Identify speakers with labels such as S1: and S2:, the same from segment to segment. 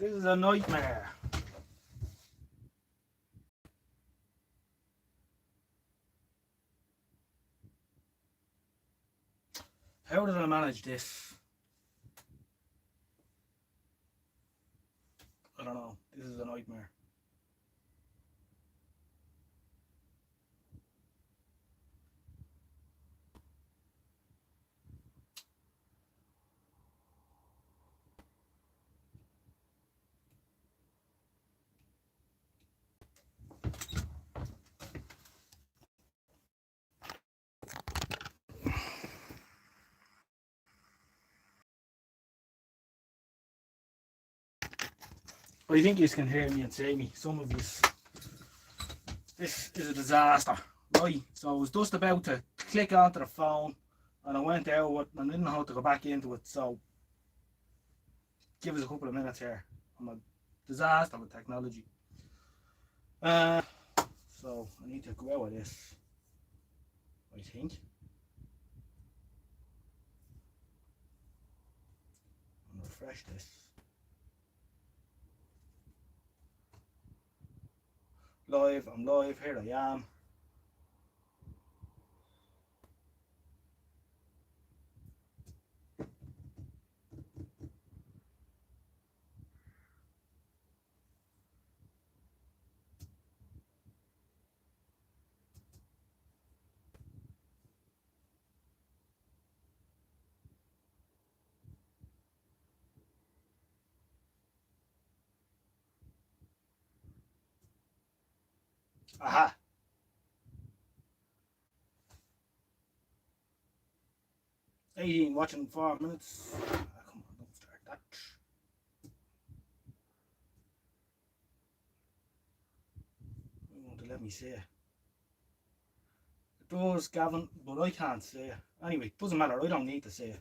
S1: This is a nightmare. How did I manage this? I don't know. This is a nightmare. I think you can hear me and see me. Some of this is a disaster. Right, so I was just about to click onto the phone and I went out with, and I didn't know how to go back into it, so give us a couple of minutes here. I'm a disaster with technology. So I need to go out with this, I think. And refresh this. Live, I'm live, here I am. Aha! Watching 4 minutes. Come on, don't start that. You want to let me see it. It does, Gavin, but I can't see it. Anyway, doesn't matter, I don't need to see it.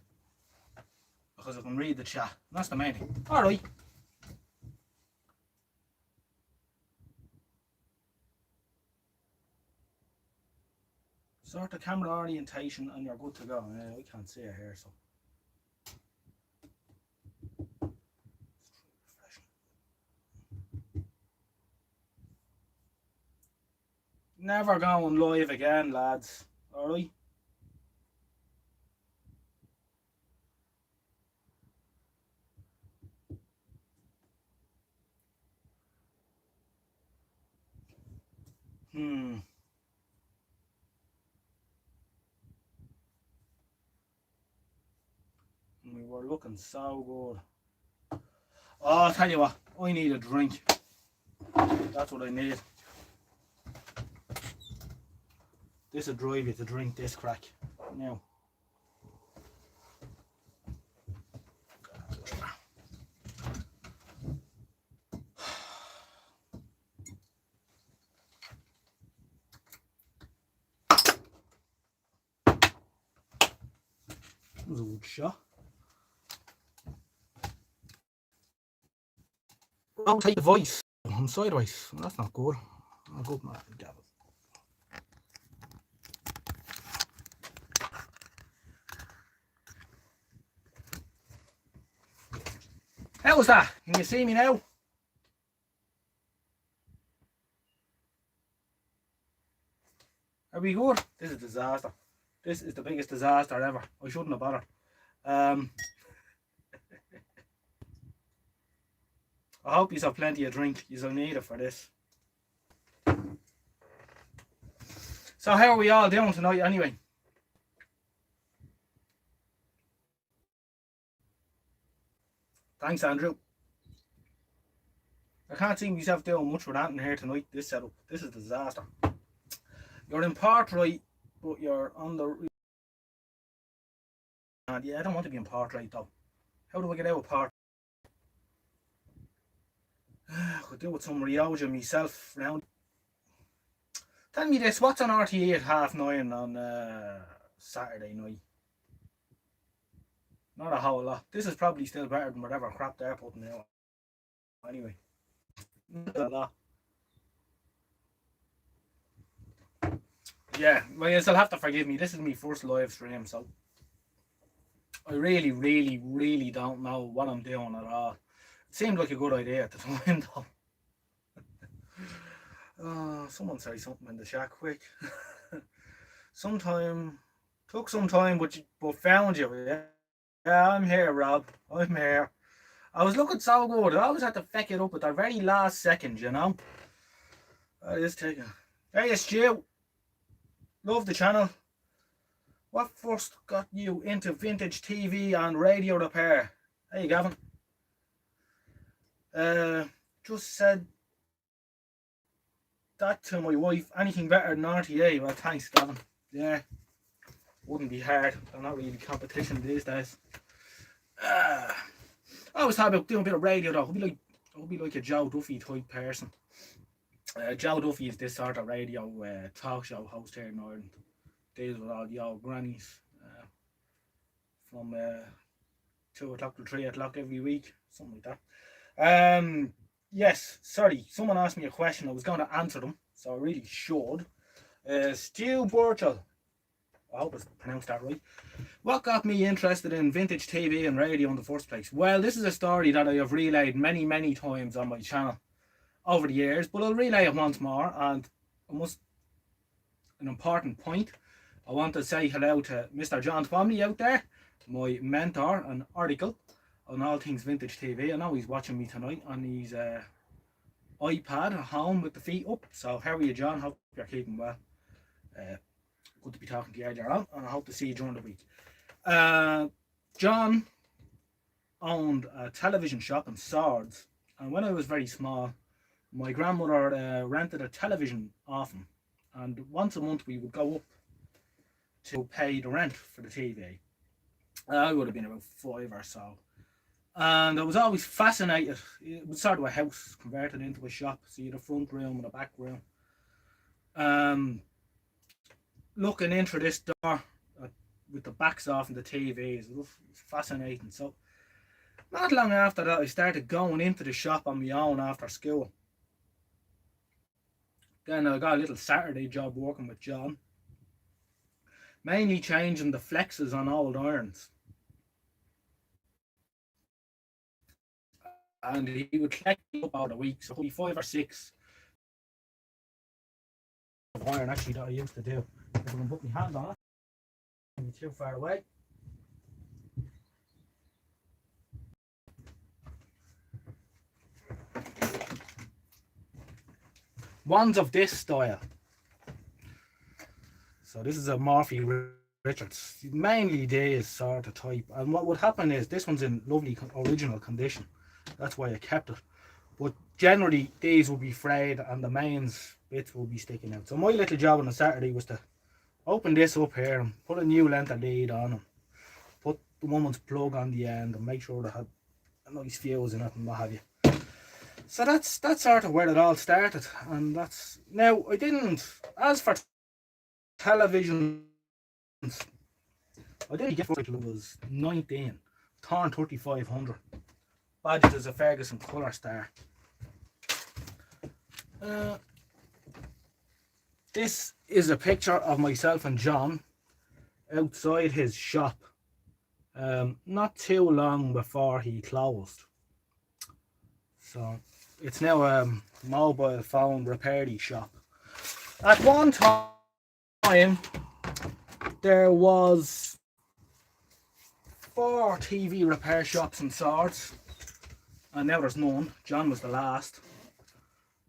S1: Because I can read the chat. That's the main thing. Alright. Sort the camera orientation and you're good to go. I can't see it here, so. Never going live again, lads. Alright? We were looking so good. Oh, I'll tell you what, I need a drink. That's what I need. This will drive you to drink this crack. Now. That was a good shot. Wrong type of voice. I'm sideways. Well, that's not good. I'll go up my gavel. How was that? Can you see me now? Are we good? This is a disaster. This is the biggest disaster ever. I shouldn't have bothered. I hope you have plenty of drink. You'll need it for this. So how are we all doing tonight anyway? Thanks, Andrew. I can't see myself doing much with that in here tonight, this setup. This is a disaster. You're in Portrait, but you're on the... Yeah, I don't want to be in Portrait though. How do I get out of Portrait? I could do with some Ojnoj myself round. Tell me this, what's on RTE at 9:30 on Saturday night? Not a whole lot. This is probably still better than whatever crap they're putting out. Anyway. Not a lot. Yeah, well, you'll have to forgive me. This is my first live stream, so I really don't know what I'm doing at all. seemed like a good idea at the time though. Someone say something in the chat quick. Took some time, but found you. Yeah, I'm here, Rob. I'm here. I was looking so good. I always had to feck it up at the very last second, you know. That is taking. Hey, Stu. Love the channel. What first got you into vintage TV and radio repair? Hey, Gavin. Just said that to my wife. Anything better than RTA? Well, thanks, Gavin. Yeah, wouldn't be hard. They're not really competition these days. I always thought about doing a bit of radio though. I'll be like a Joe Duffy type person. Joe Duffy is this sort of radio talk show host here in Ireland. Deals with all the old grannies from 2 o'clock to 3 o'clock every week, something like that. Yes, sorry, someone asked me a question. I was going to answer them, so I really should. Stu Burchell, I hope I pronounced that right. What got me interested in vintage TV and radio in the first place? Well, this is a story that I have relayed many, many times on my channel over the years, but I'll relay it once more. And an important point, I want to say hello to Mr. John Twomley out there, my mentor and oracle on all things vintage TV. I know he's watching me tonight on his iPad at home with the feet up. So how are you, John? Hope you're keeping well. Good to be talking to you earlier on, and I hope to see you during the week. John owned a television shop in Swords, and when I was very small, my grandmother rented a television off him, and once a month we would go up to pay the rent for the TV. I would have been about 5 or so, and I was always fascinated. It was sort of a house converted into a shop, so you had a front room and a back room. Looking into this door with the backs off and the TVs, it was fascinating. So not long after that, I started going into the shop on my own after school. Then I got a little Saturday job working with John, mainly changing the flexes on old irons. And he would collect up over the week, so it would be 5 or 6 of iron actually that I used to do. If I can put my hand on it, I'm too far away. One's of this style. So this is a Murphy Richards. Mainly this sort of type. And what would happen is this one's in lovely original condition. That's why I kept it. But generally these will be frayed and the mains bits will be sticking out. So my little job on a Saturday was to open this up here and put a new length of lead on them. Put the woman's plug on the end and make sure they had a nice fuse in it and what have you. So that's sort of where it all started. And that's now I didn't, as for television, I didn't get it. It was 19, Thorn 3500, badged as a Ferguson Colour Star. This is a picture of myself and John outside his shop, not too long before he closed. So it's now a mobile phone repair shop. At one time there was 4 TV repair shops in Swords, and now there's none. John was the last.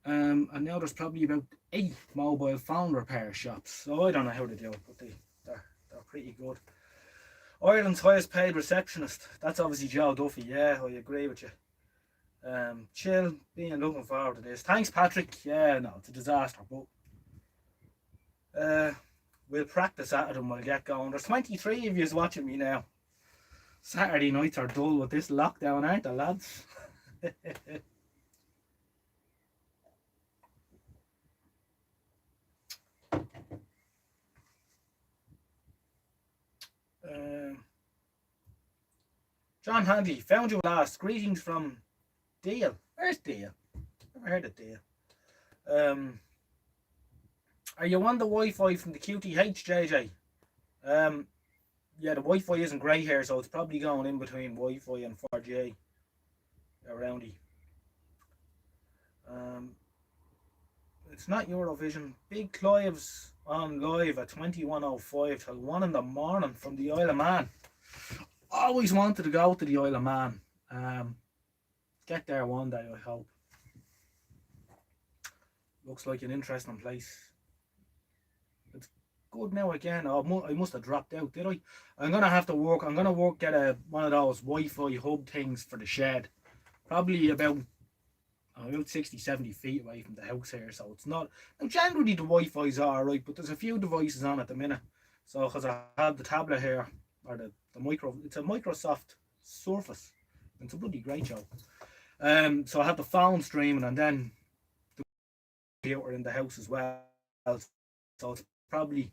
S1: And now there's probably about 8 mobile phone repair shops. So I don't know how to do it, but they're pretty good. Ireland's highest paid receptionist. That's obviously Joe Duffy. Yeah, I agree with you. Chill, being looking forward to this. Thanks, Patrick. Yeah, no, it's a disaster, but we'll practice at it and we'll get going. There's 23 of you watching me now. Saturday nights are dull with this lockdown, aren't they, lads? John Handy, found you last. Greetings from Dale. Where's Dale? Never heard of Dale. Are you on the Wi-Fi from the QTH, JJ? Yeah, the Wi-Fi isn't great here, so it's probably going in between Wi-Fi and 4G around here. it's not Eurovision. Big Clive's on live at 21:05 till 1 in the morning from the Isle of Man. Always wanted to go to the Isle of Man. Get there one day, I hope. Looks like an interesting place. It's good now again. Oh, I must have dropped out, did I? I'm gonna have to work. I'm gonna get one of those Wi-Fi hub things for the shed. Probably about 60, 70 feet away from the house here, so it's not. Now, generally the Wi-Fi's alright, but there's a few devices on at the minute. So, because I have the tablet here, or the it's a Microsoft Surface. It's a bloody great job. So I have the phone streaming and then the computer in the house as well. So it's probably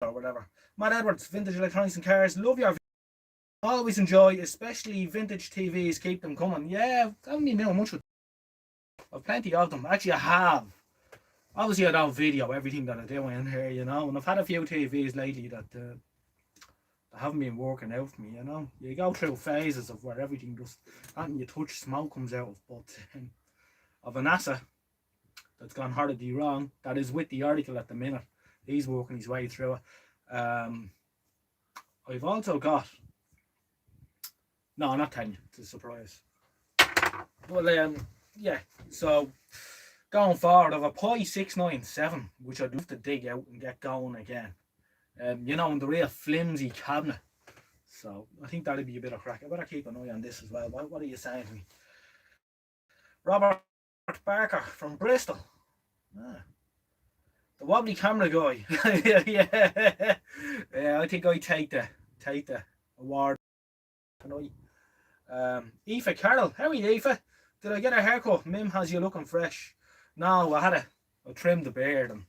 S1: or whatever. Matt Edwards, Vintage Electronics and Cars. Love your. Always enjoy, especially vintage TVs. Keep them coming. Yeah, I haven't been doing much with. I've plenty of them. Actually, I have. Obviously, I don't video everything that I do in here, you know. And I've had a few TVs lately that haven't been working out for me, you know. You go through phases of where everything just, and you touch, smoke comes out. But of an NASA that's gone horribly wrong. That is with the article at the minute. He's working his way through it. I've also got. No, I'm not telling you. It's a surprise. Well, yeah. So going forward, I've a Pi 697, which I'd love to dig out and get going again. You know, in the real flimsy cabinet. So I think that'd be a bit of crack. I better keep an eye on this as well. What are you saying to me? Robert Barker from Bristol. The wobbly camera guy. yeah, I think I take the award. Aoife Carroll, how are you, Aoife? Did I get a haircut? Mim has you looking fresh. No, I trimmed the beard and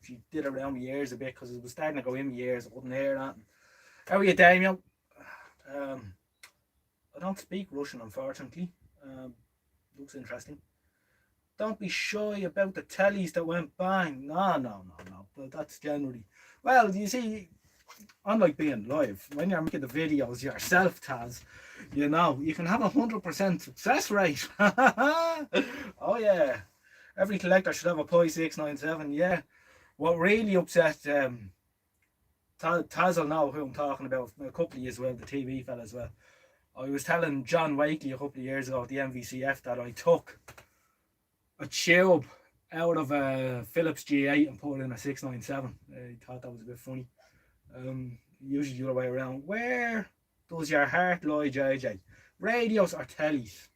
S1: she did around my ears a bit because it was starting to go in my ears. I wouldn't hear that. How are you, Damien? I don't speak Russian, unfortunately. Looks interesting. Don't be shy about the tellies that went bang. No. But that's generally. Well, you see, unlike being live, when you're making the videos yourself, Taz, you know, you can have 100% success rate. Oh, yeah. Every collector should have a Pi 697, yeah. What really upset, Taz will know who I'm talking about, a couple of years well, the TV fella as well. I was telling John Wakely a couple of years ago at the MVCF that I took a tube out of a Philips G8 and put it in a 697. I thought that was a bit funny. Usually the other way around. Where does your heart lie, JJ? Radios or tellies?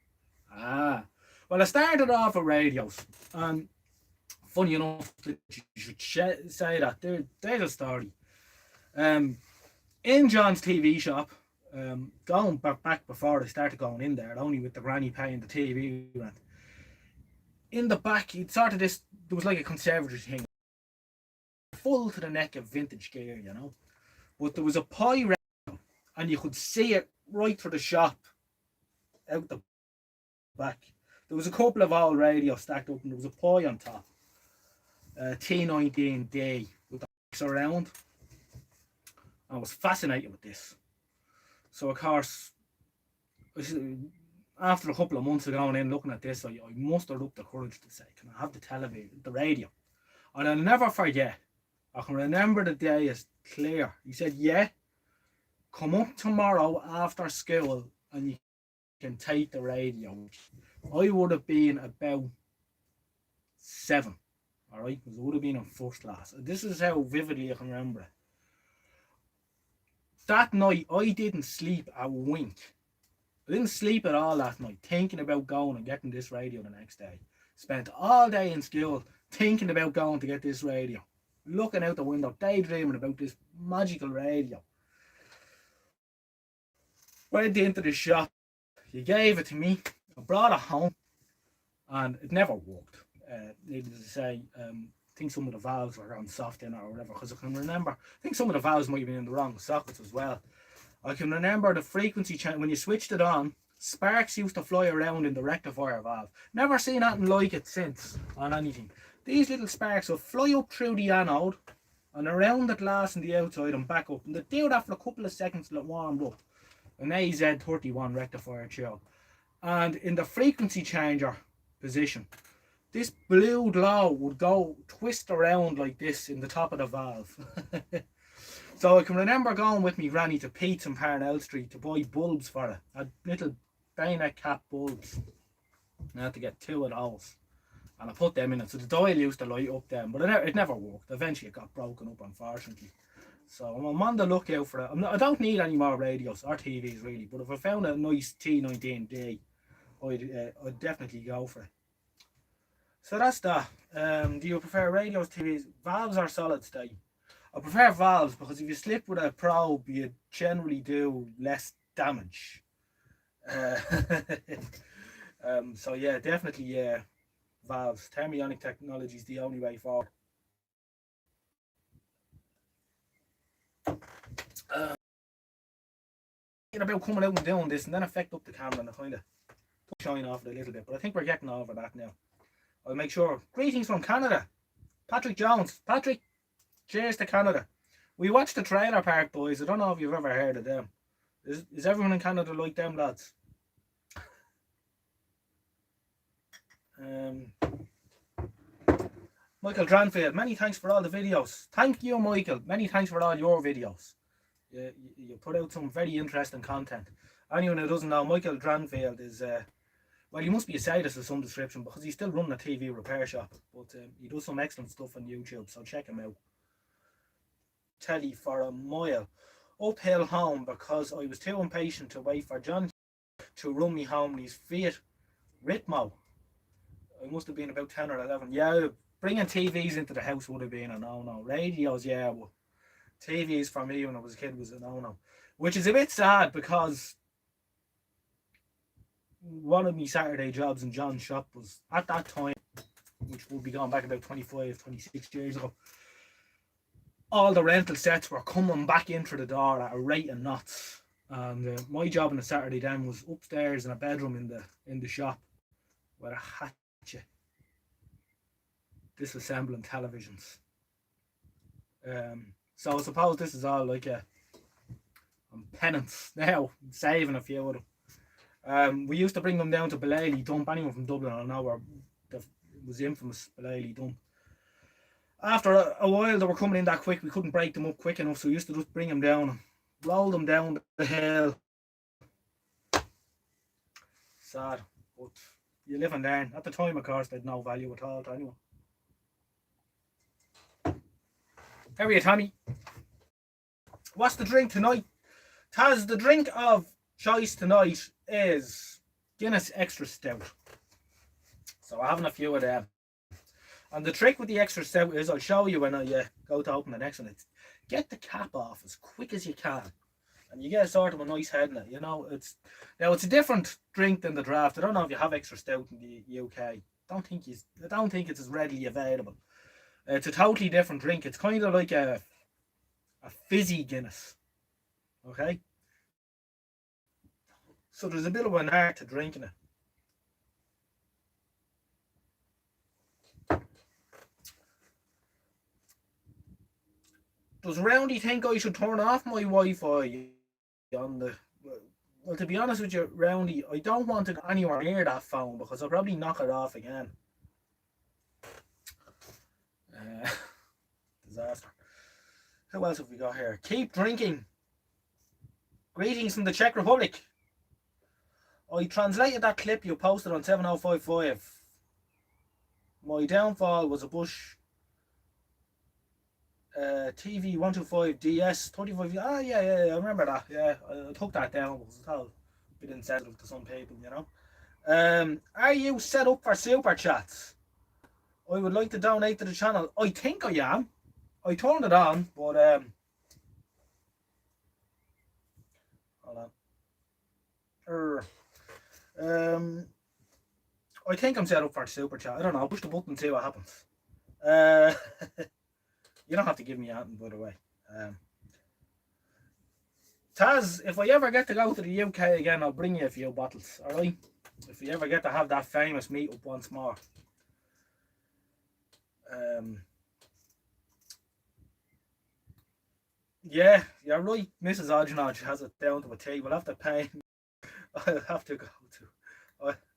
S1: Well, I started off with radios, and funny enough that you should say that. There's a story. In John's TV shop, going back before I started going in there, only with the granny paying the TV rent. In the back, he'd sort of this. There was like a conservatory thing, full to the neck of vintage gear, you know. But there was a Pi radio, and you could see it right through the shop, out the back. There was a couple of old radios stacked up, and there was a Pi on top. T19D with the box around. I was fascinated with this. So of course, after a couple of months of going in looking at this, I mustered up the courage to say, can I have the television, the radio? And I'll never forget. I can remember the day as clear. He said, yeah, come up tomorrow after school and you can take the radio. I would have been about 7, all right, because I would have been in first class. This is how vividly I can remember it. That night, I didn't sleep a wink. I didn't sleep at all that night, thinking about going and getting this radio the next day. Spent all day in school thinking about going to get this radio. Looking out the window, daydreaming about this magical radio. Went into the shop. He gave it to me. I brought it home. And it never worked. Needless to say, I think some of the valves were on soft in it or whatever. Because I can remember, I think some of the valves might have been in the wrong sockets as well. I can remember the frequency change. When you switched it on, sparks used to fly around in the rectifier valve. Never seen anything like it since on anything. These little sparks will fly up through the anode and around the glass on the outside and back up. And they do that for a couple of seconds till it warmed up. An AZ31 rectifier tube. And in the frequency changer, position. This blue glow would go twist around like this in the top of the valve. So I can remember going with me granny to Pete's in Parnell Street to buy bulbs for it. A little bayonet cap bulbs. I had to get 2 of those. And I put them in it. So the dial used to light up them. But it never worked. Eventually it got broken up, unfortunately. So I'm on the lookout for it. I don't need any more radios or TVs really. But if I found a nice T19D, I'd definitely go for it. So that's that. Do you prefer radios, TVs? Valves or solid state? I prefer valves because if you slip with a probe, you generally do less damage. So yeah, definitely yeah, valves. Thermionic technology is the only way forward. About coming out and doing this and then effect up the camera and kind of shine off it a little bit, but I think we're getting over that now. I'll make sure. Greetings from Canada, Patrick Jones. Patrick, cheers to Canada. We watched the Trailer Park Boys. I don't know if you've ever heard of them. Is everyone in Canada like them lads? Michael Dranfield, many thanks for all the videos. Thank you, Michael. Many thanks for all your videos. You put out some very interesting content. Anyone who doesn't know, Michael Dranfield is, well, he must be a sadist of some description because he's still running a TV repair shop. But he does some excellent stuff on YouTube, so check him out. Telly for a mile. Uphill home because I was too impatient to wait for John to run me home in his Fiat Ritmo. I must have been about 10 or 11. Yeah, bringing TVs into the house would have been a no-no. Radios, yeah, but TVs for me when I was a kid was a no-no. Which is a bit sad because one of my Saturday jobs in John's shop was at that time, which would be going back about 25, 26 years ago, all the rental sets were coming back into the door at a rate of knots. And my job on a Saturday then was upstairs in a bedroom in the shop with a hatchet disassembling televisions. So I suppose this is all like a penance now, saving a few of them. We used to bring them down to Belaley Dump. Anyone from Dublin I know where it was infamous Belaley Dump. After a while they were coming in that quick, we couldn't break them up quick enough, so we used to just bring them down and roll them down the hill. Sad, but you live and learn. At the time, of course, they had no value at all to anyone. How are you, Tommy? What's the drink tonight? Taz, the drink of choice tonight is Guinness Extra Stout. So I'm having a few of them. And the trick with the extra stout is, I'll show you when I go to open the next one. It's get the cap off as quick as you can, and you get a sort of a nice head in it. You know, it's a different drink than the draft. I don't know if you have extra stout in the UK. I don't think it's as readily available. It's a totally different drink. It's kind of like a fizzy Guinness. Okay, so there's a bit of an art to drinking it. Does Roundy think I should turn off my Wi-Fi on the... Well, to be honest with you, Roundy, I don't want to go anywhere near that phone because I'll probably knock it off again. Disaster. Who else have we got here? Keep drinking. Greetings from the Czech Republic. I translated that clip you posted on 7055. My downfall was a Bush TV 125 DS 35. Ah, yeah, I remember that. Yeah, I took that down because it's all a bit insensitive to some people, you know. Are you set up for super chats? I would like to donate to the channel. I think I am. I turned it on, but hold on. I think I'm set up for super chat. I don't know. I'll push the button and see what happens. You don't have to give me anything, by the way. Taz, if I ever get to go to the UK again, I'll bring you a few bottles, alright? If you ever get to have that famous meet up once more. Yeah, you're right. Mrs. Ojnoj has it down to a T. We'll have to pay. I'll have to go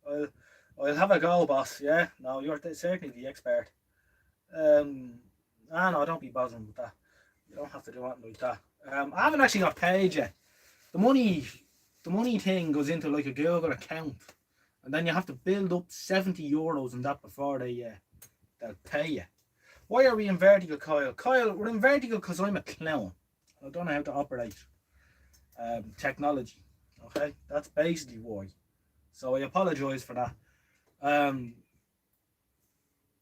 S1: to. I'll have a go, boss. Yeah, no, you're certainly the expert. Um, no, don't be bothering with that. You don't have to do anything like that. I haven't actually got paid yet. The money, the money thing goes into like a Google account, and then you have to build up €70 in that before they'll pay you. Why are we in vertical, Kyle? Kyle, we're in vertical because I'm a clown. I don't know how to operate technology. Okay, that's basically why. So I apologise for that. Um,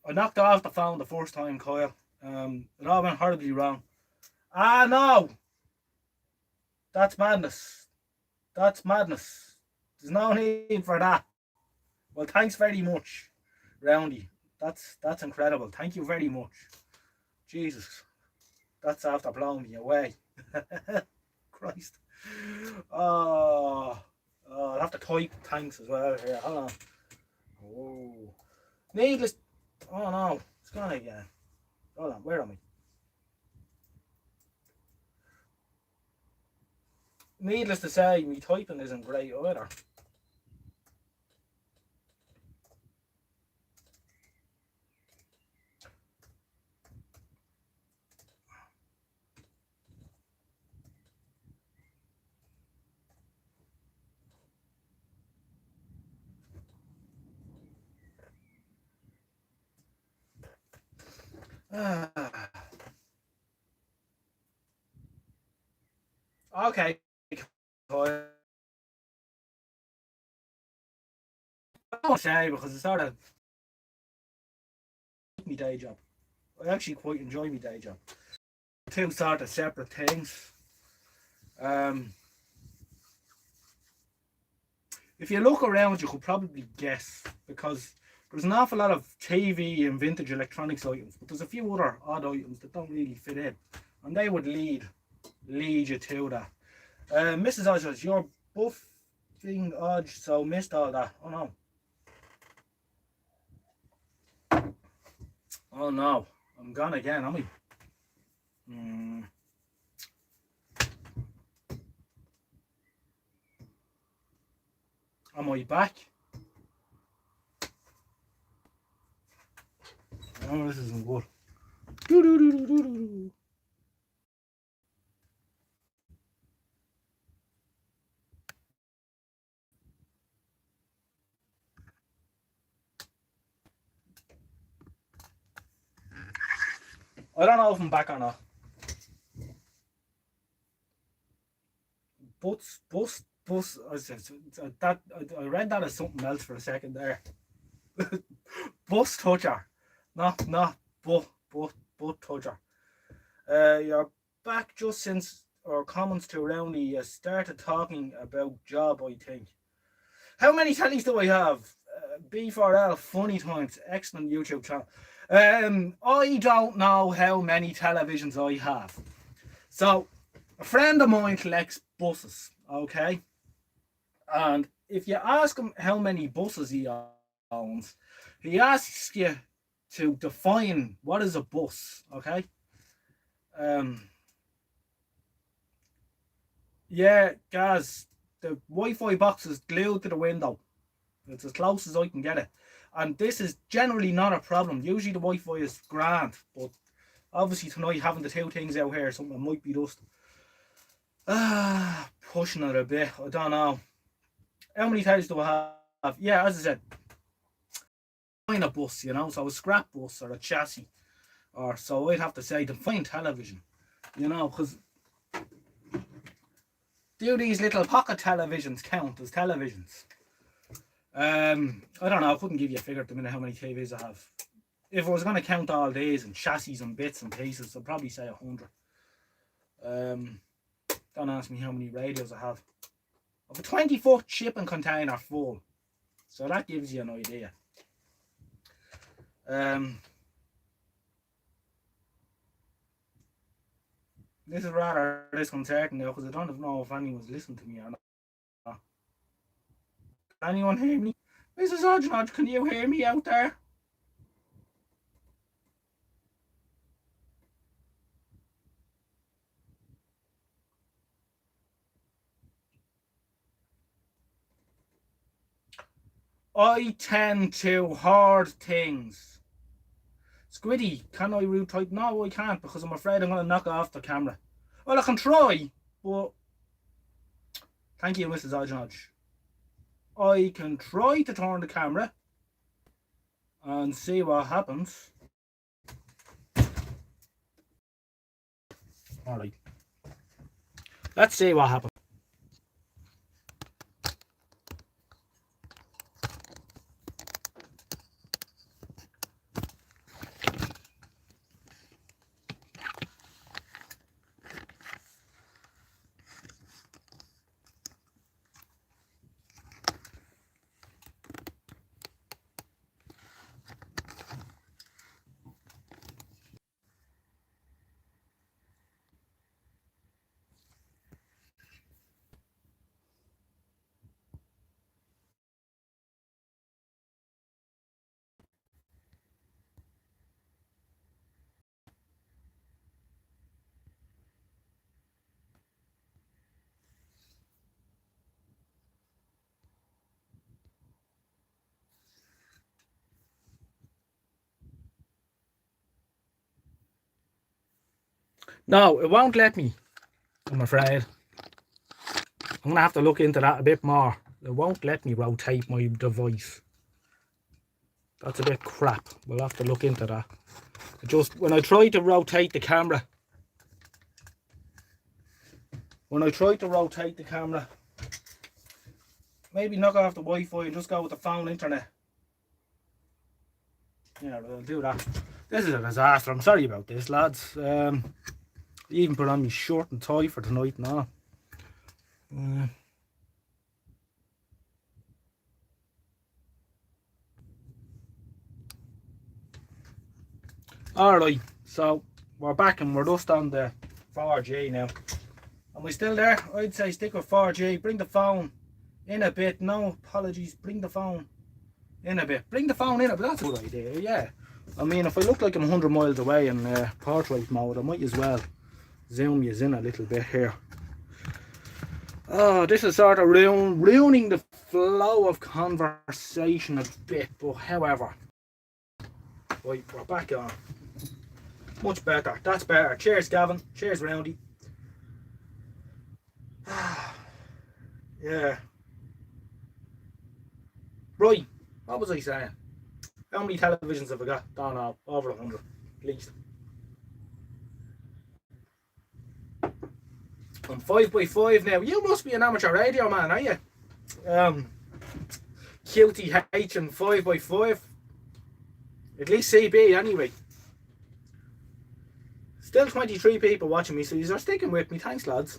S1: I knocked off the phone the first time, Kyle. It all went horribly wrong. Ah, no, that's madness. That's madness. There's no need for that. Well, thanks very much, Roundy. That's incredible. Thank you very much. Jesus, that's after blowing me away. Christ. Oh, I'll have to type thanks as well here. Hold on. Oh, needless. Oh no, it's gone again. Hold on, where am I? Needless to say, me typing isn't great either. Okay. I don't say because it's sort of my day job. I actually quite enjoy my day job. Two sort of separate things. Um, if you look around, you could probably guess because there's an awful lot of TV and vintage electronics items, but there's a few other odd items that don't really fit in, and they would lead you to that. Mrs. Ojnoj, you're buffing Oj, so missed all that. Oh no. Oh no. I'm gone again, am I? Am I back? Oh, this isn't good. I don't know if I'm back or not. Bus. I read that as something else for a second there. Bus toucher, not but toucher. You're back just since our comments to Roundy. You started talking about job. I think. How many tellies do I have? B4L Funny Times, excellent YouTube channel. I don't know how many televisions I have. So, a friend of mine collects buses, okay? And if you ask him how many buses he owns, he asks you to define what is a bus, okay? Um, yeah, guys, the Wi-Fi box is glued to the window. It's as close as I can get it. And this is generally not a problem. Usually the Wi-Fi is grand, but obviously tonight having the two things out here, something might be just pushing it a bit. I don't know. How many times do I have? Yeah, as I said, define a bus, so a scrap bus or a chassis, or so I'd have to say define television, because do these little pocket televisions count as televisions? I don't know. I couldn't give you a figure at the minute how many TVs I have. If I was going to count all these and chassis and bits and pieces, I'd probably say 100. Don't ask me how many radios I have. I have a 20-foot shipping container full, so that gives you an idea. This is rather disconcerting now because I don't know if anyone's listening to me or not. Can anyone hear me? Mrs. Ojnoj, can you hear me out there? I tend to hoard things. Squiddy, can I root type? No, I can't because I'm afraid I'm going to knock off the camera. Well, I can try, but thank you, Mrs. Ojnoj. I can try to turn the camera and see what happens. Alright. Let's see what happens. No, it won't let me, I'm afraid. I'm going to have to look into that a bit more. It won't let me rotate my device. That's a bit crap. We'll have to look into that. Just when I try to rotate the camera, maybe knock off the Wi-Fi and just go with the phone internet. Yeah, I'll do that. This is a disaster. I'm sorry about this, lads. I even put on my shirt and tie for tonight now. Alright, so we're back and we're just on the 4G now. Am I still there? I'd say stick with 4G. Bring the phone in a bit. No apologies. Bring the phone in a bit. Bring the phone in a bit. That's a good idea, yeah. I mean, if I look like I'm 100 miles away in portrait mode, I might as well zoom you in a little bit here. Oh, this is sort of ruining the flow of conversation a bit, but however. Right, we're back on. Much better. That's better. Cheers, Gavin. Cheers, Roundy. Yeah. Right. What was I saying? How many televisions have I got? Don't know. Over 100, at least. I'm 5x5 now. You must be an amateur radio man, are you? QTH and 5x5. At least CB anyway. Still 23 people watching me, so you are sticking with me. Thanks, lads.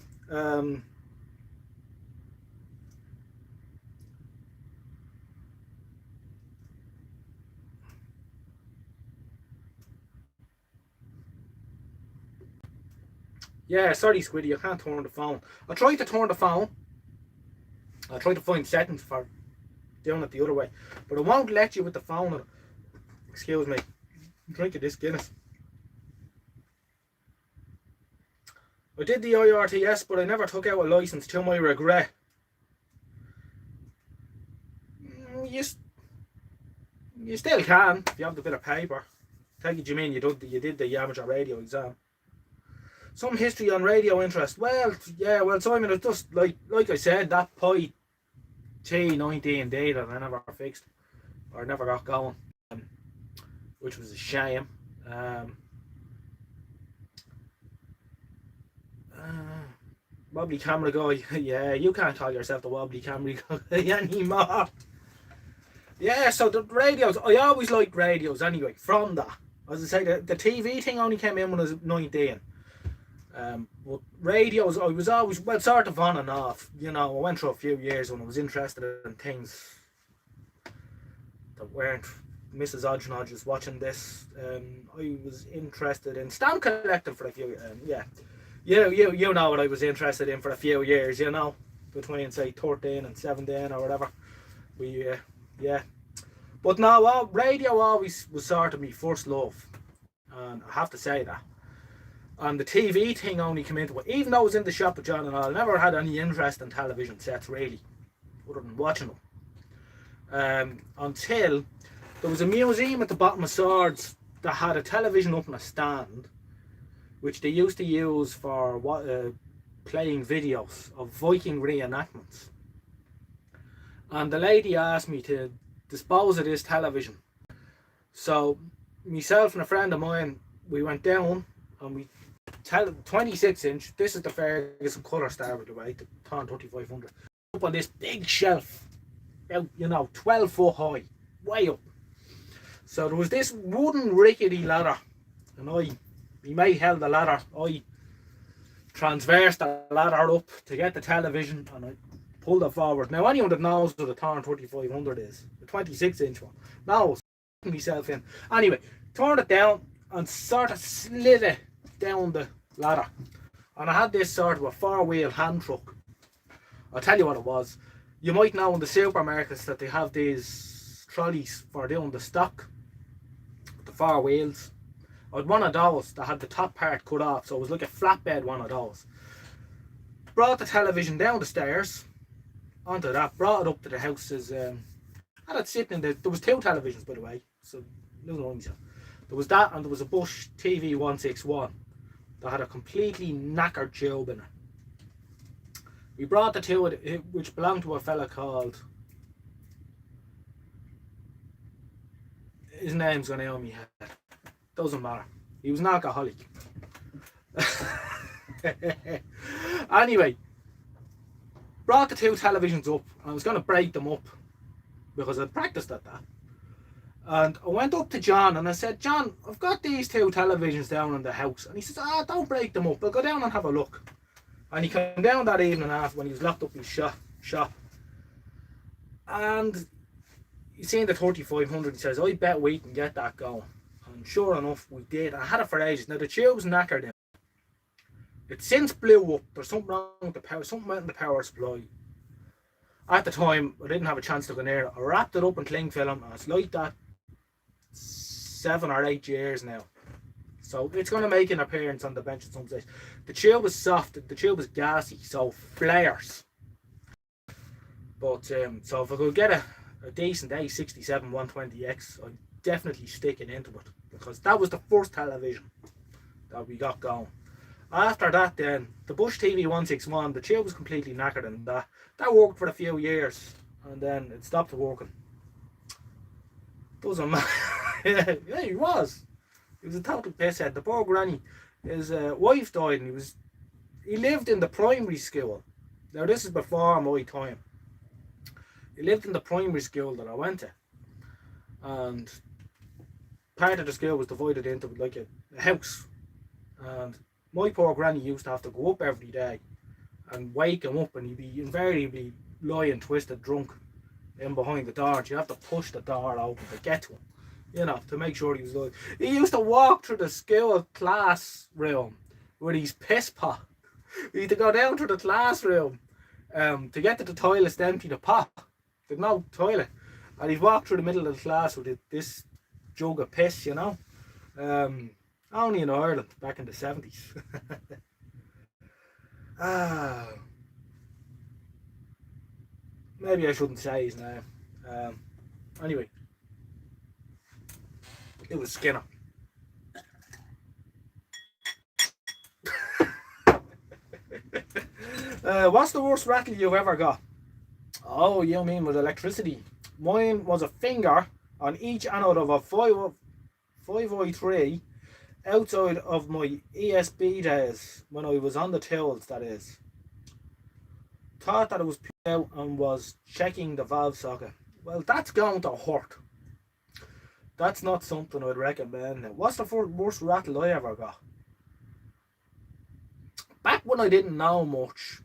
S1: Yeah, sorry, Squiddy, I can't turn the phone. I tried to turn the phone. I tried to find settings for doing it the other way, but it won't let you with the phone. Excuse me. I'm drinking this Guinness. I did the IRTS, but I never took out a licence to my regret. You still can if you have the bit of paper. Take it, you mean you did the amateur radio exam. Some history on radio interest. Well, yeah, well, Simon, it's just like I said, that Pi T19 data I never fixed or never got going, which was a shame. Wobbly camera guy. Yeah, you can't call yourself the wobbly camera guy anymore. Yeah, so the radios, I always liked radios anyway, from that. As I say, the TV thing only came in when I was 19. But radios, I was always, well, sort of on and off. You know, I went through a few years when I was interested in things that weren't Mrs. Ojnoj is watching this. I was interested in stamp collecting for a few years. Yeah. You know what I was interested in for a few years, you know, between say 13 and 17 or whatever. Yeah. But no, radio always was sort of my first love, and I have to say that. And the TV thing only came into it, even though I was in the shop with John and all, I never had any interest in television sets really, other than watching them. until there was a museum at the bottom of Swords that had a television up on a stand, which they used to use for playing videos of Viking reenactments. And the lady asked me to dispose of this television. So myself and a friend of mine, we went down and we 26 inch. This is the Ferguson colour star, by the way, the Thorn 3500. Up on this big shelf, about 12 foot high, way up. So there was this wooden rickety ladder, and my mate held the ladder. I transversed the ladder up to get the television, and I pulled it forward. Now anyone that knows what the Thorn 3500 is, the 26 inch one, knows myself in. Anyway, turned it down and sort of slid it down the ladder. And I had this sort of a 4-wheel hand truck. I'll tell you what it was. You might know in the supermarkets that they have these trolleys for doing the stock, the 4 wheels. I had one of those that had the top part cut off, so it was like a flatbed one of those. Brought the television down the stairs onto that, brought it up to the house. Had it sitting in there was 2 televisions, by the way, so little noise. There was that, and there was a Bosch TV 161 that had a completely knackered tube in it. We brought the 2, which belonged to a fella called, his name's gonna on me head, doesn't matter, he was an alcoholic. Anyway, brought the 2 televisions up, and I was gonna break them up because I'd practiced at that. And I went up to John and I said, John, I've got these 2 televisions down in the house. And he says, don't break them up, I'll go down and have a look. And he came down that evening after, when he was locked up in his shop. And he seen the 3500, he says, I bet we can get that going. And sure enough, we did. I had it for ages. Now the tube's knackered in. It since blew up. There's something wrong with the power, something went in the power supply. At the time, I didn't have a chance to go near it. I wrapped it up in cling film, and it's like that 7 or 8 years now. So it's going to make an appearance on the bench at some stage. The tube is soft, the tube is gassy, so flares. But so if I could get a decent A67 120X, I'd definitely sticking into it, because that was the first television that we got going. After that then, the Bosch TV 161, the tube was completely knackered, and that worked for a few years, and then it stopped working. Doesn't matter. Yeah, he was a total pisshead. The poor granny, his wife died, and he lived in the primary school. Now this is before my time. He lived in the primary school that I went to, and part of the school was divided into like a house, and my poor granny used to have to go up every day and wake him up, and he'd be invariably lying twisted drunk in behind the door. You have to push the door open to get to him, you know, to make sure he was lying. He used to walk through the school classroom with his piss pot. He had to go down to the classroom to get to the toilets to empty the pot. There's no toilet, and he'd walk through the middle of the class with this jug of piss, you know. Only in Ireland back in the 70s. Maybe I shouldn't say his name. Anyway, it was Skinner. What's the worst rattle you've ever got? Oh, you mean with electricity? Mine was a finger on each anode of a 5i3 outside of my ESB days, when I was on the tools, that is. Thought that it was peeled out and was checking the valve socket. Well, that's going to hurt. That's not something I'd recommend. What's the worst rattle I ever got? Back when I didn't know much,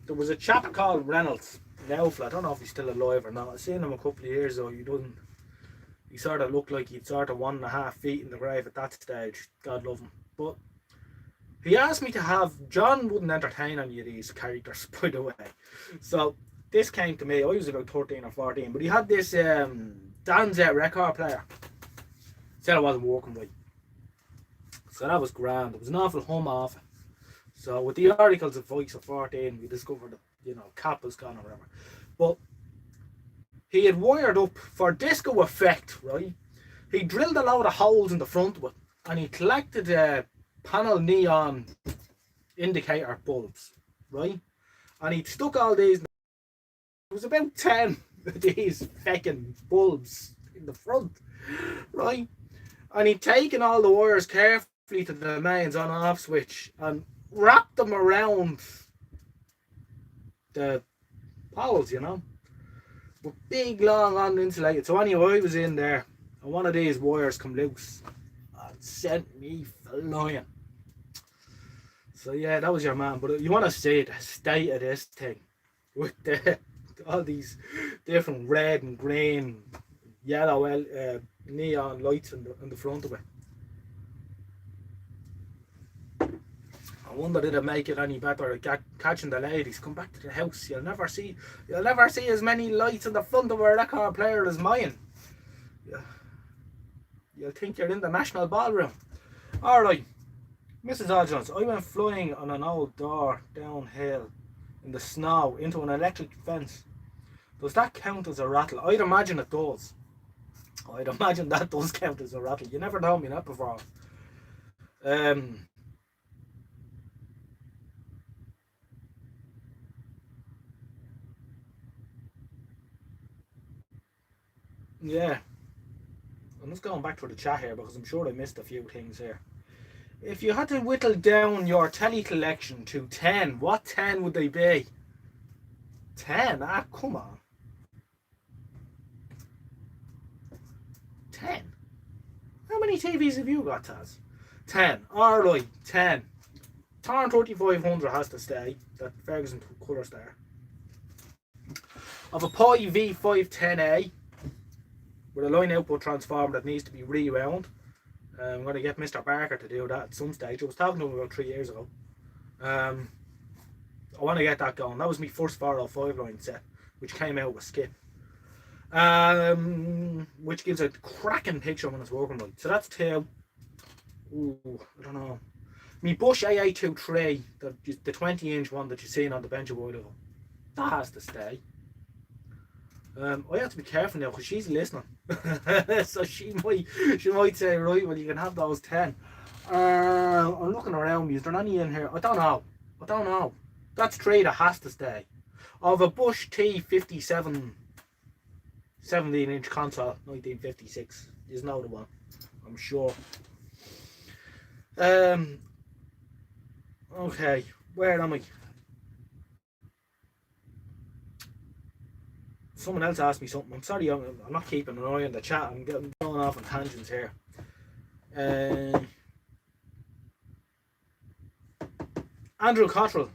S1: there was a chap called Reynolds in Elfla. I don't know if he's still alive or not. I seen him a couple of years ago. He sort of looked like he'd sort of 1.5 feet in the grave at that stage. God love him. But he asked me to have, John wouldn't entertain any of these characters, by the way. So this came to me. I was about 13 or 14, but he had this Danzet record player. Said it wasn't working right. So that was grand. There was an awful hum off it. So with the articles of Voice of 14, we discovered that, you know, cap was gone or whatever. But he had wired up for disco effect, right? He drilled a load of holes in the front of it, and he collected panel neon indicator bulbs, right? And he'd stuck all these. It was about 10 of these fucking bulbs in the front, right? And he'd taken all the wires carefully to the mains on off switch and wrapped them around the poles, you know. But big, long, uninsulated. So anyway, I was in there, and one of these wires come loose and sent me flying. So yeah, that was your man. But you want to see the state of this thing with all these different red and green, yellow neon lights in the front of it. I wonder did it make it any better at catching the ladies. Come back to the house. You'll never see as many lights in the front of a record player as mine. You'll think you're in the National Ballroom. Alright, Mrs. Ojnoj, I went flying on an old door downhill in the snow into an electric fence. Does that count as a rattle? I'd imagine it does. I'd imagine that does count as a rattle. You never told me that before. Yeah. I'm just going back to the chat here because I'm sure I missed a few things here. If you had to whittle down your telly collection to 10, what 10 would they be? 10? Ah, come on. 10? How many TVs have you got, Taz? 10. Alright, 10. Torn 3500 has to stay. That Ferguson colour star. Of a Pi V510A with a line output transformer that needs to be rewound. I'm going to get Mr. Barker to do that at some stage. I was talking to him about 3 years ago. I want to get that going. That was my first 405 line set, which came out with Skip. Which gives a cracking picture when it's working right. So that's 2. Ooh, I don't know. My Bush AA23, the 20-inch one that you're seeing on the bench a while ago, that has to stay. I have to be careful now because she's listening. So she might say, right, well, you can have those 10. I'm looking around me. Is there any in here? I don't know. That's 3 that has to stay. Of a Bush T57 17-inch console, 1956. Is another one, I'm sure. Okay, where am I? Someone else asked me something. I'm sorry, I'm not keeping an eye on the chat. I'm going off on tangents here. Andrew Cottrell.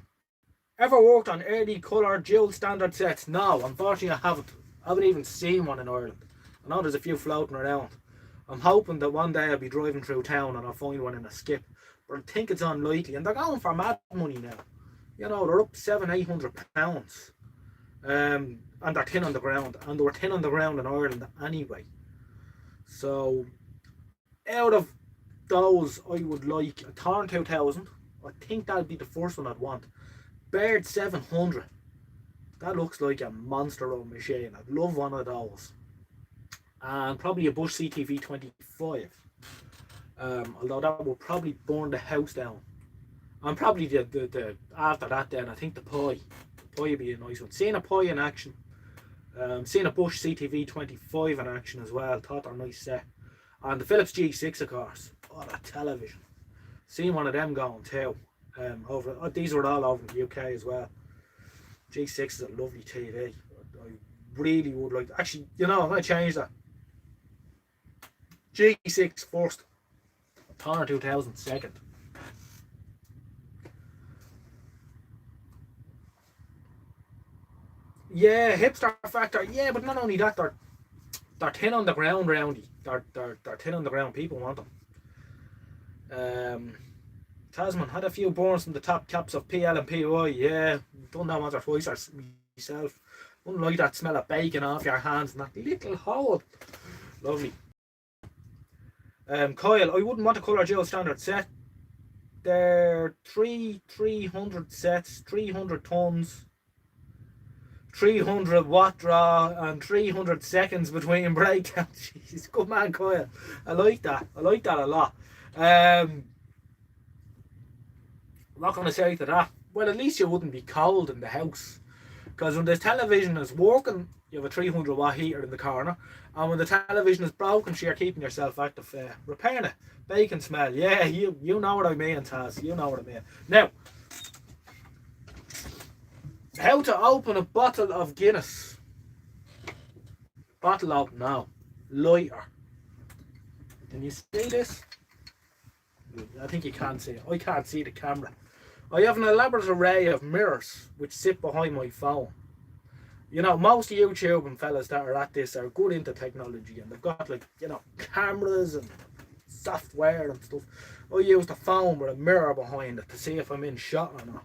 S1: Ever worked on early colour dual standard sets? No, unfortunately I haven't. I haven't even seen one in Ireland. I know there's a few floating around. I'm hoping that one day I'll be driving through town and I'll find one in a skip. But I think it's unlikely. And they're going for mad money now. You know, they're up £700-800. And they're thin on the ground, and they were thin on the ground in Ireland anyway. So out of those, I would like a Thorn 2000. I think that'd be the first one I'd want. Baird 700. That looks like a monster of a machine. I'd love one of those. And probably a Bush CTV 25. Although that would probably burn the house down. And probably the after that then I think the Pi would be a nice one. Seeing a Pi in action. Seeing a Bush CTV 25 in action as well. Thought they're a nice set. And the Philips G6 of course. Oh, that television. Seeing one of them going too. These were all over in the UK as well. G6 is a lovely TV. I really would like to. Actually, you know, I'm going to change that. G6 first. Tonner 2000 second. Yeah, hipster factor. Yeah, but not only that, they're thin on the ground, Roundy. They're thin on the ground. People want them. Tasman had a few burns from the top caps of PL and PY. Yeah, done that once or twice myself. Wouldn't like that smell of bacon off your hands and that little hole. Lovely. Kyle, I wouldn't want a colour dual standard set. They're 300 sets, 300 tons.
S2: 300 watt draw and 300 seconds between breakdowns. Jeez, good man, Kyle. I like that. I like that a lot. What can I say to that? Well, at least you wouldn't be cold in the house. Because when the television is working, you have a 300 watt heater in the corner. And when the television is broken, so you're keeping yourself active. Repairing it. Bacon smell. Yeah, you know what I mean, Taz. You know what I mean. Now, how to open a bottle of Guinness. Bottle open now. Lighter. Can you see this? I think you can't see it. I can't see the camera. I have an elaborate array of mirrors which sit behind my phone. You know, most YouTube and fellas that are at this are good into technology and they've got, like, you know, cameras and software and stuff. I use the phone with a mirror behind it to see if I'm in shot or not.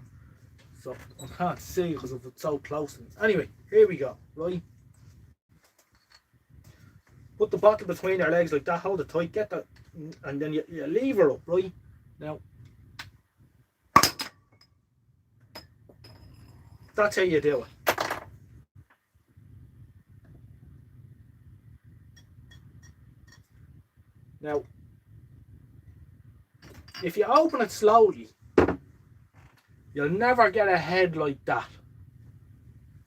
S2: So I can't see because it's so close. Anyway, here we go, right? Put the bottle between your legs like that, hold it tight, get that, and then you lever her up, right? Now, that's how you do it. Now, if you open it slowly, you'll never get a head like that,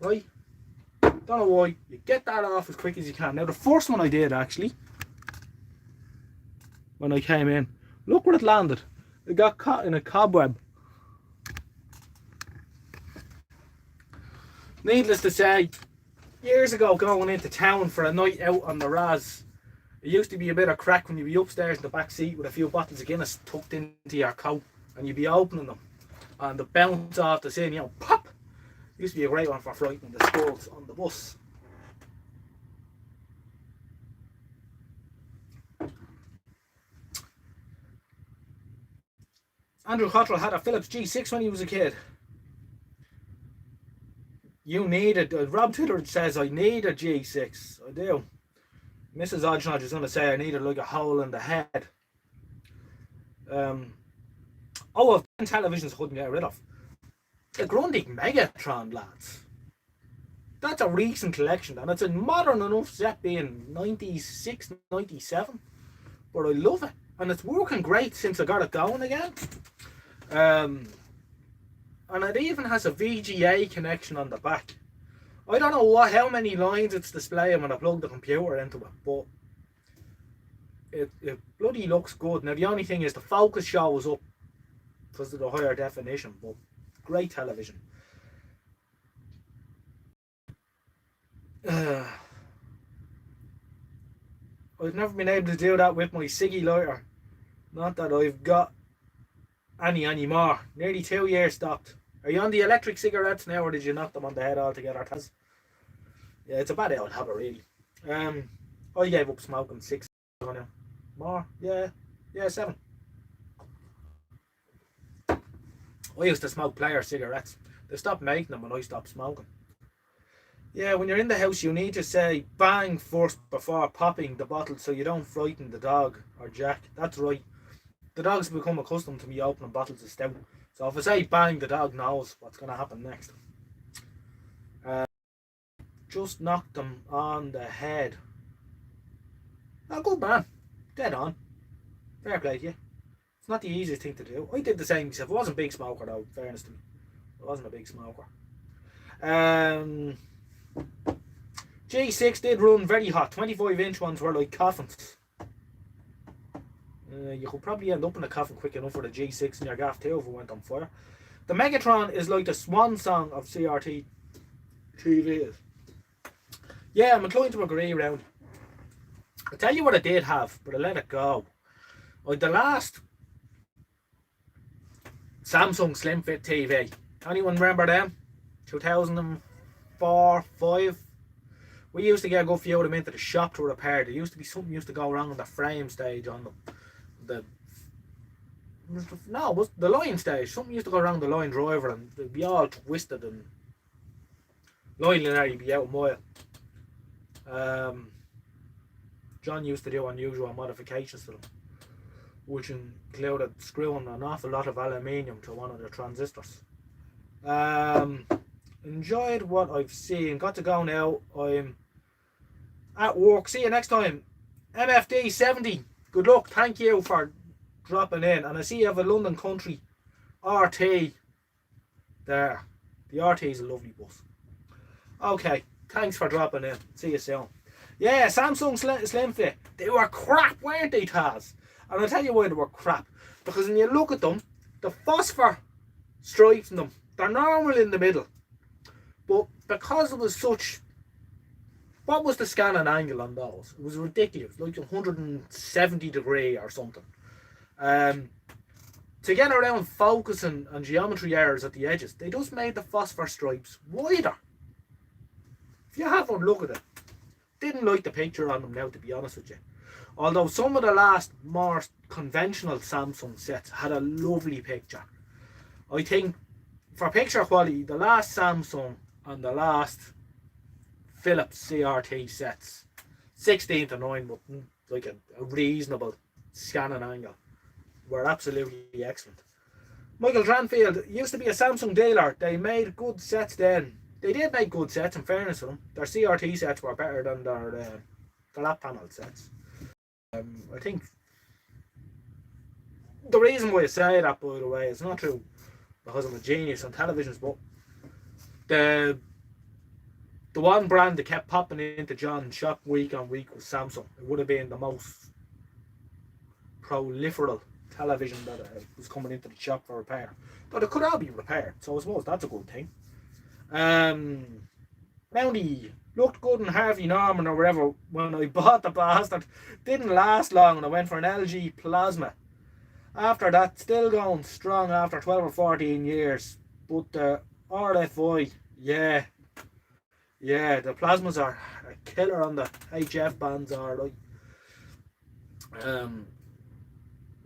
S2: right? Don't know why. You get that off as quick as you can. Now, the first one I did, actually, when I came in, look where it landed. It got caught in a cobweb. Needless to say, years ago, going into town for a night out on the Raz, it used to be a bit of crack when you'd be upstairs in the back seat with a few bottles of Guinness tucked into your coat, and you'd be opening them, and the bounce off the scene, you know, pop. Used to be a great one for frightening the skulls on the bus. Andrew Cottrell had a Philips G6 when he was a kid. You need it. Rob Titteridge says, I need a G6. I do. Mrs. Ojnoj is going to say I needed like a hole in the head. I've 10 televisions I couldn't get rid of. The Grundig Megatron, lads. That's a recent collection, and it's a modern enough set, being 96, 97. But I love it, and it's working great since I got it going again. And it even has a VGA connection on the back. I don't know how many lines it's displaying when I plug the computer into it, but it bloody looks good. Now, the only thing is the focus shows up because of the higher definition, but great television. I've never been able to do that with my ciggy lighter. Not that I've got any anymore. Nearly 2 years stopped. Are you on the electric cigarettes now, or did you knock them on the head altogether, Taz? Yeah, it's a bad old habit, really. I gave up smoking 6 years ago now. More? Yeah, 7. I used to smoke player cigarettes. They stopped making them when I stopped smoking. Yeah, when you're in the house, you need to say bang first before popping the bottle so you don't frighten the dog or Jack. That's right. The dog's become accustomed to me opening bottles of stout. So if I say bang, the dog knows what's going to happen next. Just knocked them on the head. Oh, good man. Dead on. Fair play to you. It's not the easiest thing to do. I did the same myself. I wasn't a big smoker though, in fairness to me. I wasn't a big smoker. G6 did run very hot. 25-inch ones were like coffins. You could probably end up in a coffin quick enough for the G6 in your gaff too if it went on fire. The Megatron is like the swan song of CRT TVs. Yeah, I'm inclined to agree around. I'll tell you what I did have, but I let it go. Like the last Samsung Slim Fit TV. Anyone remember them? 2004, 5. We used to get a good few of them into the shop to repair. There used to be something used to go wrong on the frame stage on them. The line stage. Something used to go wrong the line driver and they'd be all twisted and line linear be out a mile. John used to do unusual modifications to them, which included screwing an awful lot of aluminium to one of the transistors. Enjoyed what I've seen. Got to go now. I'm at work. See you next time. MFD 70. Good luck. Thank you for dropping in. And I see you have a London Country RT there. The RT is a lovely bus. Okay. Thanks for dropping in. See you soon. Yeah, Samsung Slim Fit. They were crap, weren't they, Taz? And I'll tell you why they were crap. Because when you look at them, the phosphor stripes in them, they're normal in the middle. But because it was such... What was the scanning angle on those? It was ridiculous. Like 170 degree or something. To get around focusing and geometry errors at the edges, they just made the phosphor stripes wider. If you have a look at it, didn't like the picture on them now, to be honest with you. Although some of the last more conventional Samsung sets had a lovely picture. I think for picture quality, the last Samsung and the last Philips CRT sets, 16:9, but like a reasonable scanning angle, were absolutely excellent. Michael Dranfield used to be a Samsung dealer. They made good sets then. They did make good sets, in fairness to them. Their CRT sets were better than their flat panel sets. I think the reason why I say that, by the way, is not true because I'm a genius on televisions, but the one brand that kept popping into John's shop week on week was Samsung. It would have been the most proliferal television that was coming into the shop for repair. But it could all be repaired, so I suppose that's a good thing. Mounty looked good in Harvey Norman or wherever when I bought the bastard. Didn't last long and I went for an LG Plasma. After that, still going strong after 12 or 14 years. But the RFI, yeah, the Plasmas are a killer on the HF bands, alright.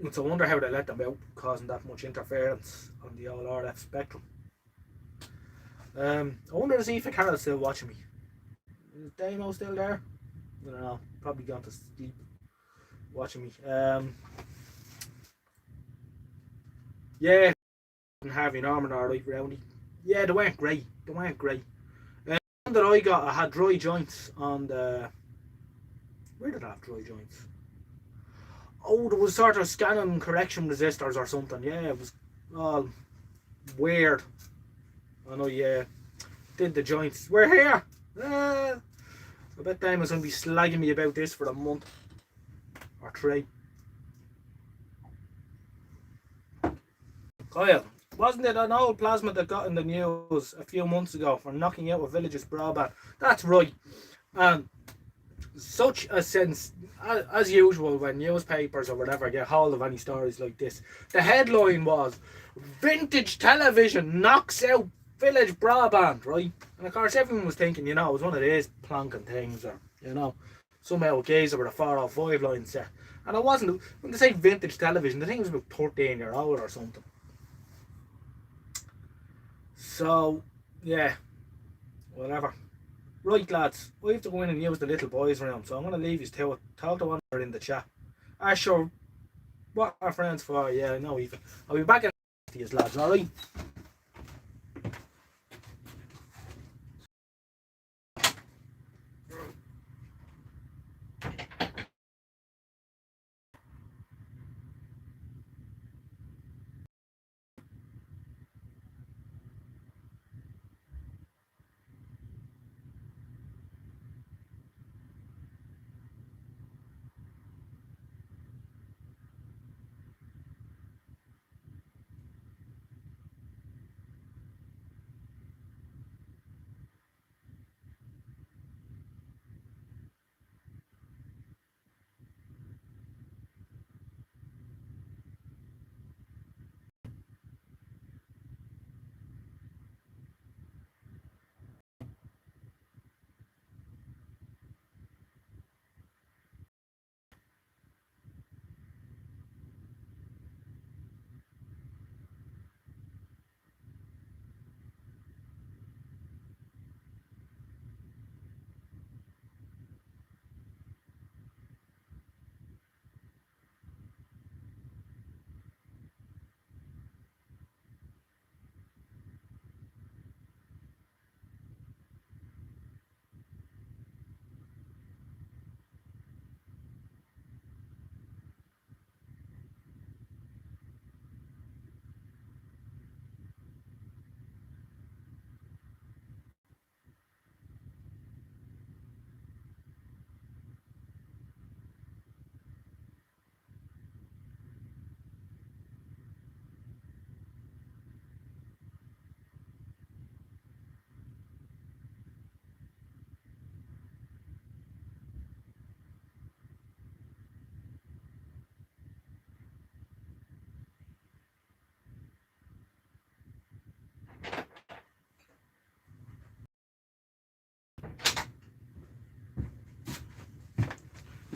S2: It's a wonder how they let them out, causing that much interference on the old RF spectrum. I wonder to see if Carol's still watching me. Is Damo still there? I don't know. Probably gone to sleep watching me. Yeah, Harvey Norman alright, Roundy. Yeah, they weren't great. The one that I got, I had dry joints on the... Where did I have dry joints? Oh, there was sort of scanning correction resistors or something. Yeah, it was all weird. I know, yeah. Did the joints. We're here! I bet Damon's going to be slagging me about this for a month. Or 3. Kyle, wasn't it an old Plasma that got in the news a few months ago for knocking out a village's broadband? That's right. And such a sense, as usual, when newspapers or whatever get hold of any stories like this, the headline was, vintage television knocks out village broadband, right? And of course everyone was thinking, you know, it was one of these plonking things, or, you know, somehow a geezer with a 405 line set. And it wasn't. When they say vintage television, the thing was about 13-year-old or something. So, yeah, whatever. Right, lads, I have to go in and use the little boys' room, so I'm going to leave you to it. Talk to one in the chat. Sure, what are friends for? Yeah, I know, even. I'll be back in these lads, alright?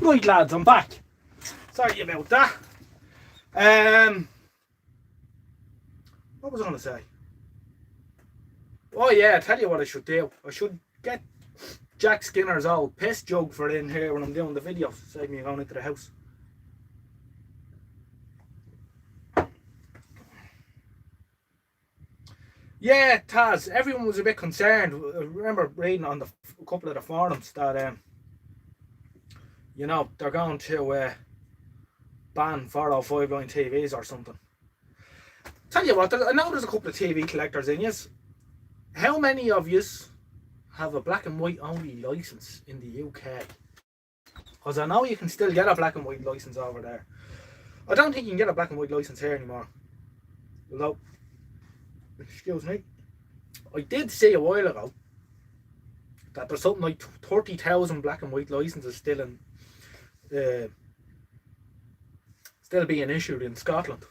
S2: Right lads, I'm back. Sorry about that. What was I going to say? Oh yeah, I tell you what I should do. I should get Jack Skinner's old piss jug for in here when I'm doing the video. Save me going into the house. Yeah, Taz, everyone was a bit concerned. I remember reading on a couple of the forums that you know, they're going to ban 405 line TVs or something. Tell you what, I know there's a couple of TV collectors in yous. How many of yous have a black and white only license in the UK? Because I know you can still get a black and white license over there. I don't think you can get a black and white license here anymore. Although, excuse me, I did see a while ago that there's something like 30,000 black and white licenses still in, still being issued in Scotland.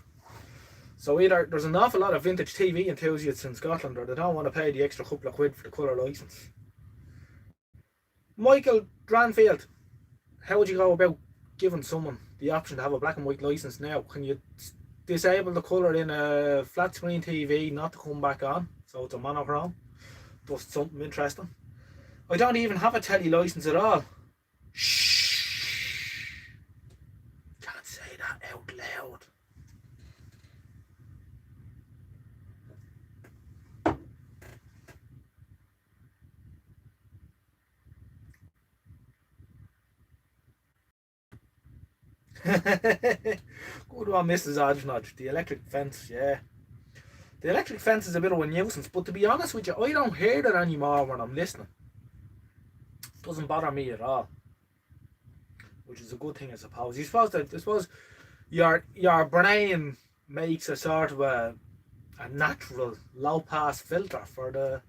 S2: So either there's an awful lot of vintage TV enthusiasts in Scotland, or they don't want to pay the extra couple of quid for the colour licence. Michael Dranfield, how would you go about giving someone the option to have a black and white licence now? Can you disable the colour in a flat screen TV not to come back on, so it's a monochrome? Just something interesting. I don't even have a telly licence at all. Shh! Can't say that out loud. Good one, Mrs. Ojnoj. The electric fence, yeah. The electric fence is a bit of a nuisance, but to be honest with you, I don't hear that anymore when I'm listening. It doesn't bother me at all, which is a good thing, I suppose. I suppose your brain makes a sort of a natural low pass filter for the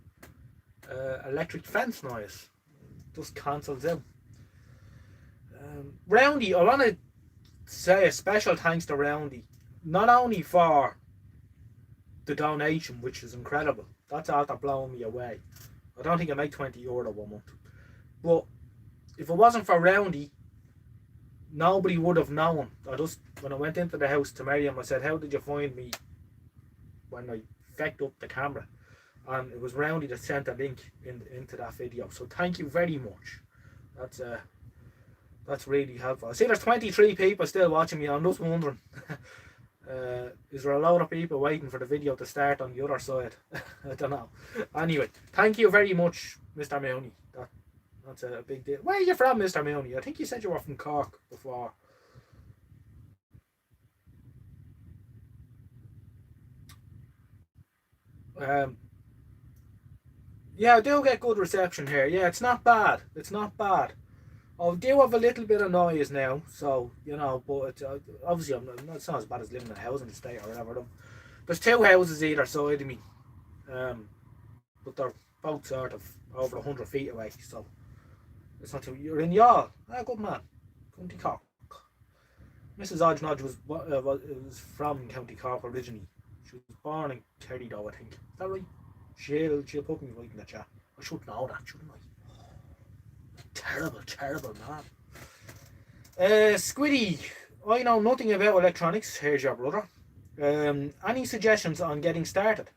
S2: electric fence noise. It just cancels out. Roundy, I want to say a special thanks to Roundy, not only for the donation, which is incredible. That's after blowing me away. I don't think I make €20 1 month. But if it wasn't for Roundy, nobody would have known. When I went into the house to Miriam, I said, how did you find me when I fecked up the camera? And it was Roundy that sent a link into that video. So thank you very much. That's really helpful. I see there's 23 people still watching me. I'm just wondering, is there a lot of people waiting for the video to start on the other side? I don't know. Anyway, thank you very much, Mr. Mooney. That's a big deal. Where are you from, Mr. Mooney? I think you said you were from Cork before. Yeah, I do get good reception here. Yeah, it's not bad. It's not bad. I do have a little bit of noise now, so, you know, but it's, obviously it's not as bad as living in a housing estate or whatever. There's 2 houses either side of me, but they're both sort of over 100 feet away, so it's not too. You're in Yall. Good man. County Cork. Mrs. Ojnoj was from County Cork originally. She was born in Kerry though, I think. Is that right? She'll put me right in the chat. I should know that, shouldn't I? Terrible man. Squiddy, I know nothing about electronics. Here's your brother. Any suggestions on getting started?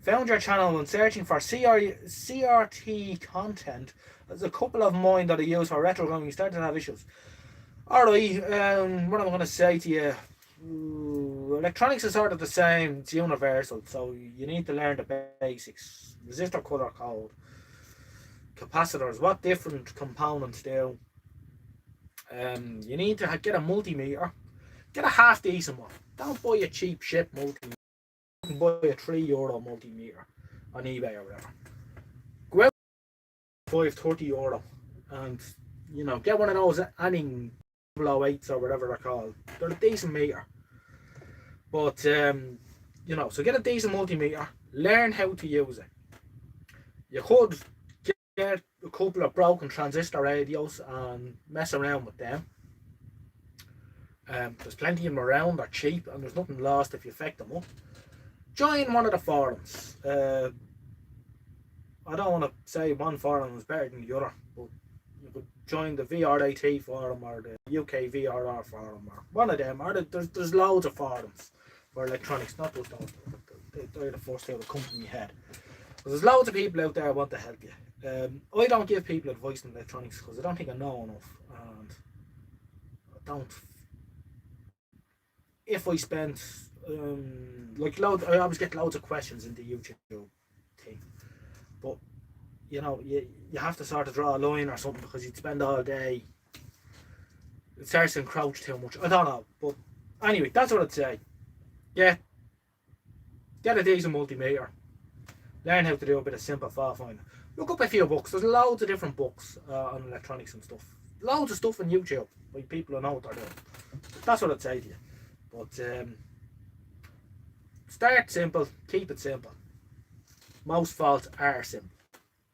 S2: Found your channel when searching for CRT content. There's a couple of mine that I use for retro gaming started to have issues. Alright, what am I going to say to you? Electronics is sort of the same, it's universal, so you need to learn the basics. Resistor, color code, capacitors, what different components do. You need to get a multimeter. Get a half decent one. Don't buy a cheap shit multimeter. You can buy a €3 multimeter on eBay or whatever. Go out €30 and, you know, get one of those Anning 008s or whatever they're called. They're a decent meter. But, you know, so get a decent multimeter. Learn how to use it. You could get a couple of broken transistor radios and mess around with them. There's plenty of them around, they're cheap, and there's nothing lost if you feck them up. Join one of the forums. I don't want to say one forum is better than the other, but you could join the VRAT forum or the UK VRR forum or one of them. Or there's loads of forums for electronics, not just those. They're the first two that come to my head. But there's loads of people out there who want to help you. I don't give people advice on electronics because I don't think I know enough, and I don't. If I spent like loads, I always get loads of questions in the YouTube thing, but you know, you have to sort of draw a line or something because you'd spend all day. It starts to encroach too much. I don't know, but anyway, that's what I'd say. Yeah, get a decent multimeter. Learn how to do a bit of simple fault finding. Look up a few books. There's loads of different books on electronics and stuff. Loads of stuff on YouTube by people who know what they're doing. That's what I'd say to you. But start simple, keep it simple. Most faults are simple.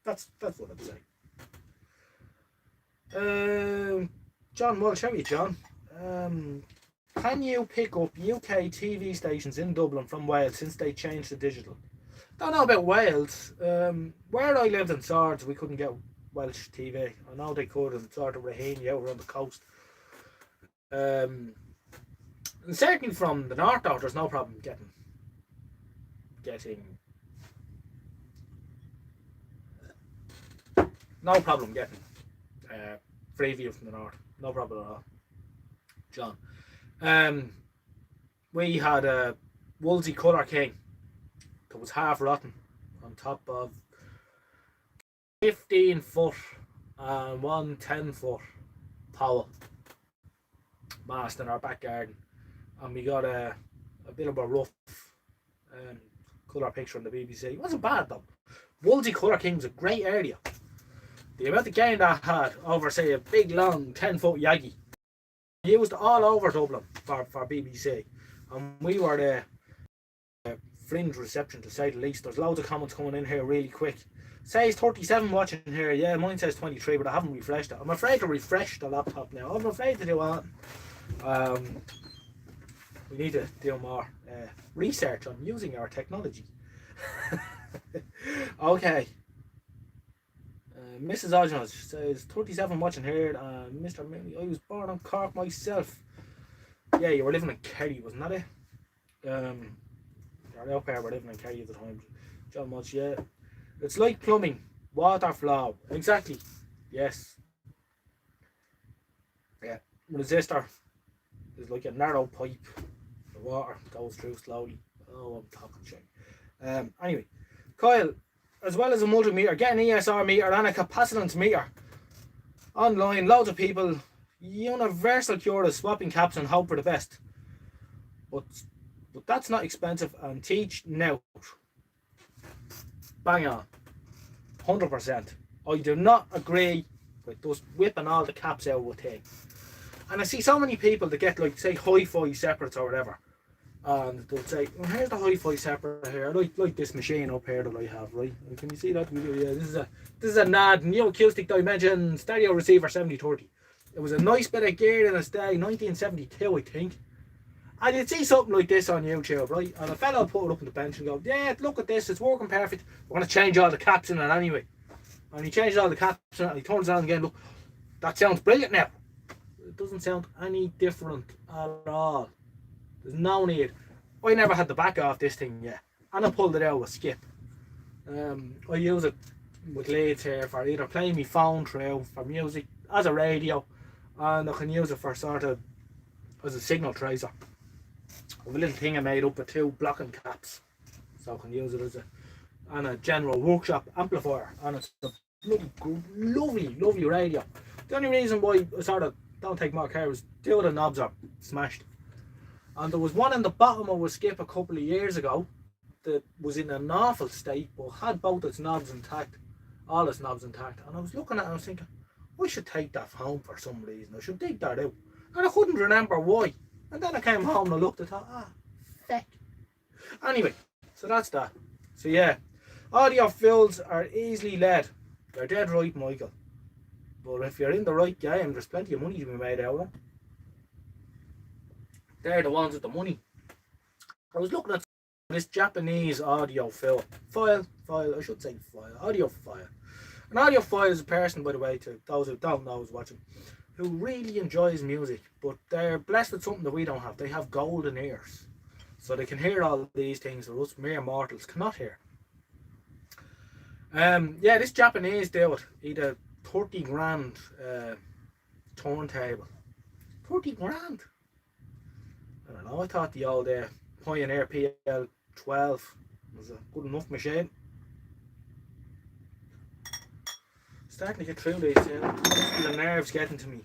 S2: That's what I'd say. John Walsh, how are you, John? Can you pick up UK TV stations in Dublin from Wales since they changed to digital? Don't know about Wales. Where I lived in Swords, we couldn't get Welsh TV. I know they could in sort of Raheny out around the coast. And certainly from the north though, there's no problem getting Freeview from the north. No problem at all, John. We had a Wolsey Colour King that was half rotten on top of 15 foot and one 10 foot pole mast in our back garden, and we got a bit of a rough colour picture on the BBC. It wasn't bad though. Wolsey Colour King's a great area. The amount of game that had over, say, a big long 10 foot Yagi used all over Dublin for BBC, and we were the fringe reception to say the least. There's loads of comments coming in here really quick. Says 37 watching here. Yeah, mine says 23, but I haven't refreshed it. I'm afraid to refresh the laptop now. I'm afraid to do that. We need to do more research on using our technology. Okay. Mrs. Ojnoj says 37 watching here. Mr. Millie, I was born in Cork myself. Yeah, you were living in Kerry, wasn't that it? Your out there were living in Kerry at the time. John Much, yeah. It's like plumbing, water flow. Exactly. Yes. Yeah. Resistor is like a narrow pipe. The water goes through slowly. Oh, I'm talking shit. Anyway, Kyle, as well as a multimeter, get an ESR meter and a capacitance meter. Online, loads of people, universal cure is swapping caps and hope for the best. But that's not expensive, and teach now. Bang on. 100%. I do not agree with just whipping all the caps out of a thing. And I see so many people that get, like, say, hi-fi separates or whatever. And they'll say, well, here's the hi-fi separate here, like this machine up here that I have, right? And can you see that? Yeah, this is a NAD, New Acoustic Dimension Stereo Receiver 7030. It was a nice bit of gear in its day, 1972, I think. And you'd see something like this on YouTube, right? And a fellow would put it up on the bench and go, yeah, look at this, it's working perfect. We're going to change all the caps in it anyway. And he changes all the caps in it and he turns it on again. Look, that sounds brilliant now. It doesn't sound any different at all. There's no need. I never had the back off this thing yet. And I pulled it out with skip. I use it with leads here for either playing my phone through, for music, as a radio. And I can use it for sort of as a signal tracer. I have a little thing I made up with two blocking caps, so I can use it as a general workshop amplifier, and it's a lovely radio. The only reason why I sort of don't take more care is two of the knobs are smashed, and there was one in the bottom I was skip a couple of years ago that was in an awful state but had both its knobs intact, all its knobs intact, and I was looking at it and I was thinking, I should take that home for some reason. I should dig that out, and I couldn't remember why. And then I came home and I looked and thought, feck. Anyway, so that's that. So yeah, audio fills are easily led. You're dead right, Michael. But if you're in the right game, there's plenty of money to be made out of them. They're the ones with the money. I was looking at this Japanese audio file, I should say file, audio file. An audiophile is a person, by the way, to those who don't know who's watching, who really enjoys music, but they're blessed with something that we don't have. They have golden ears. So they can hear all these things that us mere mortals cannot hear. Yeah, this Japanese dude, he had a 30 grand turntable. 30 grand? I don't know, I thought the old Pioneer PL12 was a good enough machine. Starting to get through these things. The nerves getting to me.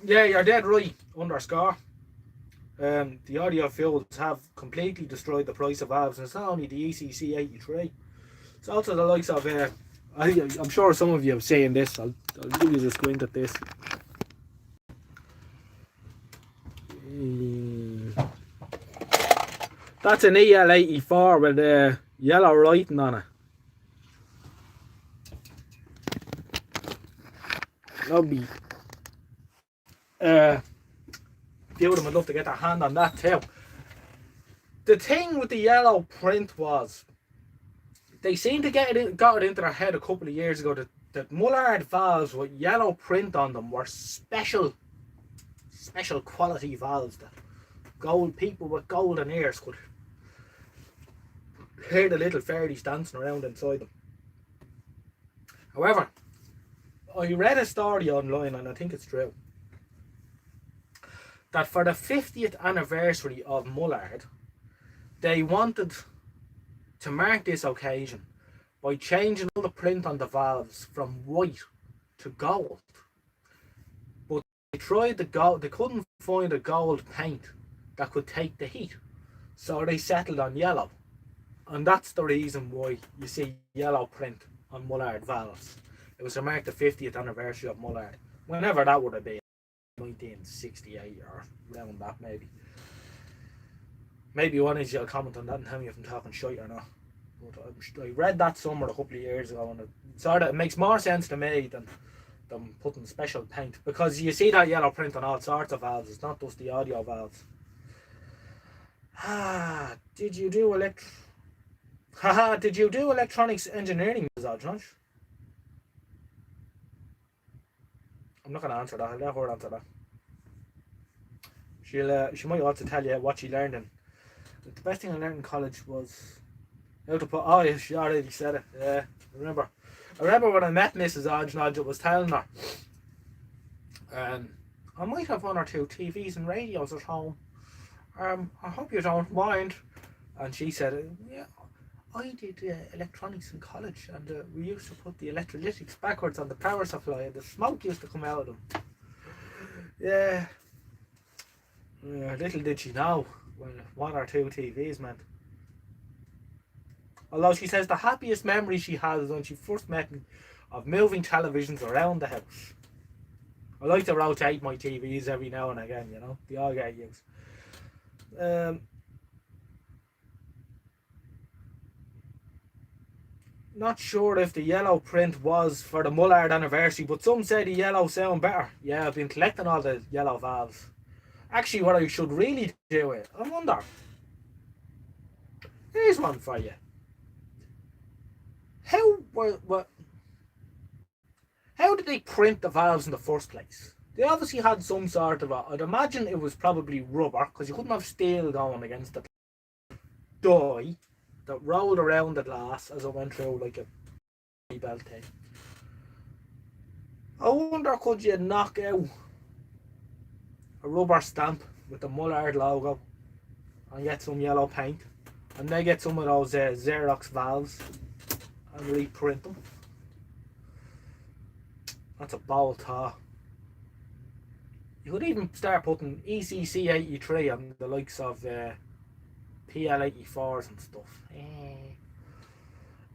S2: Yeah, you're dead right, underscore. The audiophiles have completely destroyed the price of valves, and it's not only the ECC 83. It's also the likes of, I'm sure some of you have seen this. I'll give you a squint at this. That's an EL84 with yellow writing on it. Lovely. Few of them would love to get their hand on that too. The thing with the yellow print was, they seemed to got it into their head a couple of years ago that Mullard valves with yellow print on them were special quality valves that people with golden ears could hear the little fairies dancing around inside them. However, I read a story online, and I think it's true, that for the 50th anniversary of Mullard, they wanted to mark this occasion by changing all the print on the valves from white to gold. But they tried the gold, they couldn't find a gold paint that could take the heat, so they settled on yellow. And that's the reason why you see yellow print on Mullard valves. It was to mark the 50th anniversary of Mullard, whenever that would have been, 1968 or around that maybe. Maybe one of you will comment on that and tell me if I'm talking shite or not. But I read that somewhere a couple of years ago, and it makes more sense to me than putting special paint, because you see that yellow print on all sorts of valves. It's not just the audio valves. Did you do electronics engineering, Ms. Ojnoj? I'm not going to answer that. I'll let her answer that. She might also tell you what she learned in. The best thing I learned in college was how to put. Oh yeah, she already said it. Yeah, I remember when I met Mrs. Ojnoj, I was telling her, I might have one or two TVs and radios at home. I hope you don't mind. And she said, yeah, I did electronics in college, and we used to put the electrolytics backwards on the power supply, and the smoke used to come out of them. Yeah. Little did she know when one or two TVs meant. Although she says the happiest memory she has is when she first met me of moving televisions around the house. I like to rotate my TVs every now and again, you know, they all get used. Not sure if the yellow print was for the Mullard anniversary, but some say the yellow sound better. Yeah, I've been collecting all the yellow valves. Actually, what I should really do it, I wonder. Here's one for you. How did they print the valves in the first place? They obviously had some sort of I'd imagine it was probably rubber, because you couldn't have steel going against the die that rolled around the glass as it went through like a belt thing. I wonder, could you knock out a rubber stamp with the Mullard logo and get some yellow paint, and then get some of those Xerox valves and reprint them? That's a bold thought. You could even start putting ECC 83 on the likes of PL84s and stuff.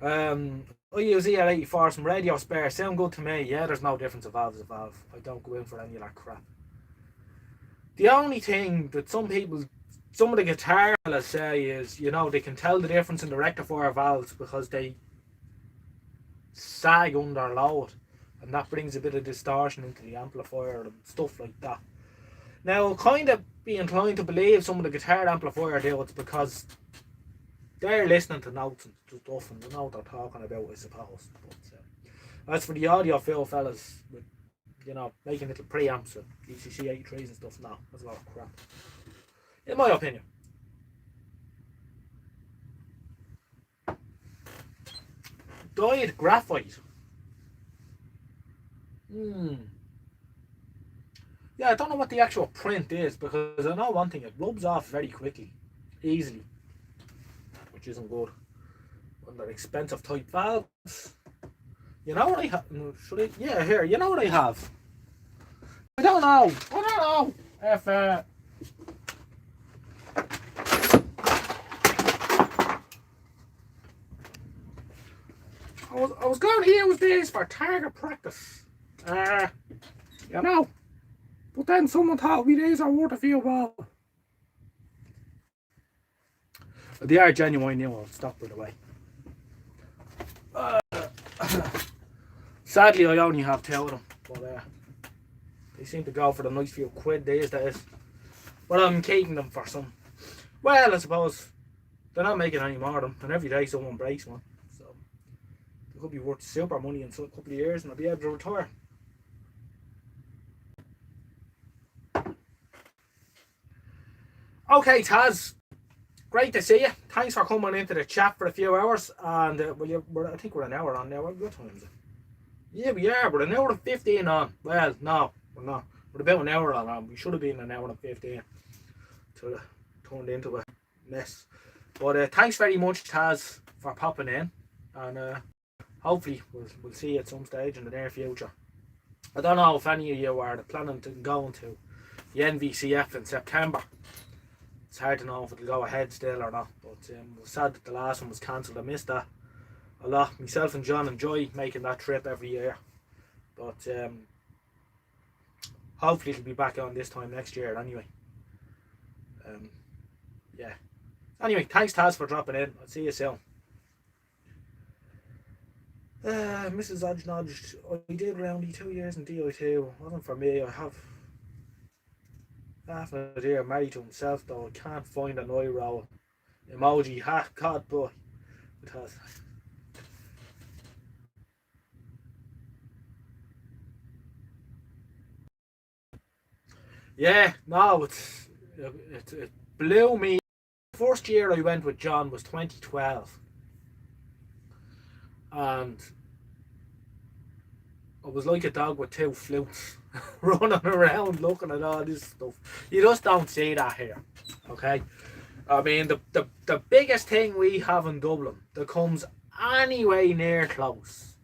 S2: I use EL84s from radio spare. Sound good to me. Yeah, there's no difference of valve as a valve. I don't go in for any of that crap. The only thing that some of the guitar fellas say is, you know, they can tell the difference in the rectifier valves because they sag under load, and that brings a bit of distortion into the amplifier and stuff like that. Now, I'll kind of be inclined to believe some of the guitar amplifier dudes, because they're listening to notes and stuff and they know what they're talking about, I suppose. But as for the audiophile fellas, with, you know, making little preamps and ECC 83s and stuff, no, that's a lot of crap. In my opinion. Dyed graphite. Yeah, I don't know what the actual print is, because I know one thing, it rubs off very quickly, easily, which isn't good. When they're expensive type valves. You know what I have? Should I? Yeah, here. You know what I have? I don't know. If I was going to use these for target practice. You know. But then someone told me these are worth a few balls. They are genuine new ones, stock, by the way. Sadly, I only have 2 of them, but they seem to go for the nice few quid these days. But I'm keeping them for some. Well, I suppose they're not making any more of them, and every day someone breaks one. So they could be worth super money in a couple of years, and I'll be able to retire. Okay, Taz. Great to see you. Thanks for coming into the chat for a few hours. And I think we're an hour on now. What time is it? Yeah, we are. We're an hour and 15 on. Well, no, we're not. We're about an hour on. We should have been an hour and 15. So turned into a mess. But thanks very much, Taz, for popping in. And hopefully we'll see you at some stage in the near future. I don't know if any of you are planning to go to the NVCF in September. It's hard to know if it'll go ahead still or not, but it was sad that the last one was cancelled. I missed that a lot. Myself and John enjoy making that trip every year, but hopefully it'll be back on this time next year anyway. Yeah. Anyway, thanks Taz for dropping in. I'll see you soon. Mrs. Ojnoj, I did roundy 2 years in DI2. Wasn't for me. I have half an idea married to himself, though I can't find an eye roll emoji. Ha, God, boy. It has. Yeah, no, it blew me. The first year I went with John was 2012. And I was like a dog with 2 flutes. Running around looking at all this stuff. You just don't see that here, okay? I mean, the biggest thing we have in Dublin that comes anyway near close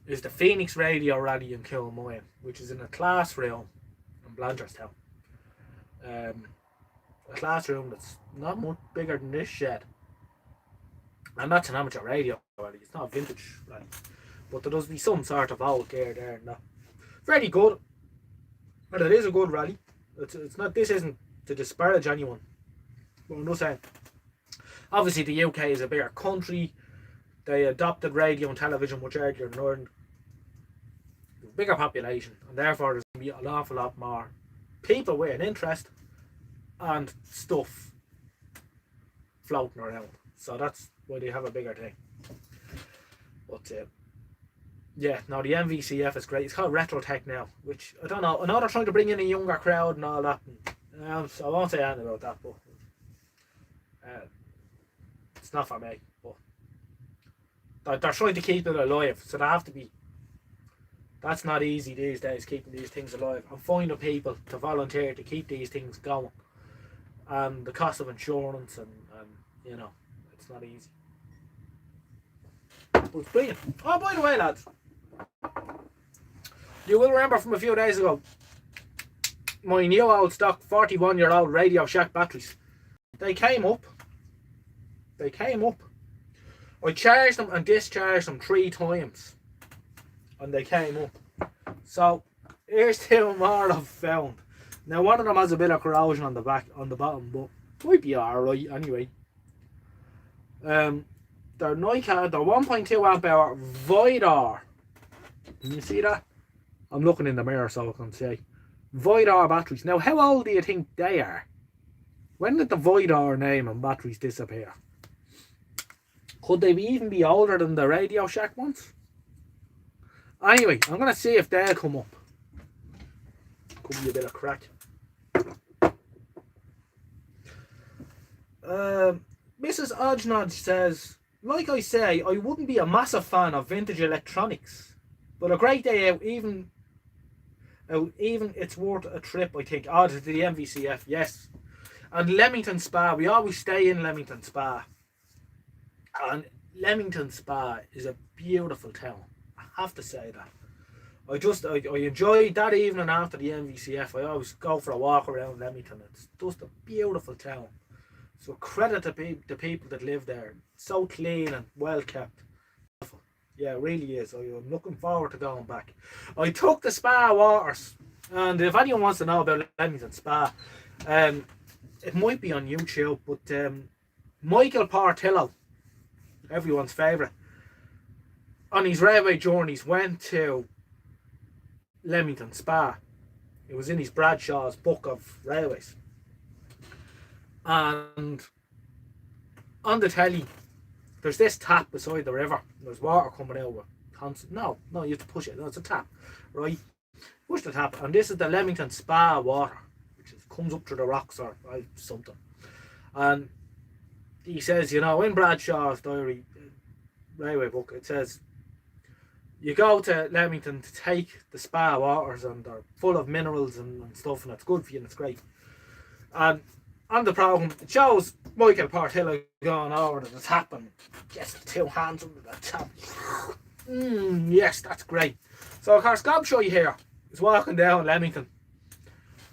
S2: is the Phoenix Radio Rally in Kilmoyne, which is in a classroom in Blanchardstown. A classroom that's not much bigger than this shed. And that's an amateur radio rally. It's not a vintage rally. But there does be some sort of old gear there and that. Very good. But it is a good rally. It's not. This isn't to disparage anyone. But I'm just saying. Obviously, the UK is a bigger country. They adopted radio and television much earlier than Ireland. Bigger population, and therefore there's going to be an awful lot more people with an interest and stuff floating around. So that's why they have a bigger thing. But yeah, no, the MVCF is great. It's called Retro Tech now, which I don't know. I know they're trying to bring in a younger crowd and all that. So I won't say anything about that, but it's not for me. But they're trying to keep it alive, so they have to be. That's not easy these days, keeping these things alive. I'm finding people to volunteer to keep these things going, and the cost of insurance and you know, it's not easy. But it's brilliant. Oh, by the way, lads, you will remember from a few days ago my new old stock 41-year-old Radio Shack batteries. They came up. I charged them and discharged them 3 times, and they came up. So here's 2 more I've found. Now one of them has a bit of corrosion on the bottom, but might be alright anyway. They're Nikon, they're 1.2 amp hour Voidor. Can you see that? I'm looking in the mirror so I can see. Voidor batteries. Now, how old do you think they are? When did the Voidor name and batteries disappear? Could they even be older than the Radio Shack ones? Anyway, I'm going to see if they'll come up. Could be a bit of crack. Mrs. Ojnoj says, like I say, I wouldn't be a massive fan of vintage electronics, but a great day out, even it's worth a trip, I think. Oh, to the MVCF, yes. And Leamington Spa, we always stay in Leamington Spa. And Leamington Spa is a beautiful town. I have to say that. I enjoyed that evening after the MVCF. I always go for a walk around Leamington. It's just a beautiful town. So credit to the people that live there. It's so clean and well kept. Yeah, it really is. I'm looking forward to going back. I took the spa waters, and if anyone wants to know about Leamington Spa, it might be on YouTube, but Michael Portillo, everyone's favourite, on his railway journeys went to Leamington Spa. It was in his Bradshaw's book of railways. And on the telly, there's this tap beside the river. There's water coming out with constant. No, you have to push it. No, it's a tap, right? Push the tap, and this is the Leamington Spa water, which comes up through the rocks or something. And he says, in Bradshaw's diary, railway book, it says, you go to Leamington to take the spa waters, and they're full of minerals and stuff, and it's good for you and it's great. And on the programme, it shows Michael Portillo going over to the tap and gets the two hands under the tap. Yes, that's great. So of course, Gobshoy here is walking down Leamington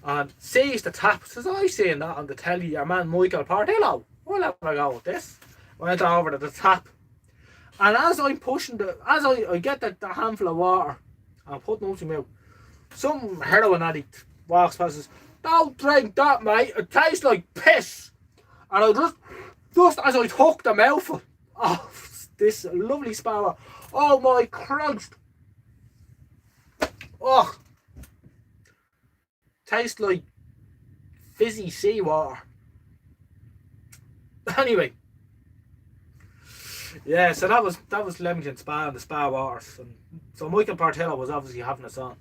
S2: and sees the tap. Says, I seen that on the telly, your man Michael Portillo. We'll have a go with this. Went over to the tap. And as I'm pushing as I get the handful of water and putting up to my mouth, some heroin addict walks past and says, don't drink that, mate, it tastes like piss. And I just as I took the mouthful of this lovely spa water, oh my Christ, oh, tastes like fizzy seawater. Anyway, yeah, so that was Leamington Spa and the spa waters. And so Michael Portillo was obviously having us on.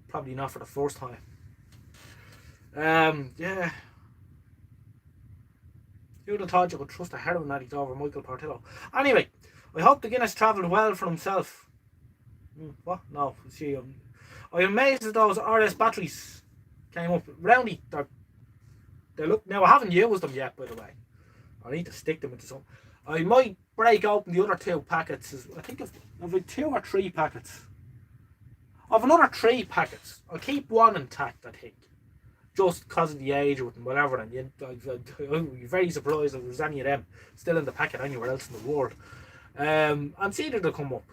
S2: Probably not for the first time. Yeah. Who'd have thought you could trust a heroin addict over Michael Portillo? Anyway, I hope the Guinness travelled well for himself. What? No, see, I'm amazed that those RS batteries came up. Roundy, they look, now I haven't used them yet, by the way. I need to stick them into some. I might break open the other two packets. I think I've 2 or 3 packets. I've another 3 packets. I'll keep one intact, I think. Just because of the age of it and whatever. And I'd be very surprised if there's any of them still in the packet anywhere else in the world. And see that they'll come up.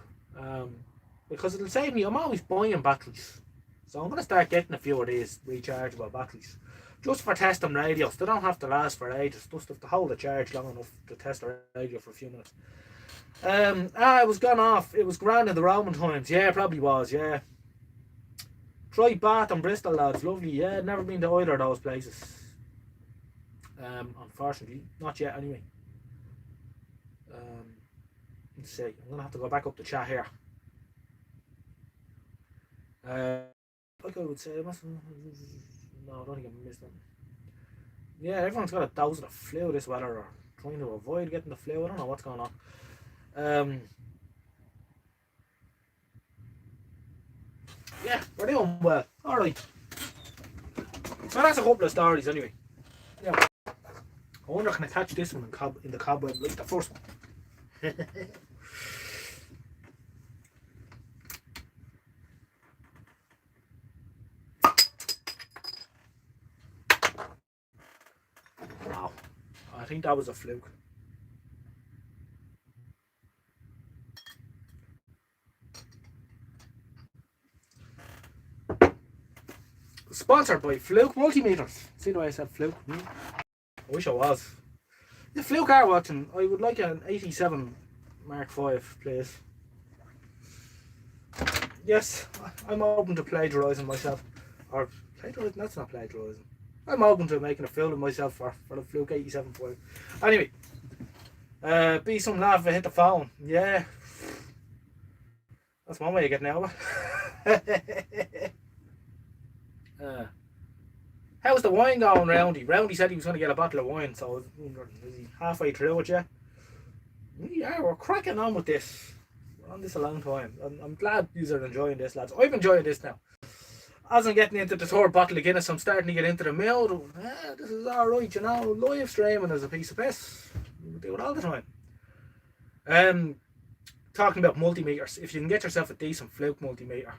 S2: Because it'll save me. I'm always buying batteries. So I'm going to start getting a few of these rechargeable batteries. Just for testing radios. They don't have to last for ages. Just have to hold the charge long enough to test the radio for a few minutes. It was gone off. It was grand in the Roman times. Yeah, it probably was, yeah. Try Bath and Bristol, lads. Lovely, yeah. Never been to either of those places. Unfortunately. Not yet, anyway. Let's see. I'm going to have to go back up the chat here. Like I would say, no, I don't think I missed them. Yeah, everyone's got a dose of the flu this weather, or trying to avoid getting the flu. I don't know what's going on. Yeah, we're doing well. Alright. So that's a couple of stories anyway. Yeah. I wonder if I can attach this one in the cobweb like the first one. Wow. I think that was a fluke. Sponsored by Fluke Multimeters. See the way I said Fluke? I wish I was. The Fluke are watching. I would like an 87 Mark V, please. Yes, I'm open to plagiarising myself. Or plagiarising? That's not plagiarising. I'm open to making a fool of myself for the Fluke 87 IV. Anyway, Be some laugh if I hit the phone. Yeah. That's one way of getting out of it. How's the wine going, Roundy? Roundy said he was going to get a bottle of wine, so is he halfway through it yet? Yeah, we're cracking on with this. We're on this a long time. I'm glad you are enjoying this, lads. I'm enjoying this now. As I'm getting into the third bottle of Guinness, I'm starting to get into the mood. This is alright, you know. Live streaming is a piece of piss. We do it all the time. Talking about multimeters, if you can get yourself a decent fluke multimeter,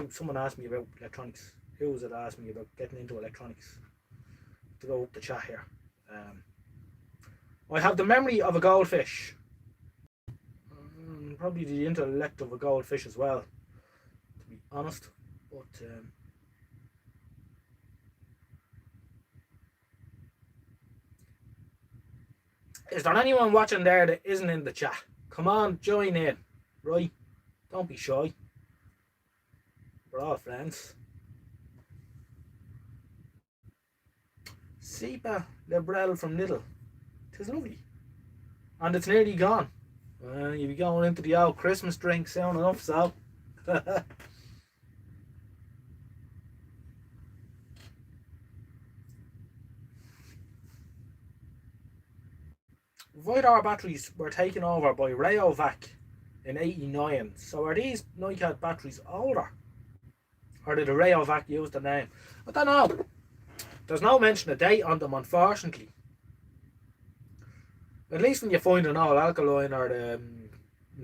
S2: someone asked me about electronics. Who was it asked me about getting into electronics? To go up the chat here. I have the memory of a goldfish. Probably the intellect of a goldfish as well, to be honest. But is there anyone watching there that isn't in the chat? Come on, join in, right? Don't be shy. We're all friends. Sipa Lebrel from Lidl. Tis lovely. And it's nearly gone. You'll be going into the old Christmas drink soon enough, so. Voidar batteries were taken over by Rayovac in '89. So are these NiCad batteries older? Or did the Rayovac use the name? I don't know. There's no mention of date on them, unfortunately. At least when you find an all alkaline or the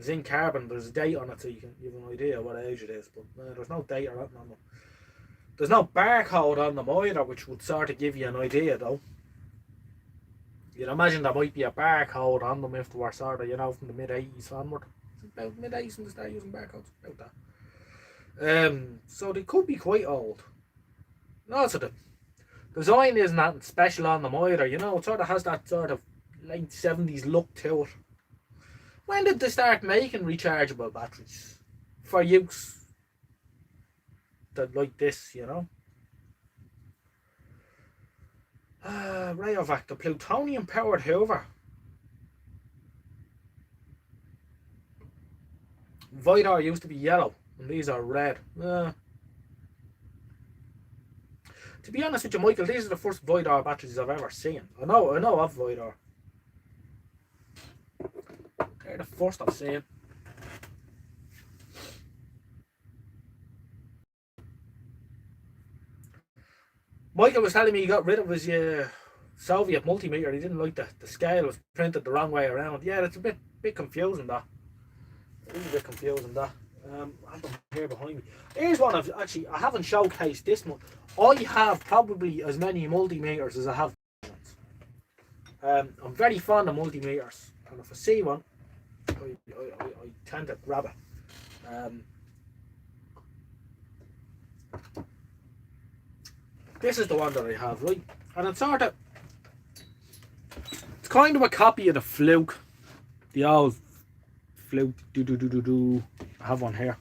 S2: zinc carbon, there's a date on it so you have an idea what age it is. But there's no date or anything on them. There's no barcode on them either, which would sort of give you an idea though. You'd imagine there might be a barcode on them if they were sort of, you know, from the mid-80s onward. About mid-80s when they start using barcodes, about that. So they could be quite old. And also the design isn't that special on them either, you know, it sort of has that sort of late 70s look to it. When did they start making rechargeable batteries for use that like this, you know? Rayovac, the plutonium powered Hoover. Voidar used to be yellow and these are red. To be honest with you, Michael, these are the first Voidar batteries I've ever seen. I know of Voidar. They're the first I've seen. Michael was telling me he got rid of his Soviet multimeter. He didn't like the scale was printed the wrong way around. Yeah, it's a bit confusing that. It is a bit confusing that. I have them here behind me. Here's one of actually I haven't showcased this one. I have probably as many multimeters as I have. I'm very fond of multimeters, and if I see one, I tend to grab it. This is the one that I have, right? And it's sort of, it's kind of a copy of the Fluke, the old Fluke. I have one here.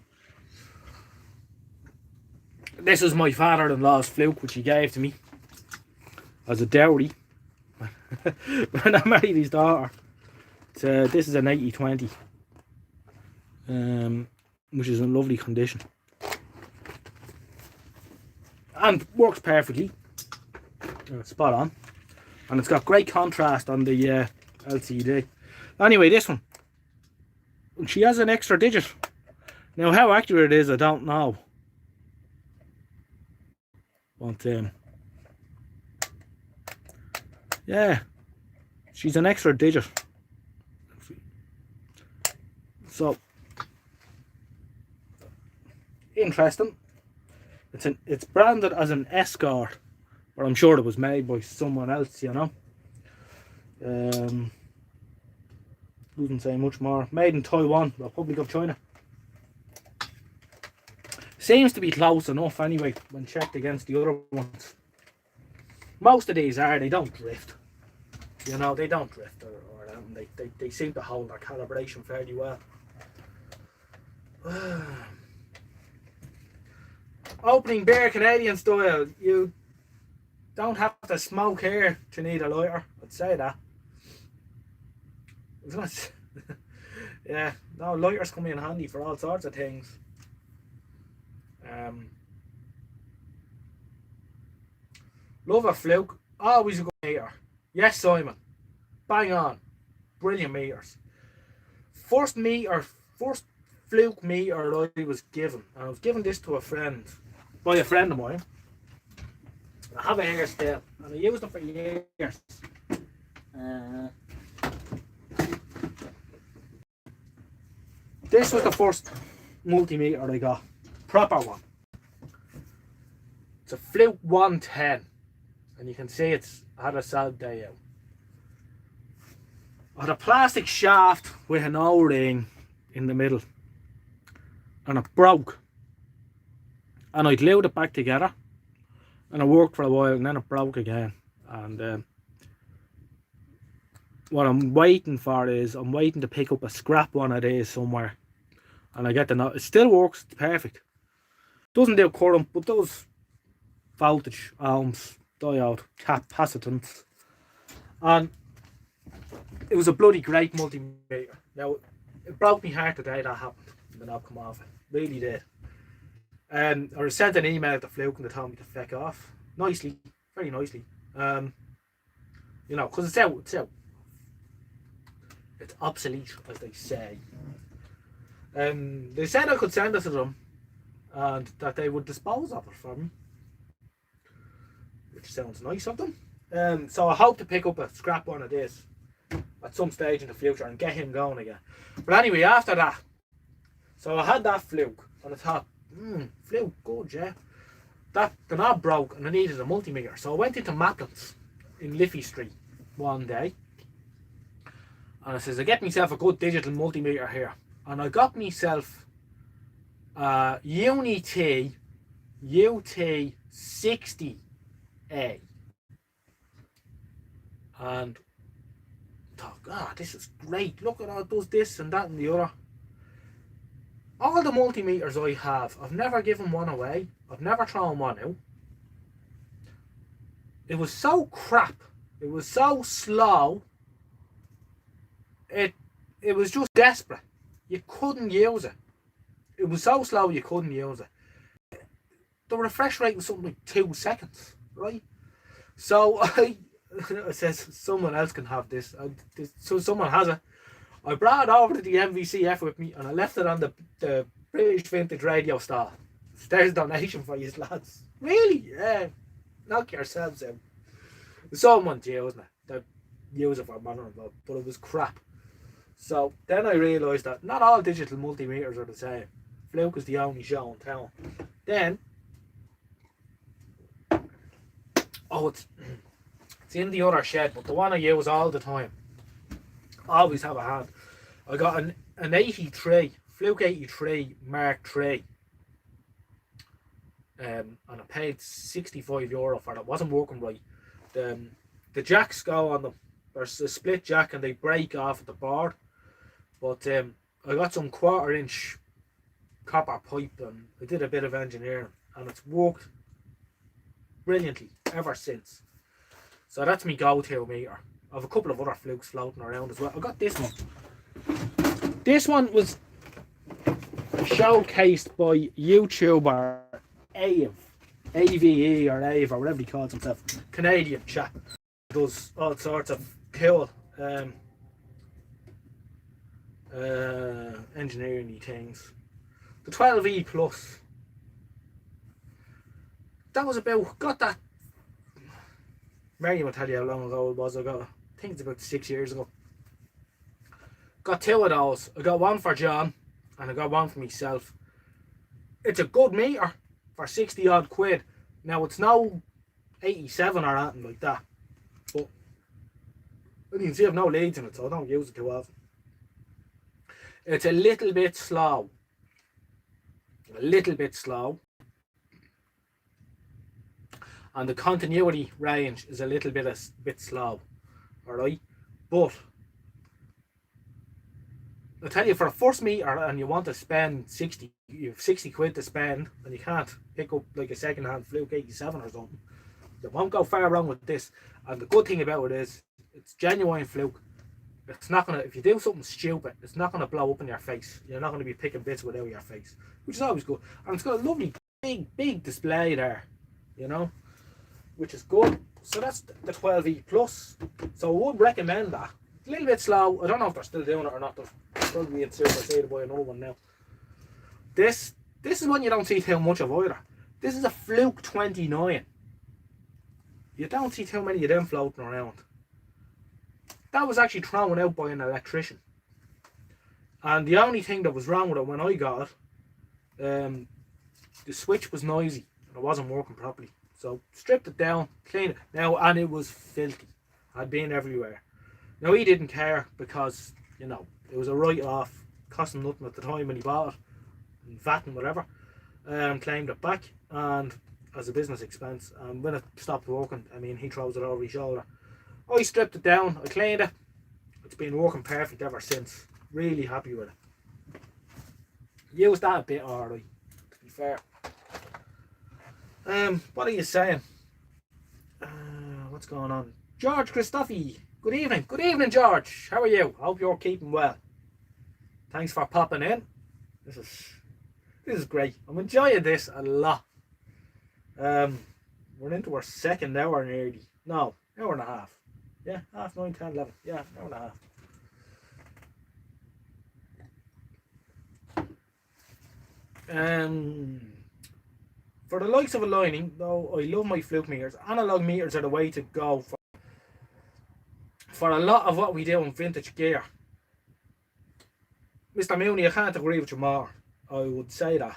S2: This is my father-in-law's Fluke, which he gave to me as a dowry when I married his daughter. This is an 8020, which is in lovely condition and works perfectly. Spot on, and it's got great contrast on the LCD. Anyway, this one, she has an extra digit. Now, how accurate it is, I don't know. But yeah, she's an extra digit. So interesting. It's branded as an Escort, but I'm sure it was made by someone else, you know. Doesn't say much more. Made in Taiwan, Republic of China. Seems to be close enough anyway when checked against the other ones. Most of these are, they don't drift. You know, they don't drift or they seem to hold their calibration fairly well. Opening beer Canadian style. You don't have to smoke here to need a lighter. I'd say that. was gonna say, yeah, no, lighters come in handy for all sorts of things. Love a fluke, always a good meter. Yes, Simon, bang on, brilliant meters. First fluke meter I was given, and I was given this to a friend, by a friend of mine. I have it here still, and I used it for years. This was the first multimeter I got, proper one. It's a Fluke 110, and you can see it's had a sad day out. I had a plastic shaft with an O-ring in the middle, and it broke. And I glued it back together, and it worked for a while, and then it broke again. And what I'm waiting for is, I'm waiting to pick up a scrap one of these somewhere, and I get the note. It still works, it's perfect. Doesn't do current, but does voltage, ohms, diode, capacitance. And it was a bloody great multimeter. Now, it broke me heart the day that happened, the knob come off it. Really did. I was sent an email to Fluke and they told me to feck off. Nicely, very nicely. You know, because it's out. It's obsolete, as they say. They said I could send it to them and that they would dispose of it for me, which sounds nice of them. So I hope to pick up a scrap one of this at some stage in the future and get him going again. But anyway, after that, so I had that Fluke and I thought, Fluke, good, yeah. The knob broke and I needed a multimeter. So I went into Maplin's in Liffey Street one day and I says, I get myself a good digital multimeter here. And I got myself a UT60A. And thought, God, this is great. Look at how it does this and that and the other. All the multimeters I have, I've never given one away. I've never thrown one out. It was so crap. It was so slow. It was just desperate. You couldn't use it. It was so slow you couldn't use it. The refresh rate was something like 2 seconds, right? So I says someone else can have this. So someone has it. I brought it over to the MVCF with me and I left it on the British Vintage Radio stall. There's a donation for you lads. Really? Yeah. Knock yourselves out. Someone using it. They use it for modern, but it was crap. So then I realised that not all digital multimeters are the same. Fluke is the only show in town. Then, it's in the other shed, but the one I use all the time. Always have a hand. I got an 83, Fluke 83 Mark III. And I paid €65 for it. It wasn't working right. The jacks go on them. There's a split jack and they break off at the board. But I got some 1/4 inch copper pipe and I did a bit of engineering and it's worked brilliantly ever since. So that's my go-to meter. I have a couple of other Flukes floating around as well. I got this one. This one was showcased by YouTuber Ave, AVE or Ave or whatever he calls himself. Canadian chap. Does all sorts of cool engineering things. The 12E Plus. That was about, got that. Mary will tell you how long ago it was. I think it's about 6 years ago. Got 2 of those. I got one for John and I got one for myself. It's a good meter for 60 odd quid. Now it's no 87 or anything like that. But you can see I've no leads in it, so I don't use it too often. It's a little bit slow. And the continuity range is a little bit slow. Alright? But I tell you, for a first meter and you want to spend 60, you have 60 quid to spend and you can't pick up like a second hand Fluke 87 or something, you won't go far wrong with this. And the good thing about it is it's genuine Fluke. It's not gonna, if you do something stupid, it's not gonna blow up in your face. You're not gonna be picking bits without your face, which is always good. And it's got a lovely big display there, you know, which is good. So that's the 12E Plus. So I would recommend that. It's a little bit slow. I don't know if they're still doing it or not. They're probably in super sale to buy another one now. This is one you don't see too much of either. This is a Fluke 29. You don't see too many of them floating around. That was actually thrown out by an electrician. And the only thing that was wrong with it when I got it, the switch was noisy and it wasn't working properly. So stripped it down, cleaned it. Now, and it was filthy. Had been everywhere. Now he didn't care because, you know, it was a write-off, cost him nothing at the time when he bought it, and VAT and whatever. Claimed it back and as a business expense. And when it stopped working, I mean, he throws it over his shoulder. I stripped it down, I cleaned it. It's been working perfect ever since. Really happy with it. Used that a bit alright, to be fair. What are you saying? What's going on? George Christophe. Good evening. Good evening, George. How are you? Hope you're keeping well. Thanks for popping in. This is great. I'm enjoying this a lot. We're into our second hour nearly. No, hour and a half. Yeah, half 9, 10, 11. Yeah, hour and a half. For the likes of a lining, though, I love my Fluke meters. Analog meters are the way to go for a lot of what we do in vintage gear. Mr. Mooney, I can't agree with you more. I would say that.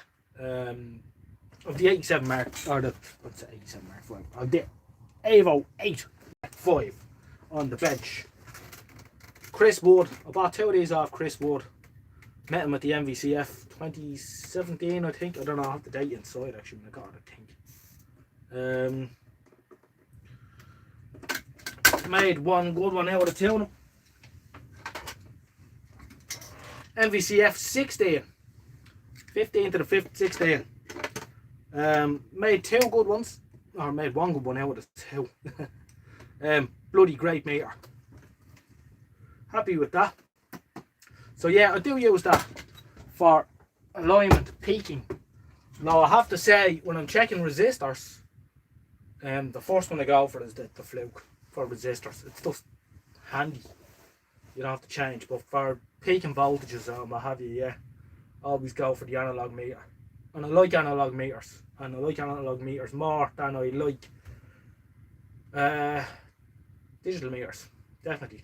S2: Of the 87 Mark, or the, what's the 87 Mark 5? Of the Evo 8 Mark 5 on the bench. Chris Wood, I bought 2 of these off Chris Wood. Met him at the MVCF 2017, I think. I don't know, I have the date inside actually when I got it, I think. Made one good one out of the two of them. MVCF 16. 15 to the 5th, 16. Made 2 good ones. Or made 1 good one out of the 2. Bloody great meter. Happy with that. So yeah, I do use that for alignment, peaking. Now I have to say, when I'm checking resistors, the first one I go for is the Fluke for resistors. It's just handy. You don't have to change, but for peaking voltages and what have you, yeah, always go for the analog meter. And I like analog meters, and I like analog meters more than I like digital meters, definitely.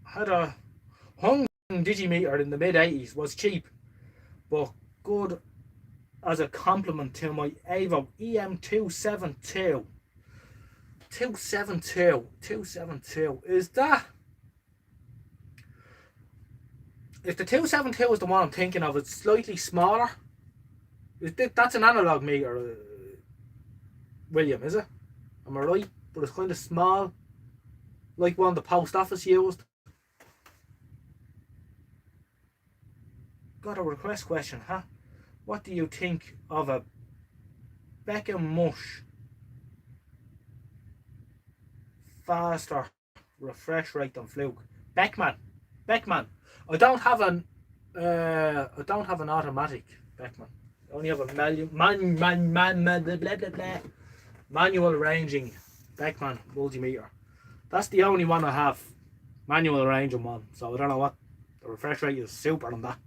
S2: Had a Hung Digimeter in the mid 80s, was cheap but good as a complement to my Evo EM272. 272 is that, if the 272 is the one I'm thinking of, it's slightly smaller. That's an analog meter, William, is it? Am I right? But it's kind of small, like one the post office used. Got a request question, huh? What do you think of a Beckham Mush faster refresh rate than Fluke? Beckman. I don't have an automatic Beckman. I only have a manual ranging Beckman multimeter. That's the only one I have, manual ranging one. So I don't know what the refresh rate is. Super on that.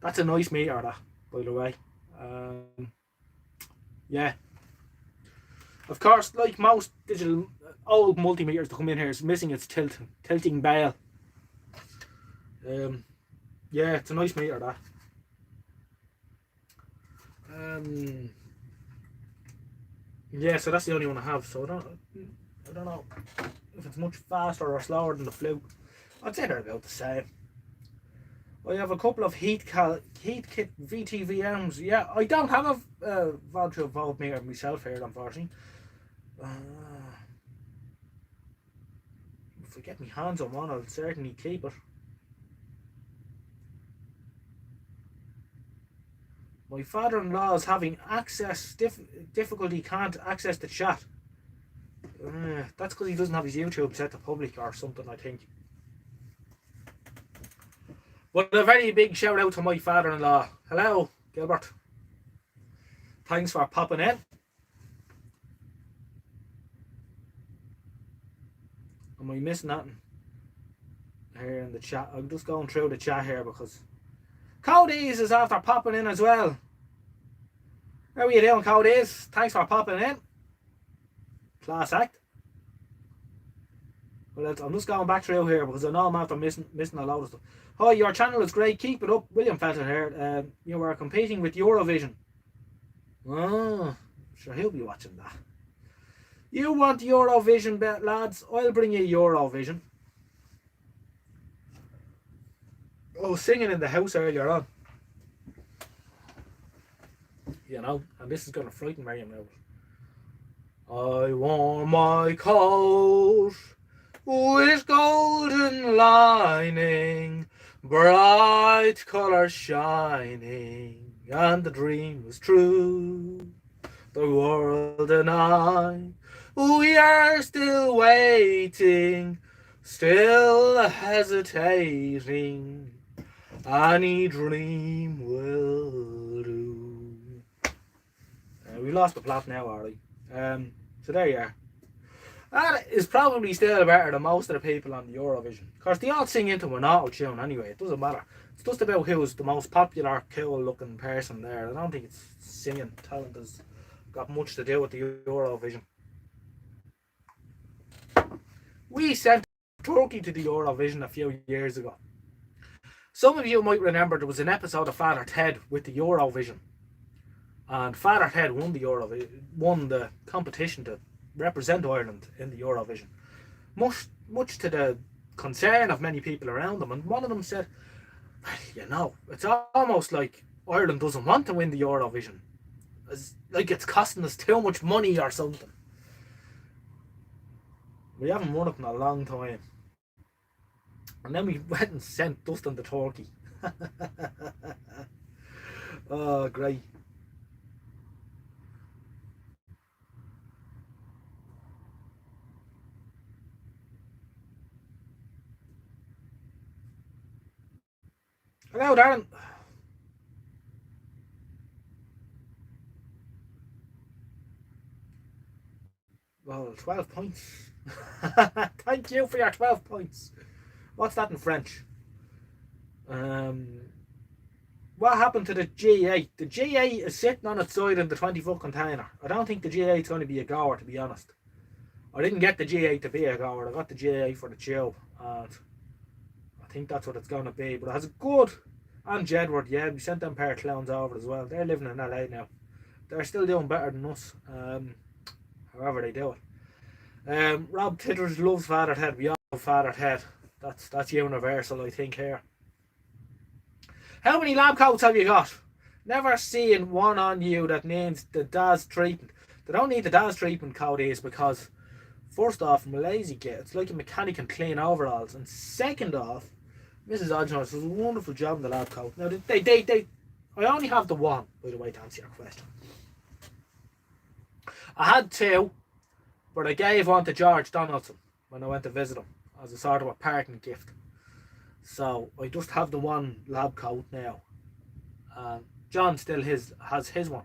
S2: That's a nice meter, that, by the way. Yeah. Of course, like most digital old multimeters that come in here, it's missing its tilting bail. Yeah, it's a nice meter, that. Yeah, so that's the only one I have. So I don't know if it's much faster or slower than the Fluke. I'd say they're about the same. I have a couple of heat kit VTVMs. Yeah, I don't have a virtual voltmeter myself here, unfortunately. If I get my hands on one, I'll certainly keep it. My father-in-law is having difficulty, can't access the chat. That's because he doesn't have his YouTube set to public or something, I think. But a very big shout out to my father-in-law. Hello, Gilbert. Thanks for popping in. Am I missing nothing here in the chat? I'm just going through the chat here because Cody's is after popping in as well. How are you doing, Cody's? Thanks for popping in. Class act. Well, I'm just going back through here because I know I'm after missing a lot of stuff. Hi, your channel is great. Keep it up. William Felton here. You are competing with Eurovision. Oh, sure, he'll be watching that. You want Eurovision, lads? I'll bring you Eurovision. Oh, singing in the house earlier on. You know, and this is going to frighten Miriam now. I wore my coat with golden lining, bright colours shining, and the dream was true. The world and I, we are still waiting, still hesitating. Any dream will do. We lost the plot now, alright. So there you are. That is probably still better than most of the people on the Eurovision. Of course, they all sing into an auto-tune anyway. It doesn't matter. It's just about who's the most popular, cool-looking person there. I don't think it's singing talent has got much to do with the Eurovision. We sent Turkey to the Eurovision a few years ago. Some of you might remember there was an episode of Father Ted with the Eurovision. And Father Ted won the competition to represent Ireland in the Eurovision. Much to the concern of many people around them. And one of them said, well, you know, it's almost like Ireland doesn't want to win the Eurovision. It's like it's costing us too much money or something. We haven't won it in a long time. And then we went and sent Dustin to Turkey. Oh, great. Hello, Darren. Well, 12 points. Thank you for your 12 points. What's that in French? What happened to the G8? The G8 is sitting on its side in the 20-foot container. I don't think the G8 is going to be a goer, to be honest. I didn't get the G8 to be a goer. I got the G8 for the tube. And I think that's what it's going to be. But it has a good... And Jedward, yeah. We sent them pair of clowns over as well. They're living in LA now. They're still doing better than us. However they do it. Rob Titters loves Father Ted. We all love Father Ted. That's universal, I think, here. How many lab coats have you got? Never seen one on you that needs the DAS treatment. They don't need the DAS treatment codes because, first off, I'm a lazy kid. It's like a mechanic in clean overalls. And second off, Mrs. Ojnoj does a wonderful job in the lab coat. Now, I only have the one, by the way, to answer your question. I had two, but I gave one to George Donaldson when I went to visit him as a sort of a parting gift. So I just have the one lab coat now. John still has his one.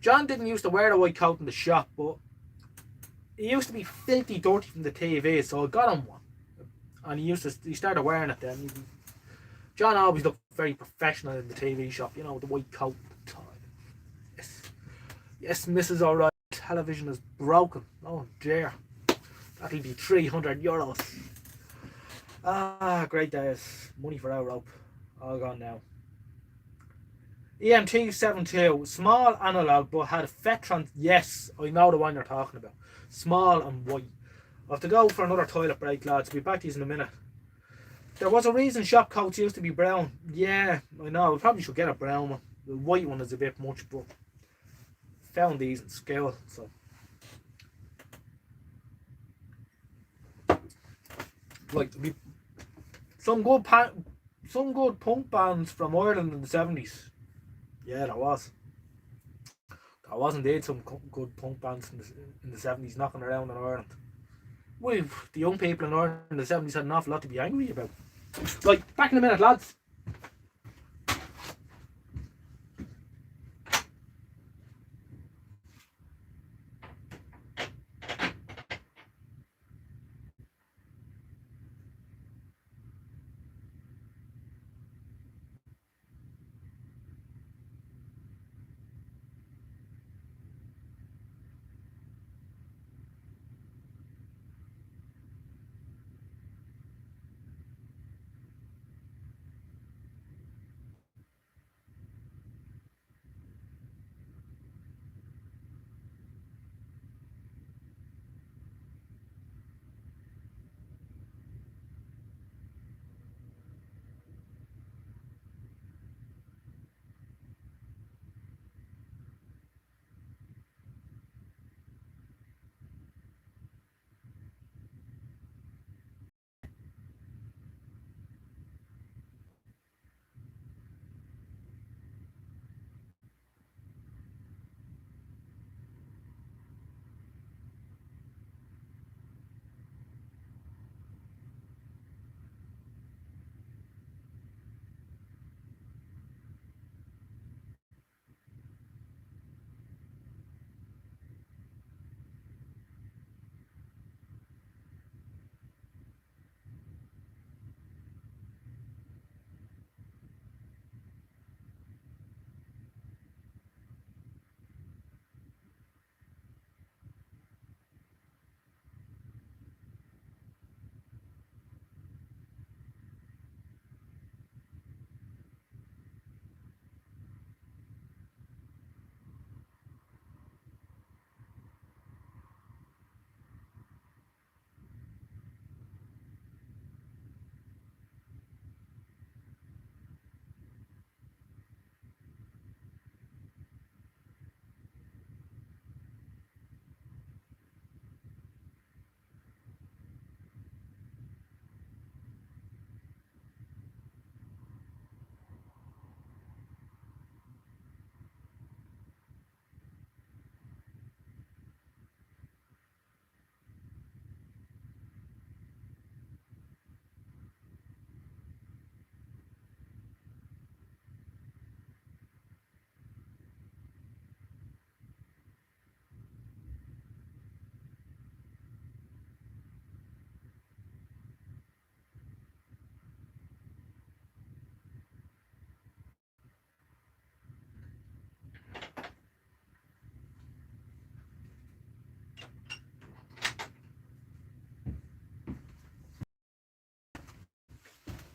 S2: John didn't used to wear a white coat in the shop, but he used to be filthy dirty from the TV, so I got him one. And he started wearing it then. John always looked very professional in the TV shop, you know, with the white coat. Yes, Mrs. O'Reilly, television is broken. Oh dear. That'll be €300. Ah, great days. Money for our rope. All gone now. EMT72, small analog but had Fetron. Yes, I know the one you're talking about. Small and white. I have to go for another toilet break, lads. I'll be back to you in a minute. There was a reason shop coats used to be brown. Yeah, I know. We probably should get a brown one. The white one is a bit much, but found these in school, so. Like, some good punk bands from Ireland in the 70s. Yeah, there was. I wasn't there some good punk bands in the 70s knocking around in Ireland. The young people in Ireland in the 70s had an awful lot to be angry about. Right, back in a minute, lads.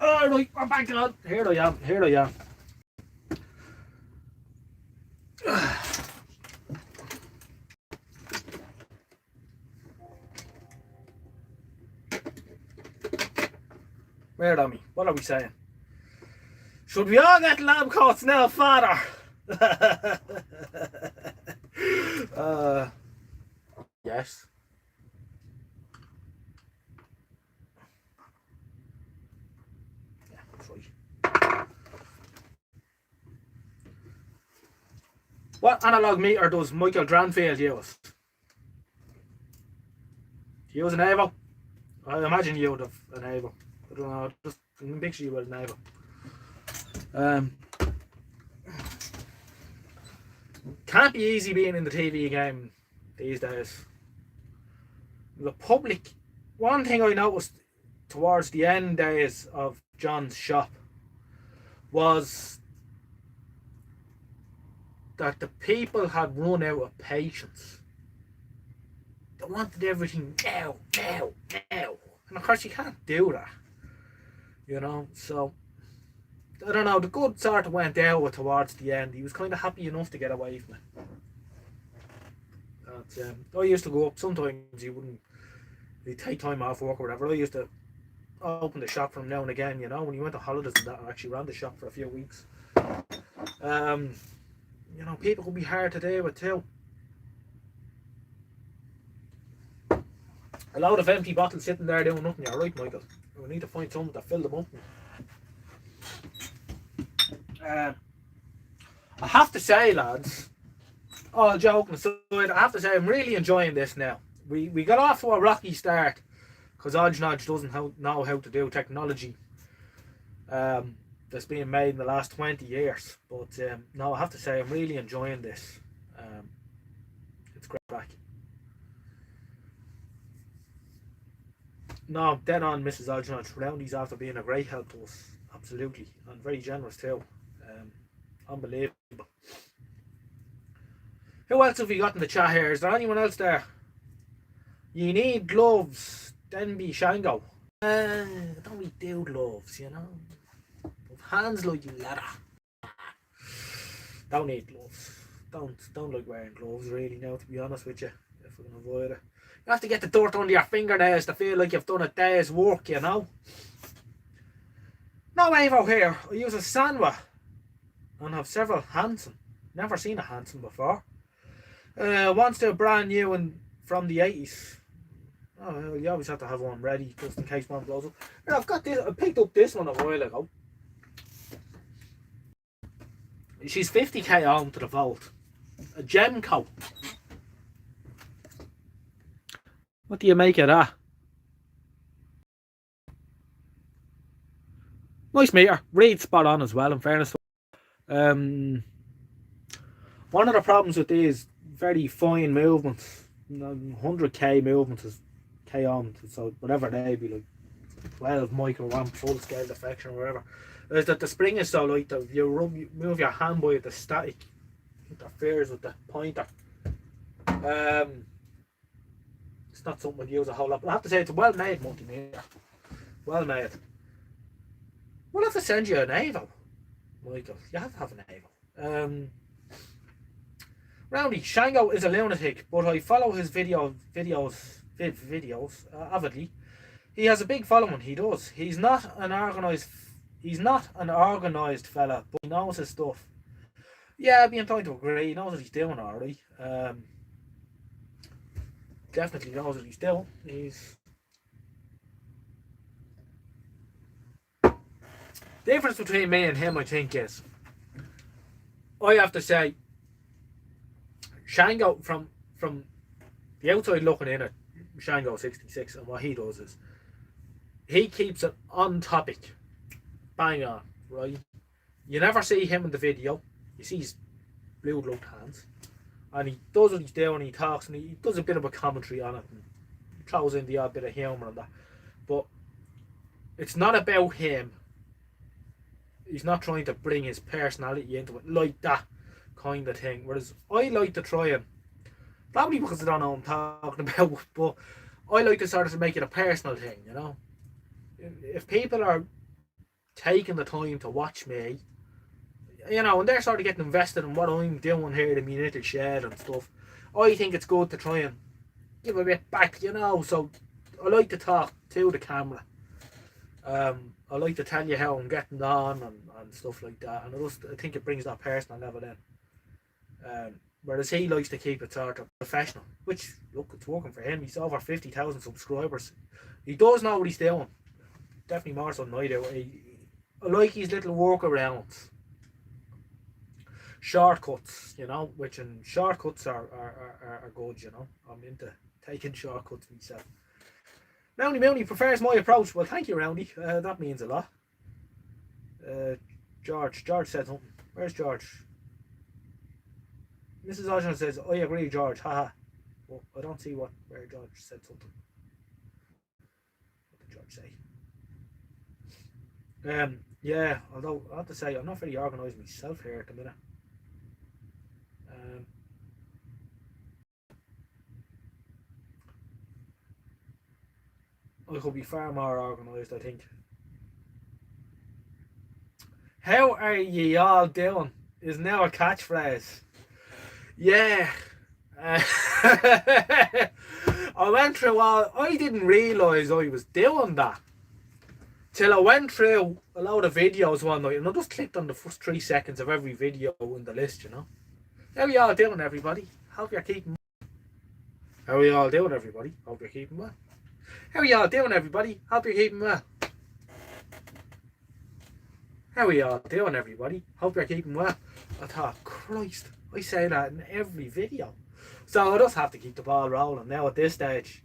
S2: Alright, I'm back on. Here I am. Where are we? What are we saying? Should we all get lab coats now, father? Yes. Yeah, that's right. What analog meter does Michael Dranfield use? Do you use an Evo? I imagine you would have an Evo. I don't know, just picture you with an Evo. Can't be easy being in the TV game these days. The public, one thing I noticed towards the end days of John's shop was that the people had run out of patience. They wanted everything now. And of course you can't do that. You know, so I don't know, the good sort of went out towards the end. He was kind of happy enough to get away from it. I used to go up, sometimes he'd take time off work or whatever. I used to open the shop from now and again, you know, when he went to holidays and that, I actually ran the shop for a few weeks. You know, people can be hard to deal with too. A load of empty bottles sitting there doing nothing. You're right, Michael. We need to find something to fill them up. I have to say, lads, all joking aside, I have to say I'm really enjoying this now. We got off to a rocky start because Ojnoj doesn't know how to do technology that's being made in the last 20 years. But no, I have to say I'm really enjoying this. It's great crack. No, dead on, Mrs. Ojnoj. Roundy's after being a great help to us. Absolutely. And very generous too. Unbelievable. Who else have we got in the chat here? Is there anyone else there? You need gloves. Then be Shango. Don't we do gloves, you know? With hands like you leather. Don't need gloves. Don't like wearing gloves really now, to be honest with you. If we can avoid it. You have to get the dirt under your fingernails to feel like you've done a day's work, you know? No Avo here. I use a Sanwa and have several Hanson. Never seen a Hanson before. One's still brand new and from the 80s. Oh, well, you always have to have one ready just in case one blows up. Now, I've got this. I picked up this one a while ago. She's 50k on to the vault. A Gemco. What do you make of that? Nice meter. Read spot on as well, in fairness. One of the problems with these very fine movements, 100k movements is k on, so whatever they be, like 12 microamp full scale deflection or whatever, is that the spring is so light that if you move your hand by it, the static interferes with the pointer. It's not something I'd use a whole lot, but I have to say it's a well made multimeter. Well made. We'll have to send you an Avo, Michael. You have to have an Avo. Roundy, Shango is a lunatic, but I follow his videos avidly. He has a big following, he does. He's not an organised fella, but he knows his stuff. Yeah, I'd be inclined to agree. He knows what he's doing already. Definitely knows what he's doing. The difference between me and him, I think, is I have to say Shango, from the outside looking in at Shango 66, and what he does is he keeps it on topic, bang on, right? You never see him in the video. You see his blue gloved hands, and he does what he's doing. He talks and he does a bit of a commentary on it and throws in the odd bit of humour and that. But it's not about him. He's not trying to bring his personality into it like that kind of thing. Whereas I like to try and, probably because I don't know what I'm talking about, but I like to sort of make it a personal thing, you know. If people are taking the time to watch me, you know, and they're sort of getting invested in what I'm doing here in my little shed and stuff, I think it's good to try and give a bit back, you know. So I like to talk to the camera. I like to tell you how I'm getting on and stuff like that, and I think it brings that personal level in. Whereas he likes to keep it sort of professional, which, look, it's working for him. He's over 50,000 subscribers. He does know what he's doing. Definitely more so than I do. I like his little workarounds. Shortcuts, you know, which in shortcuts are good, you know. I'm into taking shortcuts myself. Roundy Mooney prefers my approach. Well, thank you, Roundy. That means a lot. George said something. Where's George? Mrs. Ojnoj says, I agree, George. Haha. Well, I don't see where George said something. What did George say? Yeah, although I have to say I'm not very organised myself here at the minute. I could be far more organised, I think. How are ye all doing? Is now a catchphrase. Yeah. I went through I didn't realise I was doing that till I went through a load of videos one night and I just clicked on the first 3 seconds of every video in the list, you know. How are you all doing, everybody? Hope you're keeping well. How are you all doing, everybody? Hope you're keeping well. How are you all doing, everybody? Hope you're keeping well. How are you all doing, everybody? Hope you're keeping well. I thought, Christ, I say that in every video. So I just have to keep the ball rolling now at this stage.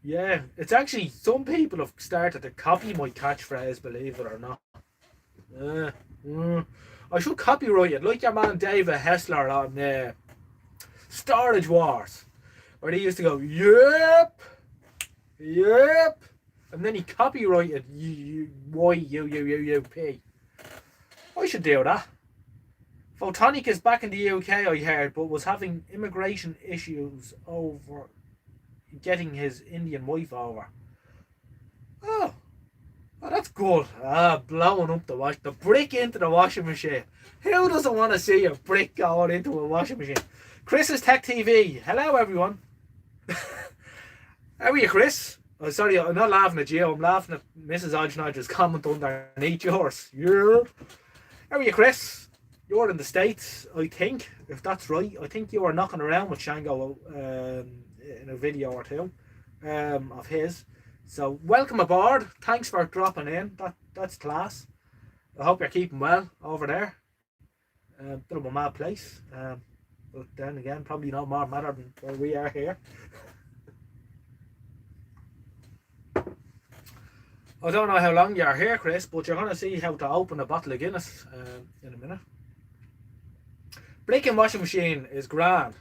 S2: Yeah, it's actually, some people have started to copy my catchphrase, believe it or not. I should copyright it, like your man David Hessler on Storage Wars, where he used to go, yep, yep, and then he copyrighted Y-U-U-U-U-P. I should do that. Photonic is back in the UK, I heard, but was having immigration issues over getting his Indian wife over. Oh, that's good. Blowing up the brick into the washing machine. Who doesn't want to see a brick going into a washing machine? Chris's Tech TV. Hello, everyone. How are you, Chris? Oh, sorry, I'm not laughing at you. I'm laughing at Mrs. Ojnoj's comment underneath yours. Yeah. How are you, Chris? You're in the States, I think, if that's right. I think you were knocking around with Shango in a video or two of his. So welcome aboard. Thanks for dropping in. That's class. I hope you're keeping well over there. Bit of a mad place. But then again, probably no more matter than where we are here. I don't know how long you're here, Chris, but you're going to see how to open a bottle of Guinness in a minute. Breaking washing machine is grand,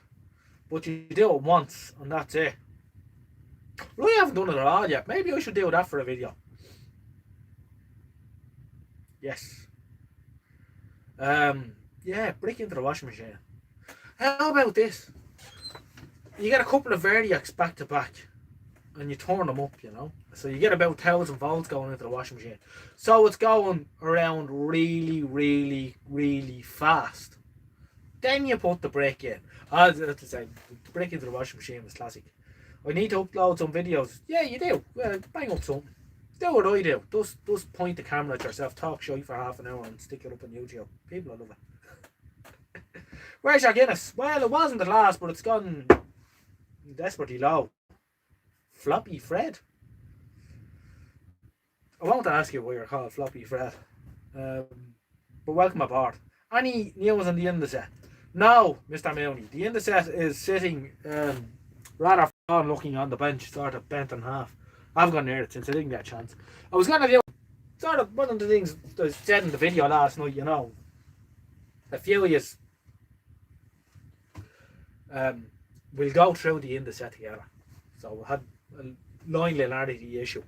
S2: but you do it once and that's it. Well, I haven't done it at all yet. Maybe I should do that for a video. Yes. Yeah, break into the washing machine. How about this? You get a couple of Verdiacs back to back and you turn them up, you know. So you get about 1,000 volts going into the washing machine. So it's going around really, really, really fast. Then you put the brake in. As I say, the brake into the washing machine was classic. I need to upload some videos. Yeah, you do. Bang up something. Do what I do. Just point the camera at yourself, talk shit for half an hour and stick it up on YouTube. People love it. Where's your Guinness? Well, it wasn't the last, but it's gone desperately low. Floppy Fred? I won't ask you why you're called Floppy Fred. But welcome aboard. Any news on the Indeset? No, Mr. Mooney. The Indeset is sitting rather fun looking on the bench, sort of bent in half. I haven't gone near it since I didn't get a chance. I was going to do sort of one of the things I said in the video last night, you know. A few of you we'll go through the Indeset together. So we had a line linearity issue.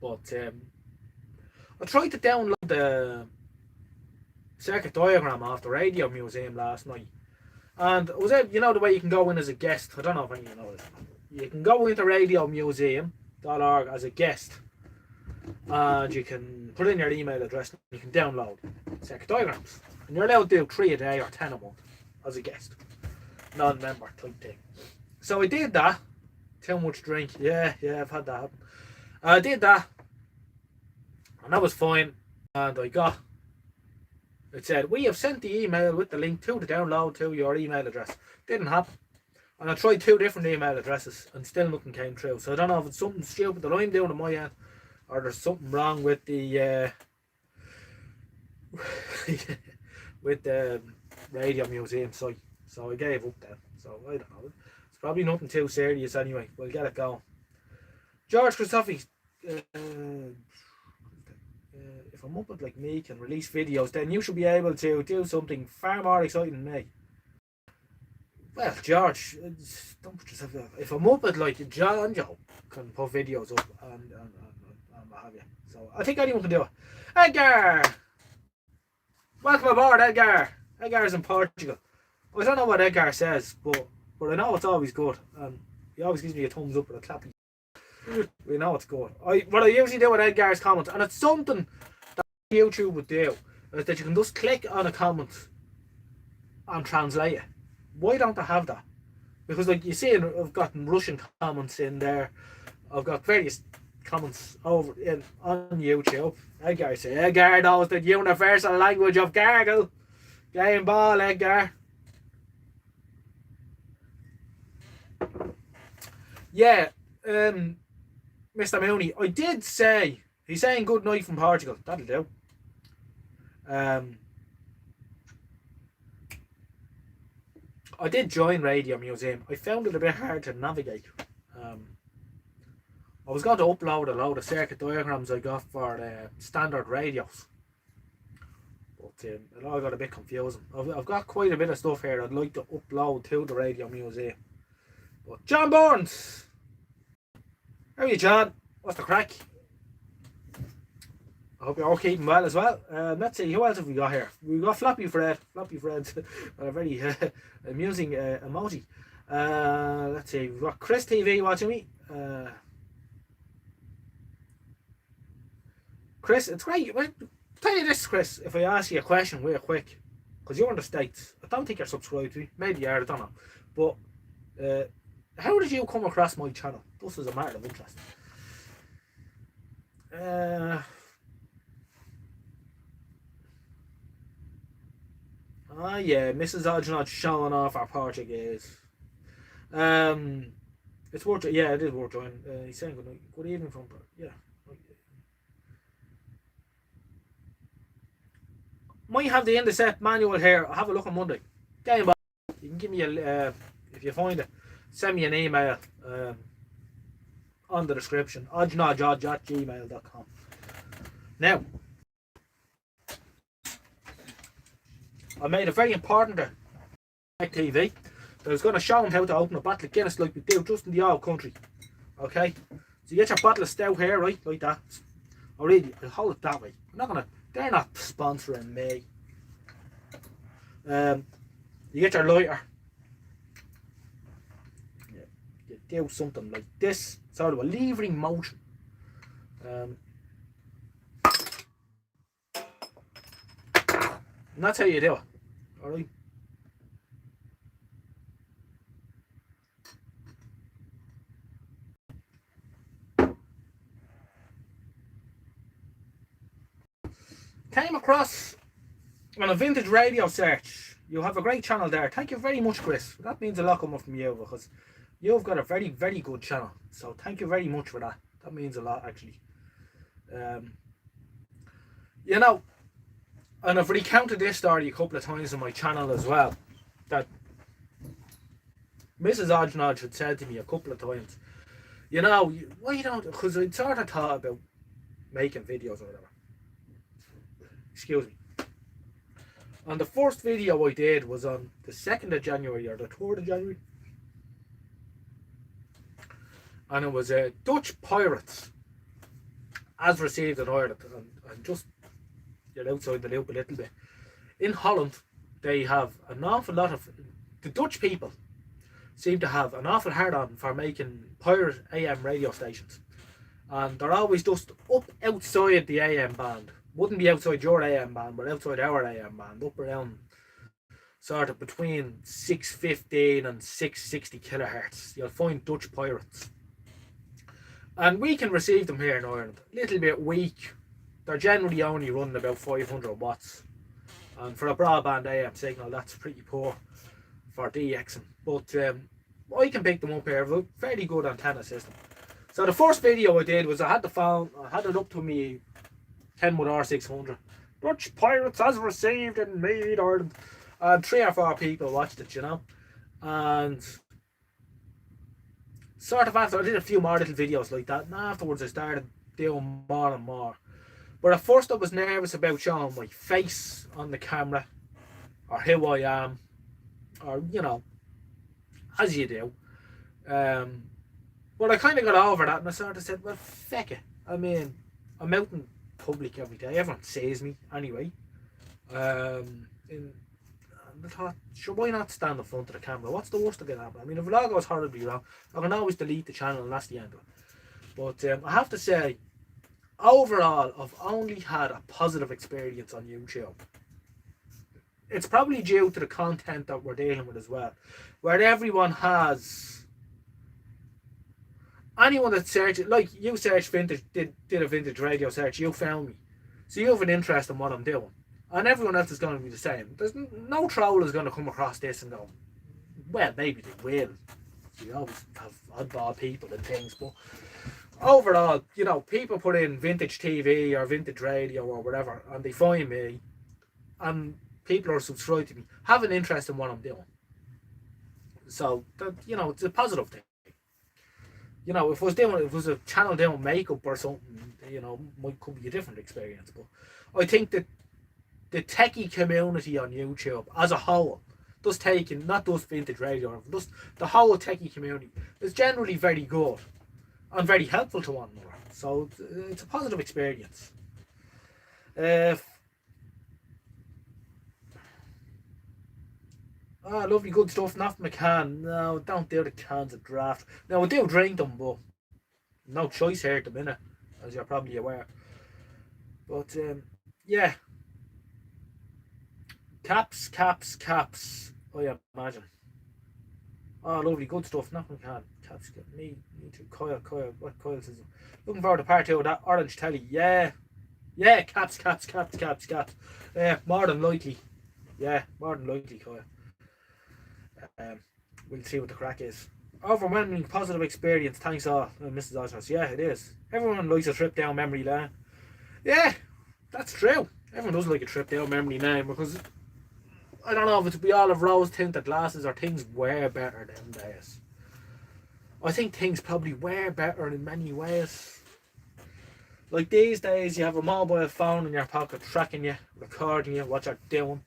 S2: But I tried to download the circuit diagram off the Radio Museum last night. And it was out, you know, the way you can go in as a guest. I don't know if any of you know this. You can go into radiomuseum.org as a guest. And you can put in your email address and you can download circuit diagrams. And you're allowed to do 3 a day or 10 a month as a guest. Non-member type thing. So I did that. Too much drink. Yeah, I've had that happen. I did that. And that was fine. And I got... It said, we have sent the email with the link to the download to your email address. Didn't happen. And I tried 2 different email addresses and still nothing came through. So I don't know if it's something stupid that I'm doing on my end or there's something wrong with the with the Radio Museum site. So I gave up then. So I don't know. It's probably nothing too serious anyway. We'll get it going. George Christophe, if a Muppet like me can release videos, then you should be able to do something far more exciting than me. Well, George, don't put yourself there. If a Muppet like John Joe can put videos up and what have you. So I think anyone can do it. Edgar! Welcome aboard, Edgar! Edgar's in Portugal. I don't know what Edgar says, but I know it's always good. And he always gives me a thumbs up or a clappy. We know it's good. What I usually do with Edgar's comments, and it's something that YouTube would do, is that you can just click on a comment and translate it. Why don't I have that? Because like you see, I've got Russian comments in there. I've got various comments over on YouTube. Edgar say, Edgar knows the universal language of gargle. Game ball, Edgar. Yeah, Mr. Mooney, I did say He's saying good night from Portugal. That'll do. I did join Radio Museum. I found it a bit hard to navigate. I was going to upload a load of circuit diagrams I got for standard radios, but it all got a bit confusing. I've got quite a bit of stuff here I'd like to upload to the Radio Museum. But John Burns! How are you, John? What's the crack? I hope you're all keeping well as well. Let's see, who else have we got here? We've got Floppy Fred. Floppy Fred's a very amusing emoji. Let's see, we've got Chris TV watching me. Chris, it's great. Well, tell you this, Chris, if I ask you a question real quick, because you're in the States, I don't think you're subscribed to me. Maybe you are, I don't know. But how did you come across my channel? This is a matter of interest. Yeah, Mrs. Ojnoj showing off our Portuguese. It's worth, yeah, it is worth joining. He's saying good night. Good evening from, yeah. Might have the intercept manual here. I'll have a look on Monday. Game back. You can give me a, if you find it, send me an email on the description. ojnoj@gmail.com. Now, I made a very important TV that was going to show him how to open a bottle of Guinness like we do just in the old country. Okay? So you get your bottle of stout here, right? Like that. Or really, I'll hold it that way. I'm not going to, they're not sponsoring me. You get your lighter. You do something like this, sort of a levering motion. And that's how you do it. Alright. Came across on a vintage radio search. You have a great channel there. Thank you very much, Chris. That means a lot coming from you because you've got a very, very good channel. So thank you very much for that. That means a lot, actually. You know, and I've recounted this story a couple of times on my channel as well. That Mrs. Ojnoj had said to me a couple of times, you know, why you don't, because I'd sort of thought about making videos or whatever. Excuse me. And the first video I did was on the 2nd of January or the 3rd of January. And it was Dutch pirates as received in Ireland. And just get outside the loop a little bit. In Holland, they have an awful lot of, the Dutch people seem to have an awful hard on for making pirate AM radio stations. And they're always just up outside the AM band. Wouldn't be outside your AM band, but outside our AM band, up around sort of between 615 and 660 kilohertz. You'll find Dutch pirates. And we can receive them here in Ireland. A little bit weak. They're generally only running about 500 watts. And for a broadband AM signal, that's pretty poor for DXing. But I can pick them up here with a fairly good antenna system. So the first video I did was I had the phone, I had it up to me Kenwood R600. Dutch pirates as received in Mead, Ireland. And 3 or 4 people watched it, you know. And sort of after, I did a few more little videos like that. And afterwards I started doing more and more. But at first I was nervous about showing my face on the camera. Or who I am. Or, you know, as you do. But I kind of got over that and I sort of said, well, feck it. I mean, I'm out in public every day. Everyone sees me anyway. And I thought, sure, why not stand in front of the camera? What's the worst that can happen? I mean, if it all goes horribly wrong, I can always delete the channel and that's the end of it. But I have to say, overall, I've only had a positive experience on YouTube. It's probably due to the content that we're dealing with as well. Where everyone has... Anyone that searches, like you searched vintage, did a vintage radio search, you found me. So you have an interest in what I'm doing. And everyone else is going to be the same. There's no troll is going to come across this and go, well, maybe they will. You always have oddball people and things, but overall, you know, people put in vintage TV or vintage radio or whatever, and they find me, and people are subscribed to me, have an interest in what I'm doing. So that, you know, it's a positive thing. You know, if it was a channel doing makeup or something, you know, could be a different experience. But I think that the techie community on YouTube as a whole, just taking not just vintage radio, just the whole techie community is generally very good and very helpful to one another. So it's a positive experience. Lovely, good stuff. Not from a can. No, don't do the cans of draft. Now, I do drink them, but no choice here at the minute, as you're probably aware. But, yeah. Caps. I imagine. Lovely, good stuff. Not from a can. Caps. Me too. Kyle. What Kyle says? Looking forward to part 2 of that orange telly. Yeah, caps. More than likely. Yeah, more than likely, Kyle. We'll see what the crack is. Overwhelming positive experience. Thanks all, Mrs. Ojnoj. Yeah, it is. Everyone likes a trip down memory lane. Yeah, that's true. Everyone does like a trip down memory lane because I don't know if it's we all have rose tinted glasses or things were better them days. I think things probably were better in many ways. Like these days, you have a mobile phone in your pocket tracking you, recording you, what you're doing.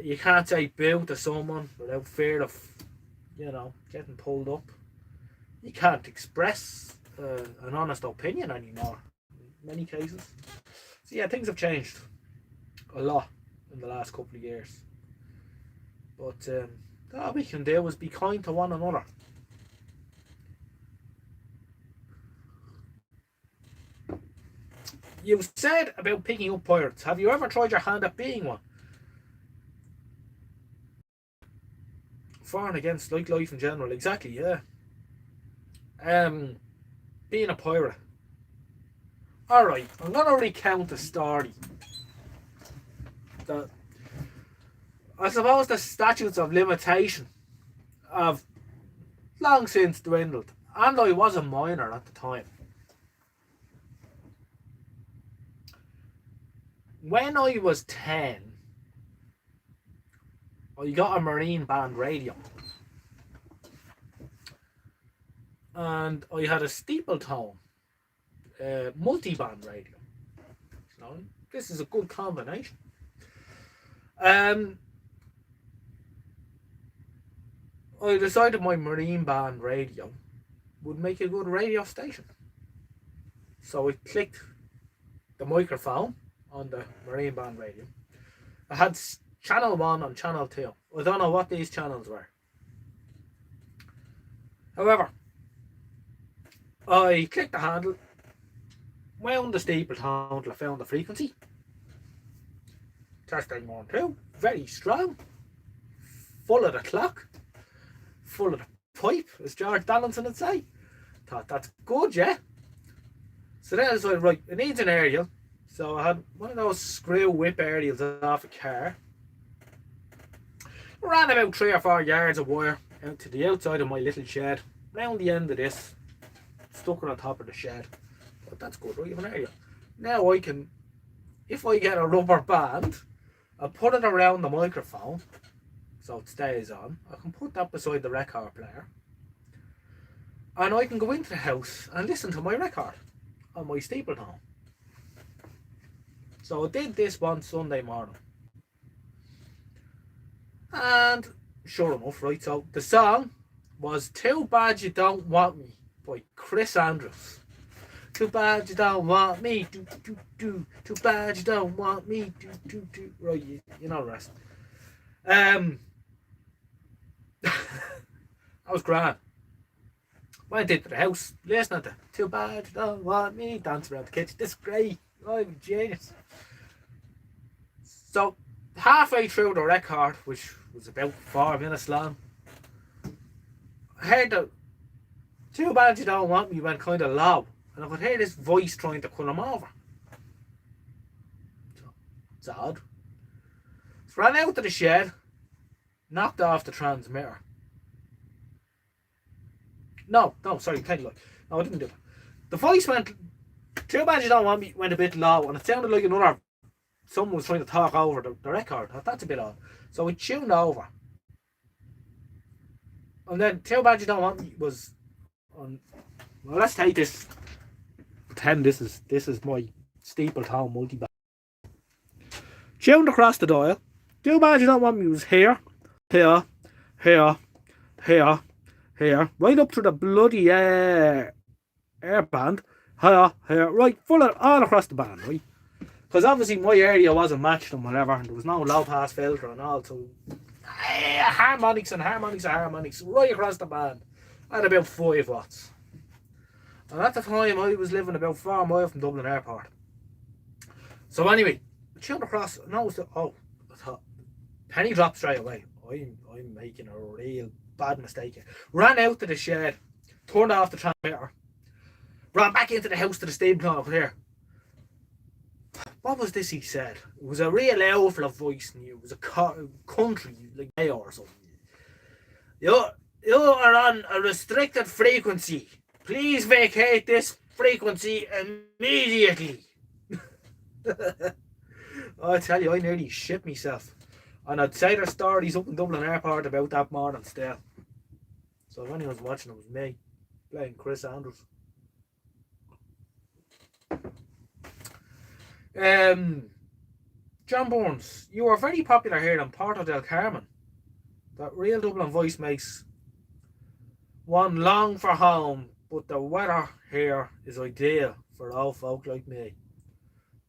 S2: You can't say boo to someone without fear of, you know, getting pulled up. You can't express an honest opinion anymore in many cases. So yeah, things have changed a lot in the last couple of years. But all we can do is be kind to one another. You said about picking up pirates. Have you ever tried your hand at being one? For and against, like life in general. Exactly, yeah. Being a pirate. Alright, I'm gonna recount a story that I suppose the statutes of limitation have long since dwindled, and I was a minor at the time. When I was 10, I got a marine band radio, and I had a steeple tone multi-band radio. You know, this is a good combination. I decided my marine band radio would make a good radio station, so I clicked the microphone on the marine band radio. I had channel 1 and channel 2. I don't know what these channels were. However, I clicked the handle, wound the steeple tone till I found the frequency. Testing 1, 2, very strong, full of the clock, full of the pipe, as George Donaldson would say. Thought that's good, yeah. So then I decided, right, it needs an aerial. So I had one of those screw whip aerials off a car. Ran about 3 or 4 yards of wire out to the outside of my little shed. Round the end of this, stuck it on top of the shed. But that's good, right? You have an aerial. Now I can, if I get a rubber band, I'll put it around the microphone so it stays on. I can put that beside the record player. And I can go into the house and listen to my record on my steeple tone. So I did this one Sunday morning. And sure enough, right, so the song was Too Bad You Don't Want Me by Chris Andrews. Too bad you don't want me, do do do. Too bad you don't want me, do do do. Right, you know the rest. That was grand. Went into the house, listening to Too Bad You Don't Want Me, dancing around the kitchen. This is great. I'm genius. So halfway through the record, which was about 4 minutes long, I heard the Too Bad You Don't Want Me went kind of low, and I could hear this voice trying to pull him over. So it's odd. So ran out to the shed, knocked off the transmitter. No, sorry, tell you what. No, I didn't do it. The voice went, Too Bad You Don't Want Me went a bit low, and it sounded like someone was trying to talk over the record. I thought, that's a bit odd. So we tuned over. And then Too Bad You Don't Want Me was on. Well, let's take this. Pretend this is my steeple tone multi-band. Tuned across the dial. Too Bad You Don't Want Me was here, here, here, here, here, right up to the bloody air band. Here, right, full of all across the band, right? Because obviously my area wasn't matched and whatever, and there was no low pass filter and all, so harmonics and harmonics and harmonics right across the band at about 5 watts. And at the time I was living about 4 miles from Dublin Airport. So anyway, I tuned across, noticed that, I thought, penny dropped straight away. I'm making a real bad mistake here. Ran out to the shed, turned off the transmitter, ran back into the house to the steam plant here. What was this he said? It was a real awful voice, and it was a country like mayor or something. You are on a restricted frequency. Please vacate this frequency immediately. I tell you, I nearly shit myself. And I'd say there's stories up in Dublin Airport about that morning still. So if anyone's watching, it was me playing Chris Andrews. John Burns, you are very popular here in Porto del Carmen. That real Dublin voice makes one long for home, but the weather here is ideal for old folk like me.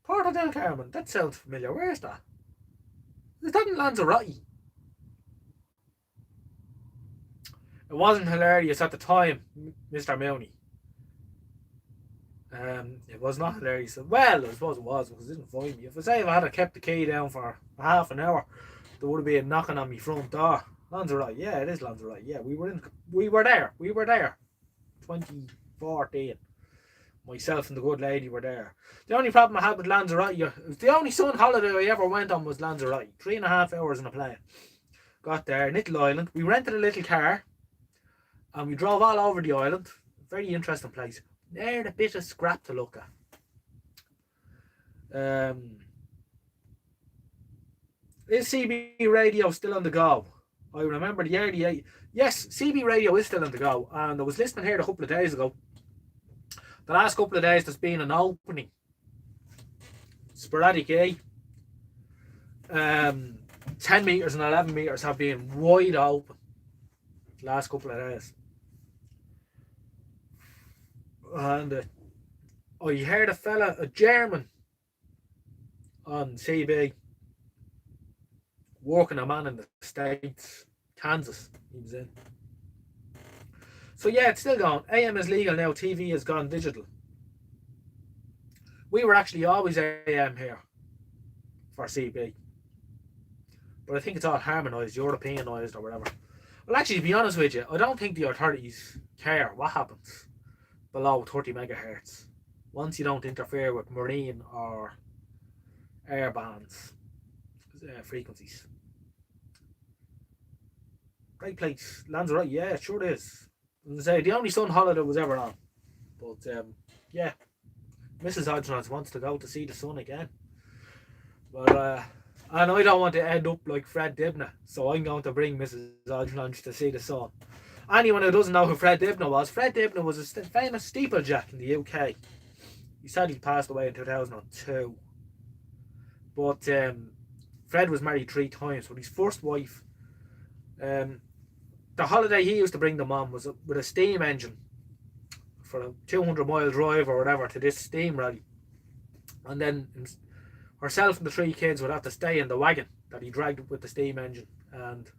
S2: Porto del Carmen, that sounds familiar. Where is that? Is that in Lanzarote? It wasn't hilarious at the time, Mr. Mooney. It was not hilarious. Well, I suppose it was, because it didn't find me. If I had kept the key down for half an hour, there would have been knocking on my front door. Lanzarote, yeah, it is Lanzarote. Yeah, we were there. 2014. Myself and the good lady were there. The only problem I had with Lanzarote, the only sun holiday I ever went on was Lanzarote. 3.5 hours in a plane. Got there, little island. We rented a little car, and we drove all over the island. Very interesting place. There's a bit of scrap to look at. Is CB radio still on the go? I remember the early 80s. Yes, CB radio is still on the go, and I was listening here a couple of days ago. The last couple of days there's been an opening. Sporadic, 10 metres and 11 metres have been wide open the last couple of days. And I heard a German on CB, working a man in the States, Kansas, he was in. So yeah, it's still going. AM is legal now, TV has gone digital. We were actually always AM here for CB. But I think it's all harmonised, Europeanised or whatever. Well, actually, to be honest with you, I don't think the authorities care what happens below 30 megahertz once you don't interfere with marine or air bands frequencies. Great place, Lanzarote, yeah, it sure is. As I say, the only sun holiday was ever on. But yeah, Mrs. Ojnoj wants to go to see the sun again. But and I don't want to end up like Fred Dibnah, so I'm going to bring Mrs. Ojnoj to see the sun. Anyone who doesn't know who Fred Dibnah was a famous steeplejack in the UK. He sadly passed away in 2002. But Fred was married 3 times. But his first wife, the holiday he used to bring them on was with a steam engine for a 200-mile drive or whatever to this steam rally. And then herself and the 3 kids would have to stay in the wagon that he dragged with the steam engine. And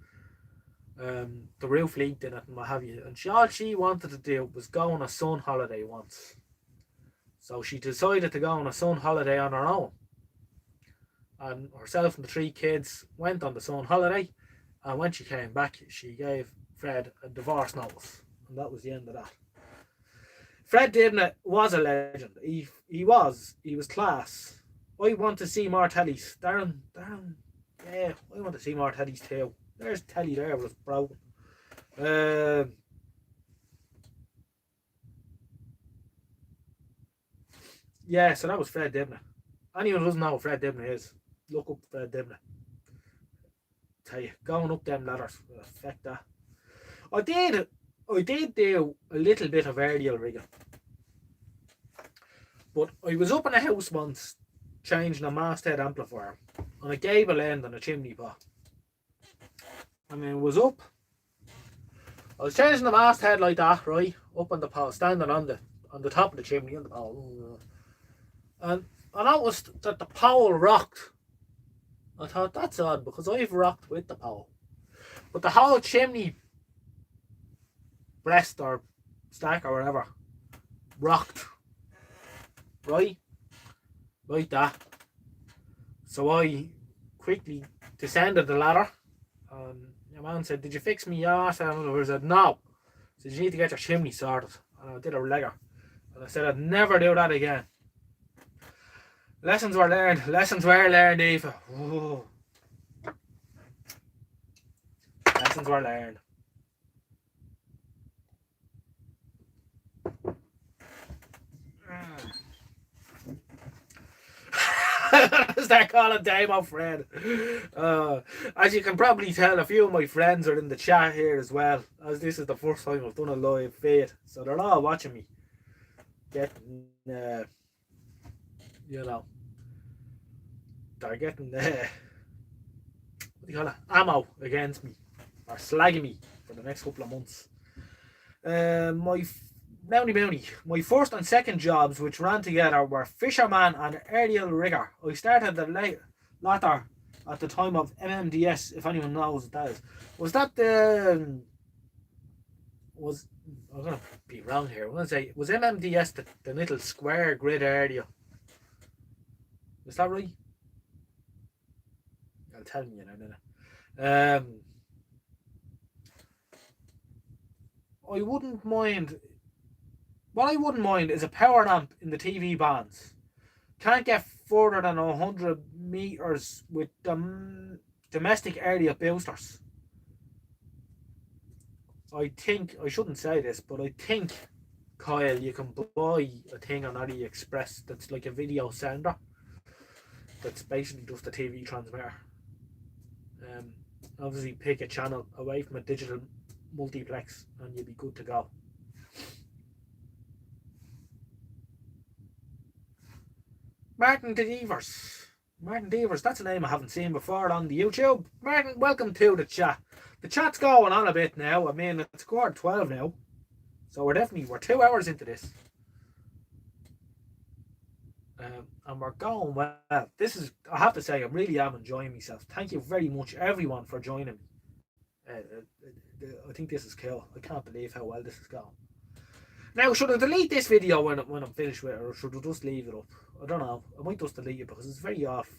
S2: the roof leaked in it and what have you. And all she wanted to do was go on a sun holiday once. So she decided to go on a sun holiday on her own. And herself and the 3 kids went on the sun holiday. And when she came back, she gave Fred a divorce notice. And that was the end of that. Fred Dibnah was a legend. He was class. I want to see more tellies. Darren, yeah, I want to see more tellies too. There's telly there, but it's broken. Yeah, so that was Fred Dibnah. Anyone who doesn't know what Fred Dibnah is, look up Fred Dibnah. Tell you, going up them ladders will affect that. I did do a little bit of aerial rigging. But I was up in a house once changing a masthead amplifier on a gable end on a chimney pot. I mean, it was up. I was changing the masthead like that, right? Up on the pole, standing on the top of the chimney on the pole. And I noticed that the pole rocked. I thought that's odd because I've rocked with the pole. But the whole chimney breast or stack or whatever rocked. Right? Like that. So I quickly descended the ladder and your man said, "Did you fix me arse?" And I said, "No." He said, "You need to get your chimney sorted." And I did a legger. And I said I'd never do that again. Lessons were learned. Lessons were learned, Eva. Ooh. Lessons were learned. Start calling Damo Fred. As you can probably tell, a few of my friends are in the chat here as well, as this is the first time I've done a live feed, so they're all watching me getting, you know, they're getting, what do you call it, ammo against me, or slagging me for the next couple of months. My first and second jobs, which ran together, were fisherman and aerial rigger. I started the latter at the time of MMDS, if anyone knows what that is. Was that the... I'm going to be wrong here. I'm going to say, was MMDS the little square grid area? Is that right? I'll tell you now. I wouldn't mind... What I wouldn't mind is a power amp in the TV bands. Can't get further than 100 meters with domestic area boosters. I think, I shouldn't say this, but I think, Kyle, you can buy a thing on AliExpress that's like a video sender. That's basically just a TV transmitter. Obviously pick a channel away from a digital multiplex and you'll be good to go. Martin Devers. Martin Devers, that's a name I haven't seen before on the YouTube. Martin, welcome to the chat. The chat's going on a bit now. I mean, it's 12:15 now. So we're 2 hours into this. And we're going well. This is, I have to say, I really am enjoying myself. Thank you very much, everyone, for joining me. I think this is cool. I can't believe how well this is going. Now, should I delete this video when I'm finished with it, or should I just leave it up? I don't know. I might just delete it because it's very off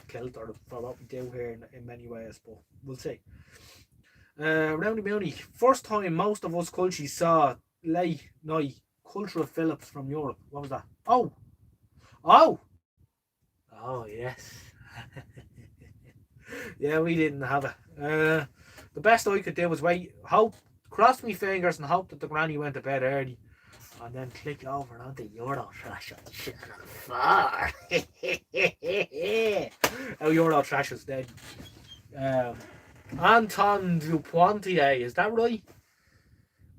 S2: kilter for what we do here in many ways, but we'll see. Roundy Mooney. First time most of us cultures saw late night cultural Phillips from Europe. What was that? Oh, yes. Yeah, we didn't have it. The best I could do was cross my fingers and hope that the granny went to bed early, and then click over onto Eurotrash on Channel 4. Oh, Eurotrash is dead. Anton Duplantier, is that right?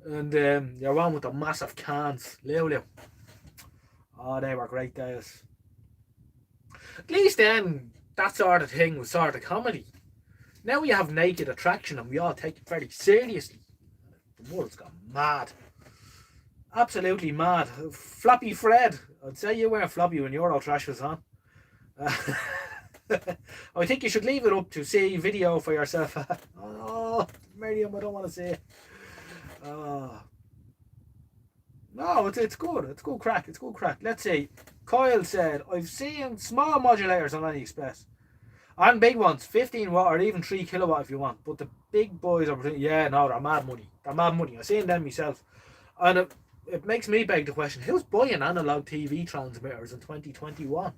S2: And you're one with the massive cans, Lulu. Oh, they were great days. At least then, that sort of thing was sort of comedy. Now we have Naked Attraction and we all take it very seriously. The world's gone mad. Absolutely mad. Floppy Fred. I'd say you weren't floppy when Eurotrash was on. I think you should leave it up to see video for yourself. Oh, Miriam, I don't want to see it. No, it's good. It's good crack. It's good crack. Let's see. Kyle said, I've seen small modulators on AliExpress. And big ones, 15 watt or even 3 kilowatt if you want. But the big boys are, yeah, no, they're mad money. They're mad money. I've seen them myself. And it makes me beg the question, who's buying analog TV transmitters in 2021?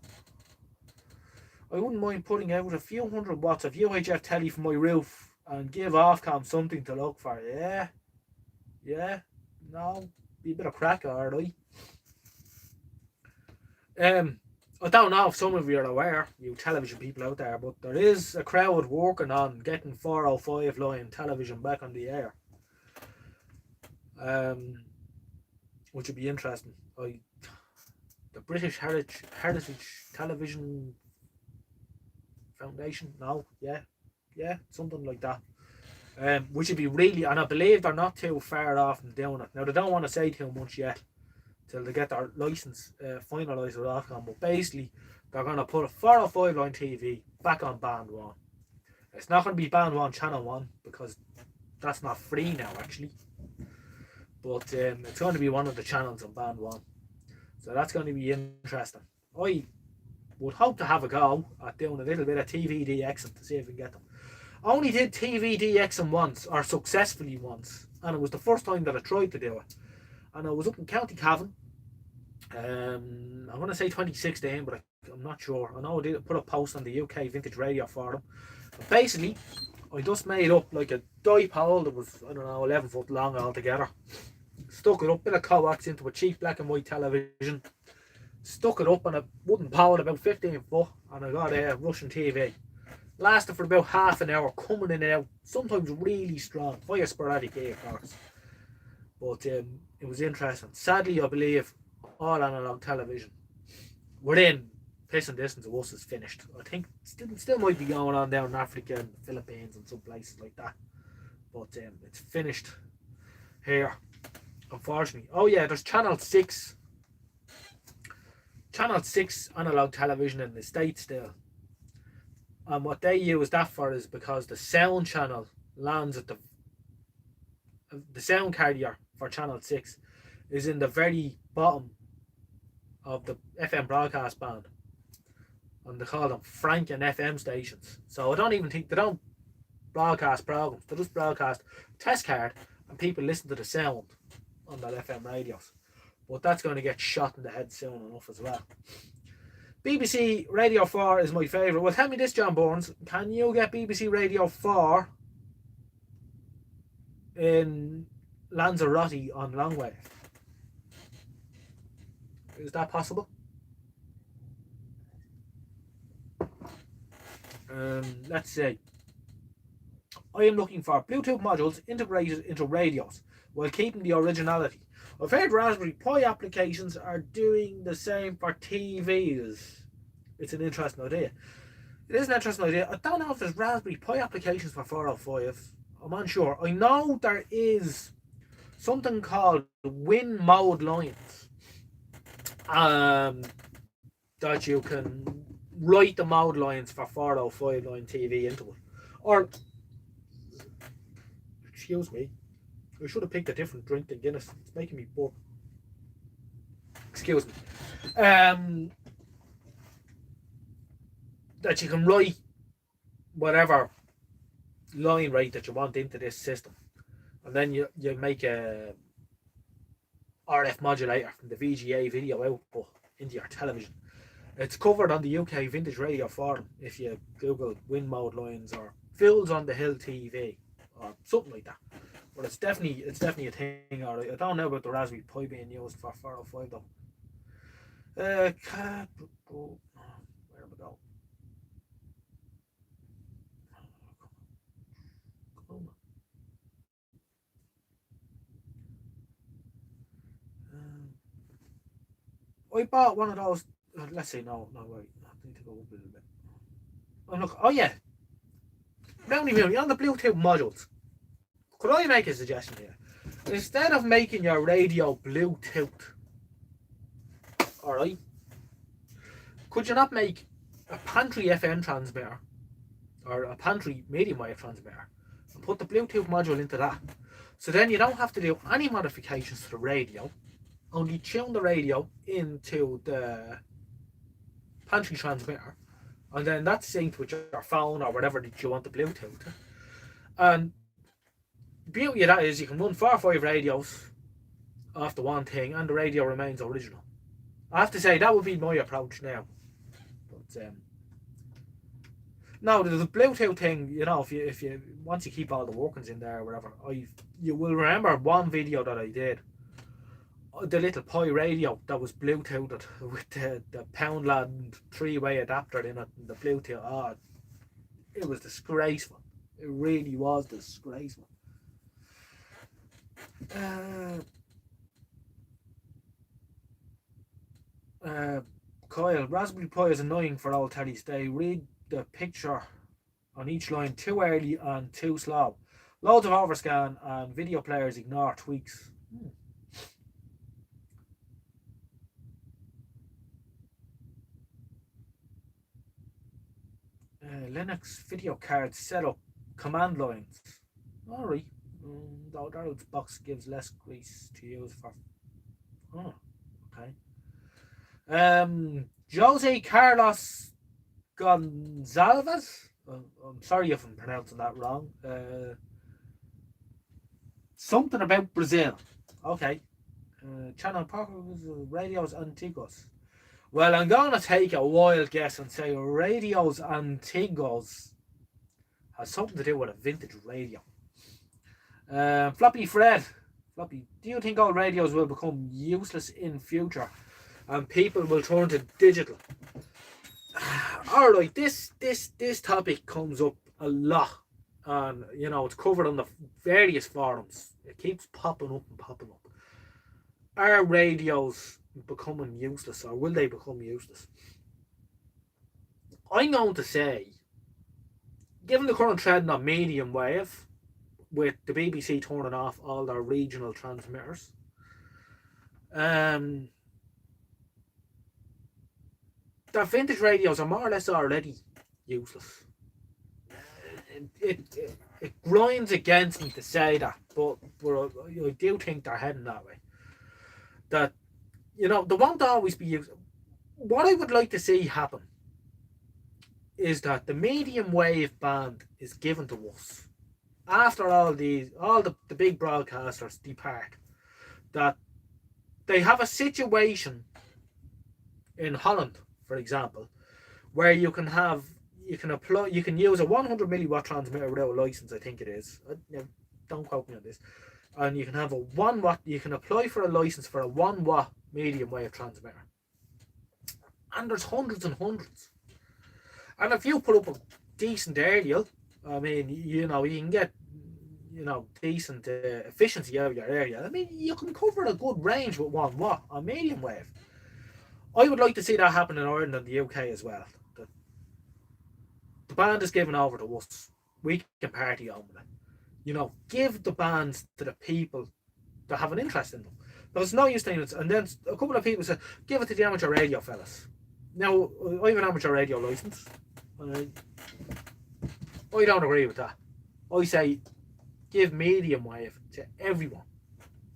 S2: I wouldn't mind putting out a few 100 watts of UHF telly from my roof and give Ofcom something to look for. Yeah, no, be a bit of crack, alright. I don't know if some of you are aware, you television people out there, but there is a crowd working on getting 405 line television back on the air. Which would be interesting. The British Heritage Television Foundation, no, yeah, something like that. Which would be really, and I believe they're not too far off from doing it. Now they don't want to say too much yet, till they get their license finalised with Ofcom. But basically, they're going to put a 405 line TV back on Band 1. It's not going to be Band 1 Channel 1 because that's not free now actually. But it's going to be one of the channels on Band 1. So that's going to be interesting. I would hope to have a go at doing a little bit of TV DXing to see if we can get them. I only did TV DXing once, or successfully once, and it was the first time that I tried to do it. And I was up in County Cavan. I'm going to say 2016, but I'm not sure. I know I did put a post on the UK Vintage Radio forum. But basically, I just made up like a dipole that was, I don't know, 11 foot long altogether. Stuck it up, bit of coax into a cheap black and white television. Stuck it up on a wooden pole about 15 foot, and I got a Russian TV. Lasted for about half an hour, coming in and out, sometimes really strong, via sporadic of course. But it was interesting. Sadly, I believe all analog television within pissing distance of us is finished. I think still might be going on down in Africa and the Philippines and some places like that. But it's finished here, unfortunately. Oh yeah, there's Channel 6 analog television in the States still. And what they use that for is because the sound channel lands at the sound carrier for Channel 6 is in the very bottom of the FM broadcast band. And they call them Franken FM stations. So I don't even think they don't broadcast programs. They just broadcast test card and people listen to the sound on that FM radios. But that's going to get shot in the head soon enough as well. BBC Radio 4 is my favourite. Well, tell me this, John Burns. Can you get BBC Radio 4 in Lanzarote on Longwave? Is that possible? Let's see. I am looking for Bluetooth modules integrated into radios while keeping the originality. I've heard Raspberry Pi applications are doing the same for TVs. It's an interesting idea. It is an interesting idea. I don't know if there's Raspberry Pi applications for 405. I'm unsure. I know there is something called Win Mode lines. That you can write the mode lines for 405 line TV into it. Or, excuse me, I should have picked a different drink than Guinness. It's making me burp. Excuse me. That you can write whatever line rate that you want into this system. And then you make a RF modulator from the VGA video output into your television. It's covered on the UK Vintage Radio forum if you Google Win Mode lines or Fools on the Hill TV or something like that. But it's definitely a thing. Alright, I don't know about the Raspberry Pi being used for 405 though. Where do we go? I bought one of those. Let's see, no, wait. I need to go up a little bit. Oh, look, oh yeah. Brownie Mooney, on the Bluetooth modules. Could I make a suggestion here? Instead of making your radio Bluetooth, alright, could you not make a pantry FM transmitter or a pantry medium wave transmitter and put the Bluetooth module into that? So then you don't have to do any modifications to the radio, only tune the radio into the pantry transmitter, and then that's synced with your phone or whatever that you want the Bluetooth to. And the beauty of that is you can run 4 or 5 radios off the one thing and the radio remains original. I have to say that would be my approach now. But no, the Bluetooth thing, you know, if you once you keep all the workings in there or whatever, you will remember one video that I did. the little Pi radio that was Bluetoothed with the Poundland 3-way adapter in it and the Bluetooth. Oh, it was disgraceful. It really was disgraceful. Kyle, Raspberry Pi is annoying for old tellies. They read the picture on each line too early and too slow. Loads of overscan and video players ignore tweaks. Linux video cards set up command lines. Alright. Though Darrell's box gives less grease to use for. Oh, okay. Jose Carlos Gonzalez. I'm sorry if I'm pronouncing that wrong. Something about Brazil. Okay. Channel Parker Radios Antigos. Well, I'm going to take a wild guess and say Radios Antigos has something to do with a vintage radio. Floppy Fred. Floppy, do you think all radios will become useless in future and people will turn to digital? Alright, this topic comes up a lot, and you know it's covered on the various forums. It keeps popping up and popping up. Are radios becoming useless, or will they become useless? I'm going to say, given the current trend on medium wave, with the BBC turning off all their regional transmitters, the vintage radios are more or less already useless. It grinds against me to say that, but I do think they're heading that way. That, you know, they won't always be used. What I would like to see happen is that the medium wave band is given to us after all the big broadcasters depart. That they have a situation in Holland, for example, where you can use a 100 milliwatt transmitter without a license. I think it is. Don't quote me on this. And you can have a 1 watt. You can apply for a license for a 1 watt medium wave transmitter. And there's hundreds and hundreds. And if you put up a decent aerial, I mean, you know, you can get, you know, decent efficiency out of your area. I mean, you can cover a good range with 1 watt on medium wave. I would like to see that happen in Ireland and the UK as well. The band is given over to us. We can party on with it. You know, give the bands to the people that have an interest in them. There's no use saying it. And then a couple of people said, give it to the amateur radio fellas. Now, I have an amateur radio license. I don't agree with that. I say, give medium wave to everyone.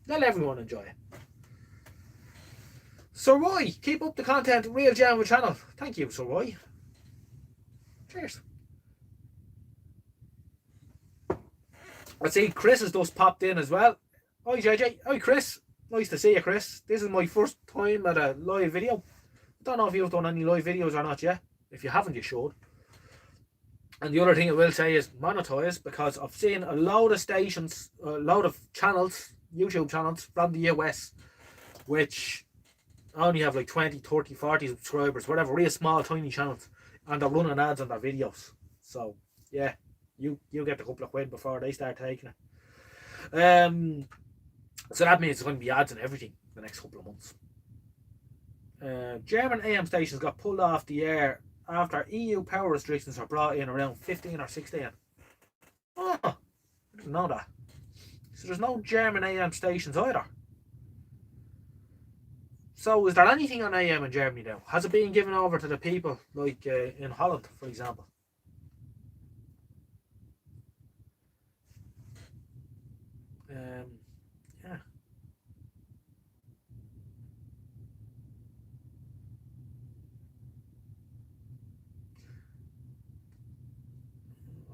S2: Let everyone enjoy it. Sir Roy, keep up the content. Real Gem channel. Thank you, Sir Roy. Cheers. I see Chris has just popped in as well. Hi JJ. Hi Chris. Nice to see you, Chris. This is my first time at a live video. I don't know if you've done any live videos or not yet. If you haven't, you should. And the other thing I will say is monetize, because I've seen a load of stations, a load of channels, YouTube channels from the US, which only have like 20, 30, 40 subscribers, whatever, real small, tiny channels, and they're running ads on their videos. So, yeah, you get a couple of quid before they start taking it. So that means there's going to be ads and everything the next couple of months. German AM stations got pulled off the air after EU power restrictions were brought in around 15 or 16. Oh, I didn't know that. So there's no German AM stations either. So is there anything on AM in Germany now? Has it been given over to the people, like in Holland, for example? Yeah.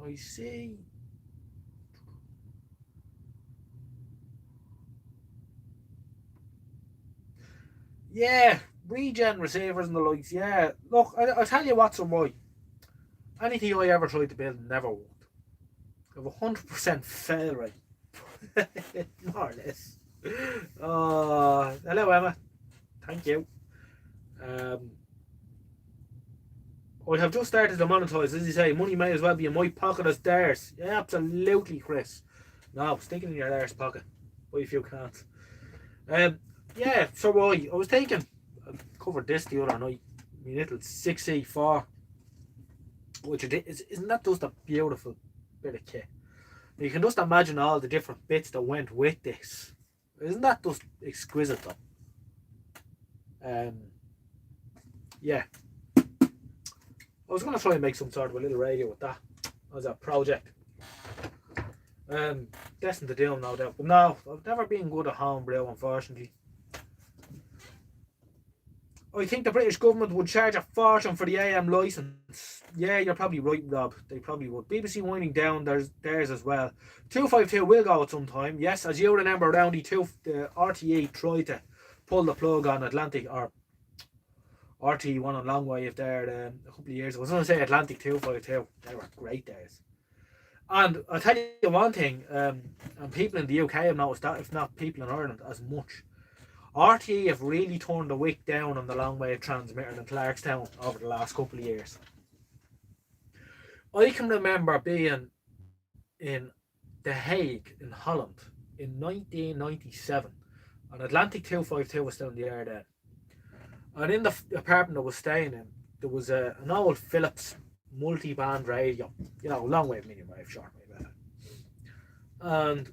S2: I see. Yeah, regen receivers and the likes. Yeah, look, I'll tell you what's why. Anything I ever tried to build never worked. I have 100% fail rate. More or less. Hello, Emma. Thank you. I have just started to monetize, as you say. Money may as well be in my pocket as theirs. Yeah, absolutely, Chris. No, stick it in your theirs pocket. Buy a few cans. Yeah, so I was thinking, I covered this the other night. My little 6E4, which isn't that just a beautiful bit of kit? You can just imagine all the different bits that went with this. Isn't that just exquisite though? Yeah. I was going to try and make some sort of a little radio with that as a project. Destined to do them, no doubt. But no, I've never been good at homebrew, unfortunately. I think the British government would charge a fortune for the AM licence. Yeah, you're probably right, Rob. They probably would. BBC winding down theirs as well. 252 will go at some time. Yes, as you remember, around the RTE tried to pull the plug on Atlantic, or RTE one on long wave there a couple of years ago. I was going to say Atlantic 252. They were great days. And I'll tell you one thing, and people in the UK have noticed that, if not people in Ireland as much. RTE have really turned the wick down on the long wave transmitter in Clarkstown over the last couple of years. I can remember being in The Hague in Holland in 1997, and Atlantic 252 was still in the air then. And in the apartment I was staying in, there was an old Philips multi-band radio, long wave, medium wave, short wave. And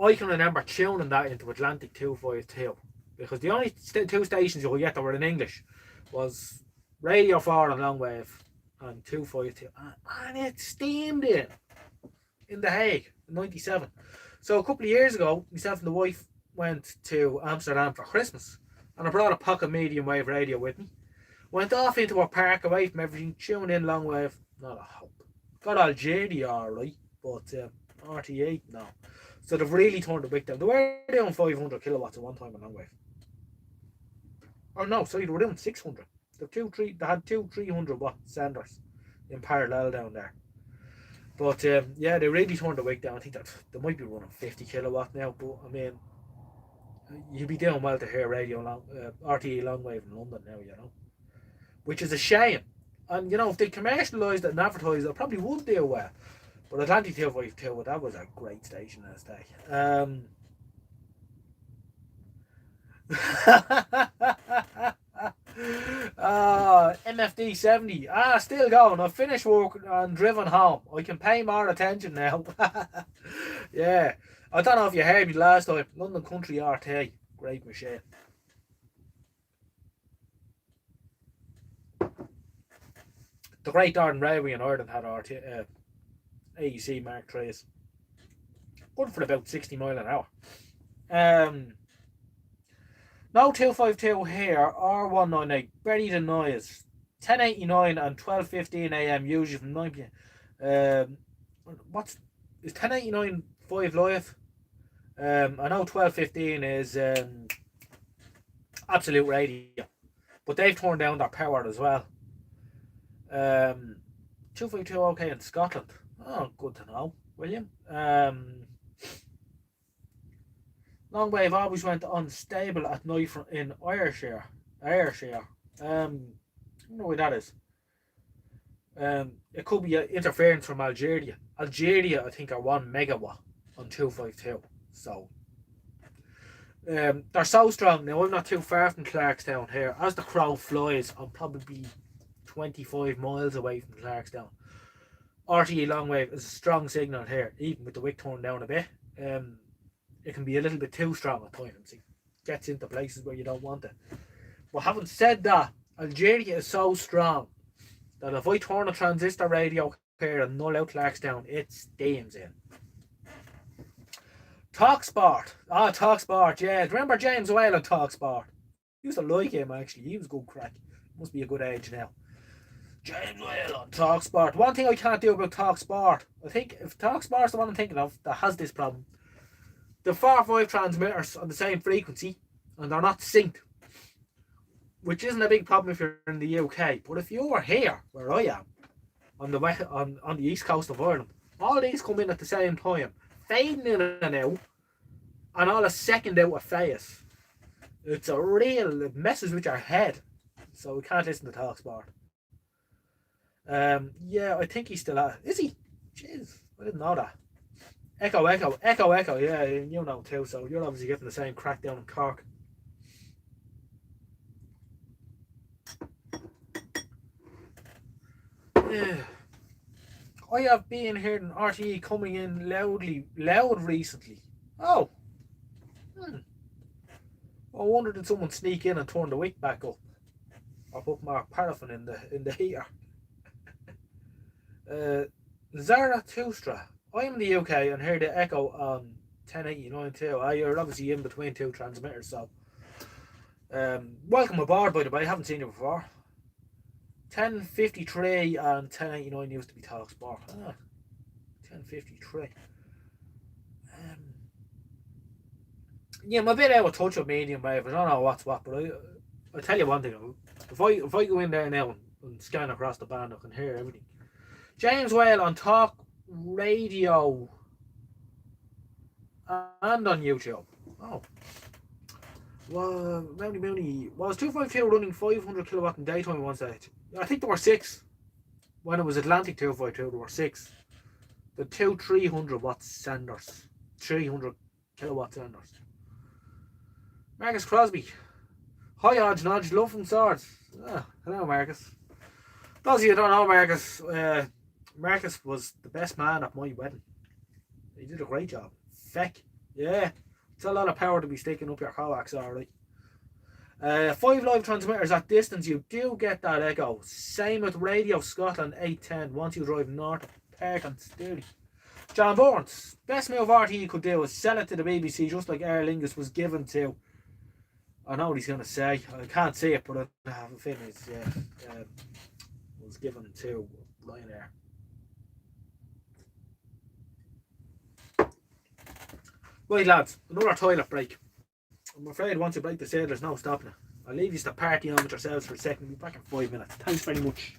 S2: I can remember tuning that into Atlantic 252, because the only two stations you could get that were in English was Radio 4 on long wave and 252, and it steamed in The Hague in 97. So a couple of years ago, myself and the wife went to Amsterdam for Christmas, and I brought a pocket medium wave radio with me. Went off into a park away from everything, tuned in long wave, not a hope. Got Algeria alright, but RTE, no. So they've really turned the wick down. They were doing 500 kilowatts at one time on long wave. Oh no, sorry, they were doing 600. They had two 300 watt senders in parallel down there. But yeah, they really turned the wick down. I think that they might be running 50 kilowatt now, but I mean, you'd be doing well to hear radio RTE long wave in London now, which is a shame. And if they commercialised it and advertised it, probably would do well. But Atlantic 252, that was a great station in its day. MFD 70. Still going. I've finished work and driven home. I can pay more attention now. Yeah. I don't know if you heard me last time. London Country RT. Great machine. The Great Northern Railway in Ireland had AEC Mark IIIs. Good for about 60 mile an hour. No 252 here, R198, buried in noise. 10:89 and 12:15 AM, usually from 9 PM. Is 10:89 5 live? I know 12:15 is Absolute Radio, but they've torn down their power as well. 252 okay in Scotland. Oh, good to know, William. Long wave always went unstable at night in Ayrshire. I don't know where that is. It could be interference from Algeria. Algeria, I think, are 1 megawatt on 252. So they're so strong. Now, I'm not too far from Clarkstown here. As the crow flies, I'll probably be 25 miles away from Clarkstown. RTE long wave is a strong signal here, even with the wick turned down a bit. It can be a little bit too strong at times. It gets into places where you don't want it. But having said that, Algeria is so strong that if I turn a transistor radio here and null out Clarkstown, it steams in. Talksport. Talksport, yeah. Remember James Whale on Talksport? Used to like him, actually. He was good crack. Must be a good age now. James Whale on Talksport. One thing I can't do about Talksport, I think if Talksport's the one I'm thinking of that has this problem, the 4-5 transmitters on the same frequency and they're not synced, which isn't a big problem if you're in the UK. But if you were here, where I am, on the east coast of Ireland, all these come in at the same time, fading in and out, and all a second out of face. It's a real, it messes with your head. So we can't listen to TalkSport. Yeah, I think he's still at. Is he? Jeez, I didn't know that. Echo, echo, echo, echo. Yeah, you know too. So you're obviously getting the same crack down in Cork. Yeah. I have been hearing RTE coming in loud recently. Oh. I wonder did someone sneak in and turn the wick back up, or put more paraffin in the heater. Zarathustra. I'm in the UK and heard the echo on 1089 too. You're obviously in between two transmitters, so welcome aboard, by the way. I haven't seen you before. 1053 and 1089 used to be TalkSport. 1053. Yeah, I'm a bit out of touch with medium wave. I don't know what's what, but I tell you one thing. If I go in there now and scan across the band, I can hear everything. James Whale on Talk Radio and on YouTube. Oh. Well, Mounty. Was 252 running 500 kilowatt in daytime one stage? I think there were 6. When it was Atlantic 252, there were 6. The 2 300 watt senders. 300 kilowatt senders. Marcus Crosby. Hi, Ojnoj. Love from Swords. Hello, Marcus. Those of you who don't know Marcus, Marcus was the best man at my wedding. He did a great job. Feck. Yeah. It's a lot of power to be sticking up your coax, alright. 5 live transmitters at distance, you do get that echo. Same with Radio Scotland 810 once you drive north of Perth and Stirling. John Burns. Best move RTE could do is sell it to the BBC just like Aer Lingus was given to. I know what he's going to say. I can't say it, but I have a feeling it's was given to Ryanair. Right, lads, another toilet break. I'm afraid once you break the sail, there's no stopping it. I'll leave you to party on with yourselves for a second. I'll be back in 5 minutes. Thanks very much.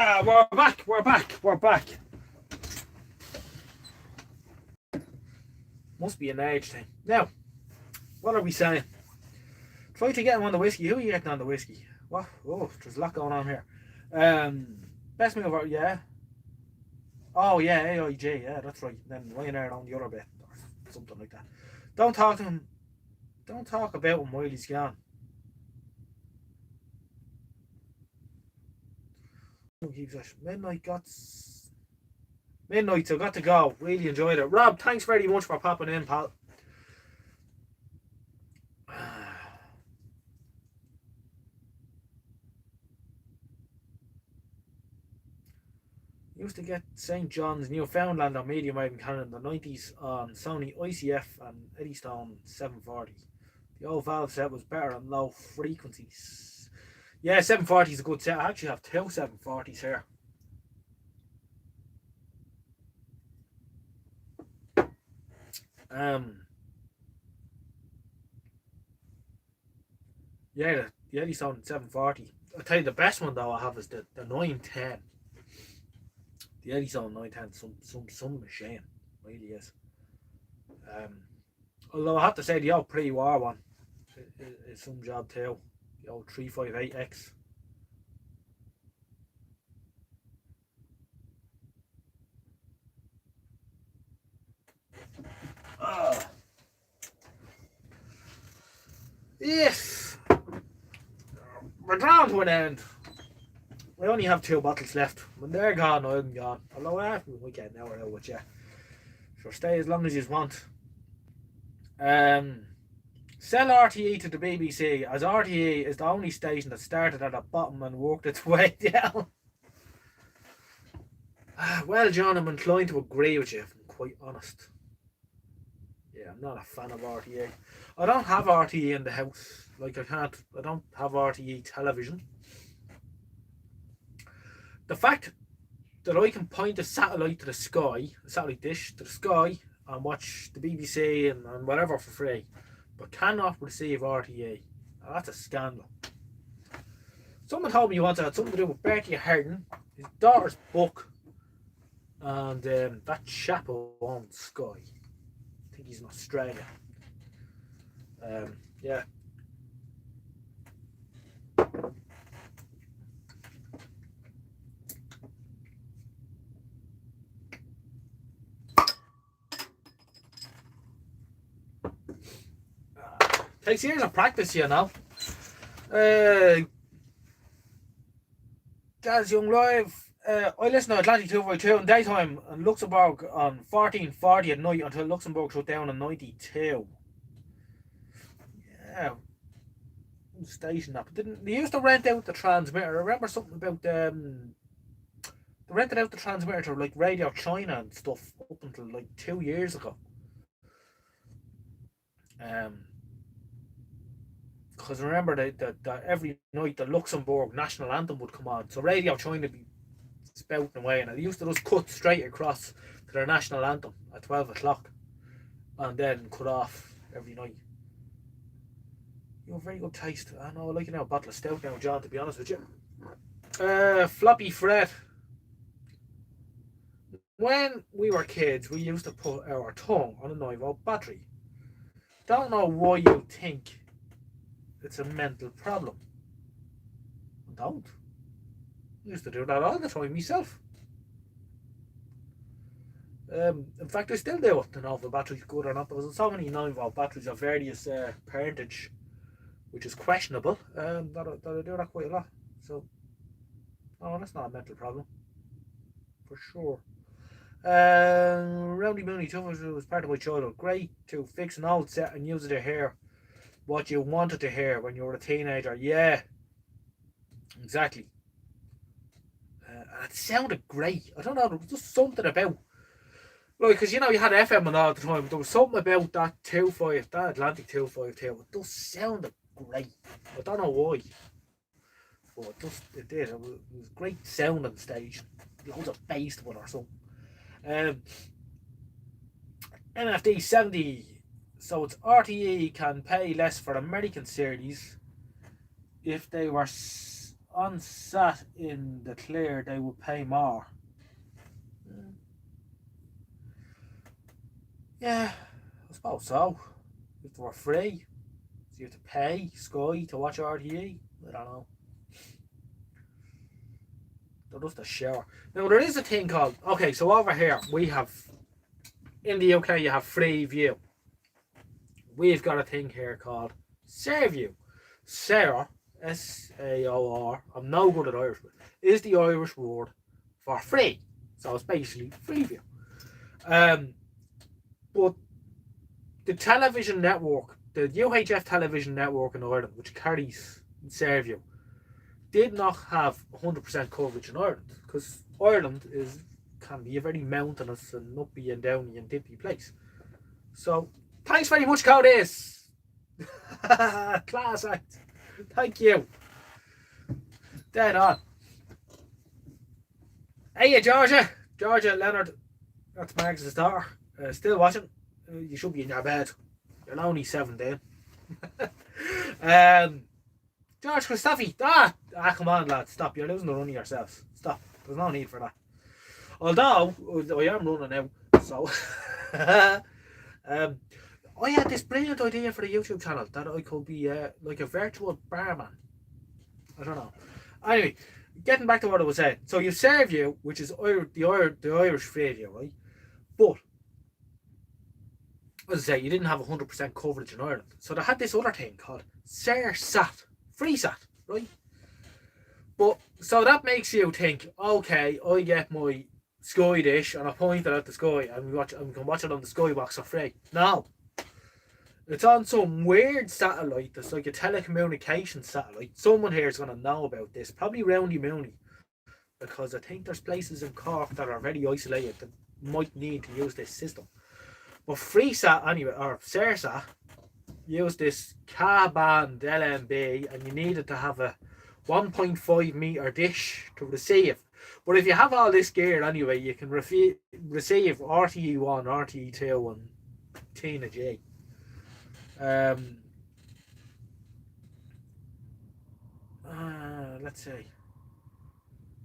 S2: We're back. Must be an age thing. Now, what are we saying? Try to get him on the whiskey. Who are you getting on the whiskey? What? Oh, there's a lot going on here. Best meal of yeah. Oh yeah, AIG, yeah, that's right. Then Ryanair on the other bit, or something like that. Don't talk to him. Don't talk about him while he's gone. Midnight, so got to go. Really enjoyed it. Rob, thanks very much for popping in, pal. Used to get St. John's Newfoundland on Medium Wave in Canada in the 90s on Sony ICF and Eddystone 740. The old valve set was better on low frequencies. Yeah, 740 is a good set. I actually have two 740s here. Yeah, the Eddystone 740. I'll tell you the best one though I have is the 910. The Eddystone 910, some machine, really is. Although I have to say the old pre-war one is some job too. The old 358X. Yes, we're down to an end. I only have 2 bottles left. When they're gone, I'm gone. Although I have a weekend now or out with you. Sure, stay as long as you want. Sell RTE to the BBC, as RTE is the only station that started at the bottom and worked its way down. Well, John, I'm inclined to agree with you, if I'm quite honest. Yeah, I'm not a fan of RTE. I don't have RTE in the house. Like, I don't have RTE television. The fact that I can point a satellite to the sky, a satellite dish to the sky, and watch the BBC and whatever for free, but cannot receive RTE. Now, that's a scandal. Someone told me once it had something to do with Bertie Ahern, his daughter's book, and that chap who owns Sky. I think he's in Australia. Yeah. Takes years of practice, you know. Gaz Young Live. I listen to Atlantic 252 in daytime and Luxembourg on 1440 at night until Luxembourg shut down in 92. Yeah. Station up. Didn't they used to rent out the transmitter? I remember something about they rented out the transmitter to like Radio China and stuff up until like 2 years ago. Because I remember that every night the Luxembourg national anthem would come on, so Radio China would be spouting away, and it used to just cut straight across to their national anthem at 12 o'clock and then cut off every night. You have very good taste. I know, I like a bottle of stout now, John, to be honest with you. Floppy Fred. When we were kids, we used to put our tongue on a 9-volt battery. Don't know why you think it's a mental problem. I don't. I used to do that all the time myself. In fact, I still do it. I don't know if the battery's good or not. There was so many 9-volt batteries of various parentage, which is questionable, that I do that quite a lot. So, oh, that's not a mental problem. For sure. Roundy Mooney Tuffers was part of my childhood. Great to fix an old set and use it to hear what you wanted to hear when you were a teenager. Yeah, exactly. It sounded great. I don't know, there was just something about, like, because you had FM and all the time, but there was something about that Atlantic 252. It just sounded great. I don't know why, but it did. It was great sounding station. Loads of bass to it or something. NFD 70. So it's RTE can pay less for American series if they were. on sat in the clear, they would pay more. Yeah, I suppose so. If they were free, so you have to pay Sky to watch RTE. I don't know. They're just a shower. Now there is a thing called, okay, so over here we have, in the UK you have Freeview. We've got a thing here called Saorview. Saor, S-A-O-R, I'm no good at Irish, is the Irish word for free. So it's basically Freeview. But the television network, the UHF television network in Ireland, which carries Saorview, did not have 100% coverage in Ireland, because Ireland can be a very mountainous and uppy and downy and dippy place. So, thanks very much, Codis. Class act. Thank you. Dead on. Hey, Georgia. Georgia Leonard. That's Marcus's daughter. Still watching. You should be in your bed. You're only 17. George Christophe. Come on, lads. Stop. You're losing the run of yourselves. Stop. There's no need for that. Although, I am running now. So, I had this brilliant idea for a YouTube channel that I could be like a virtual barman. I don't know. Anyway, getting back to what I was saying. So you Saorview, which is the Irish Freeview, right? But, as I say, you didn't have 100% coverage in Ireland. So they had this other thing called SaorSat, FreeSat, right? But, so that makes you think, okay, I get my Sky dish and I point it at the Sky and we can watch it on the Sky box for free. No. It's on some weird satellite that's like a telecommunications satellite. Someone here is going to know about this, probably Roundy Mooney, because I think there's places in Cork that are very isolated that might need to use this system. But FreeSat, anyway, or SaorSat, use this K-band LMB, and you needed to have a 1.5 meter dish to receive. But if you have all this gear anyway, you can receive RTE1, RTE2, and Tina G. Let's see.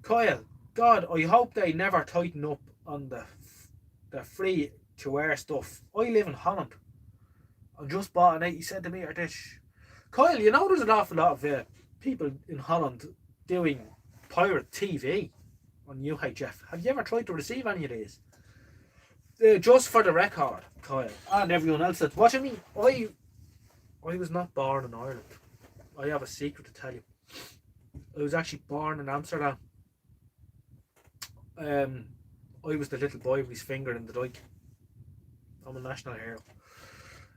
S2: Kyle, God, I hope they never tighten up on the free to air stuff. I live in Holland. I just bought an 80 centimeter dish. Kyle, you know there's an awful lot of people in Holland doing pirate TV on UHF. Have you ever tried to receive any of these? Just for the record, Kyle, and everyone else that's watching me, I was not born in Ireland. I have a secret to tell you. I was actually born in Amsterdam. I was the little boy with his finger in the dike. I'm a national hero.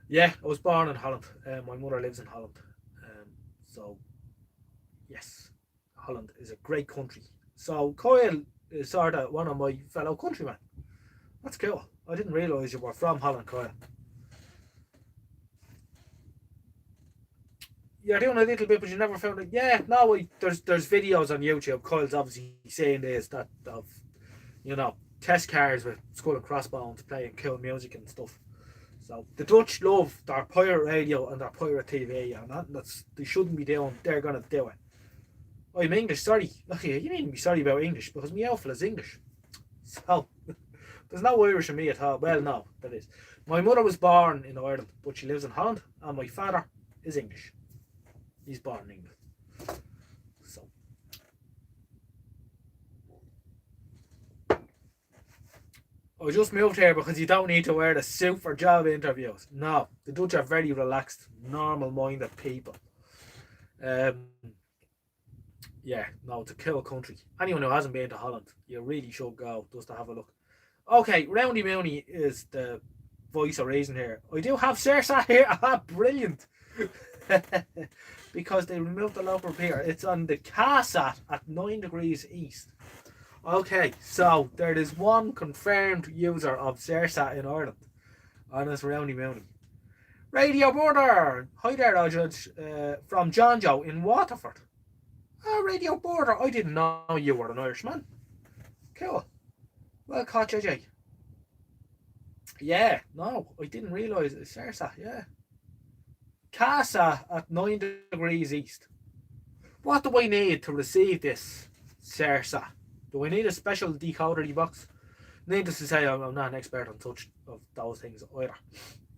S2: Yeah, I was born in Holland. My mother lives in Holland. So, yes, Holland is a great country. So, Kyle is sort of one of my fellow countrymen. That's cool. I didn't realise you were from Holland, Kyle. You're doing a little bit, but you never found it. Yeah, no, there's videos on YouTube. Kyle's obviously saying this, that of, you know, test cars with skull and crossbones playing cool music and stuff. So the Dutch love their pirate radio and their pirate TV, and that's they shouldn't be doing. They're gonna do it. I'm English, sorry. Okay, you needn't be sorry about English because my awful is English. So there's no Irish in me at all. Well, no, that is. My mother was born in Ireland, but she lives in Holland, and my father is English. He's born in England. So I just moved here because you don't need to wear the suit for job interviews. No, the Dutch are very relaxed, normal-minded people. Yeah, no, it's a cool country. Anyone who hasn't been to Holland, you really should go just to have a look. Okay, Roundy Mooney is the voice of reason here. I do have SaorSat here. Brilliant. Because they removed the local repeater. It's on the K-sat at 9 degrees east. Okay, so there is one confirmed user of SaorSat in Ireland, and it's Roundy Mooney. Radio Border! Hi there, Ojnoj, from John Joe in Waterford. Radio Border, I didn't know you were an Irishman. Cool. Well caught, JJ. Yeah, no, I didn't realise it's SaorSat, yeah. K-sat at 9 degrees east. What do I need to receive this, Sersa? Do I need a special decoder box? Needless to say, I'm not an expert on such of those things either.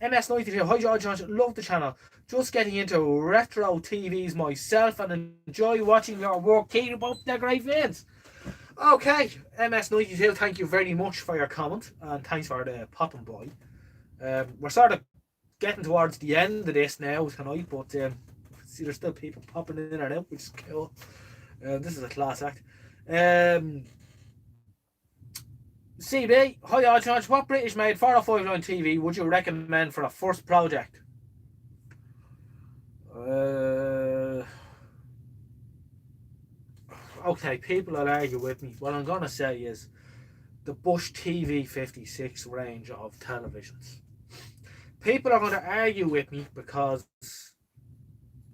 S2: MS92, hi Ojnoj, love the channel. Just getting into retro TVs myself and enjoy watching your work. Keep up the great vids. Okay, MS92, thank you very much for your comment and thanks for the popping by. We're sort of getting towards the end of this now tonight, but see there's still people popping in and out, which is cool. This is a class act. CB, hi Ojnoj, what British made 4059 TV would you recommend for a first project? Okay, people will argue with me. What I'm going to say is the Bush TV56 range of televisions. People are going to argue with me because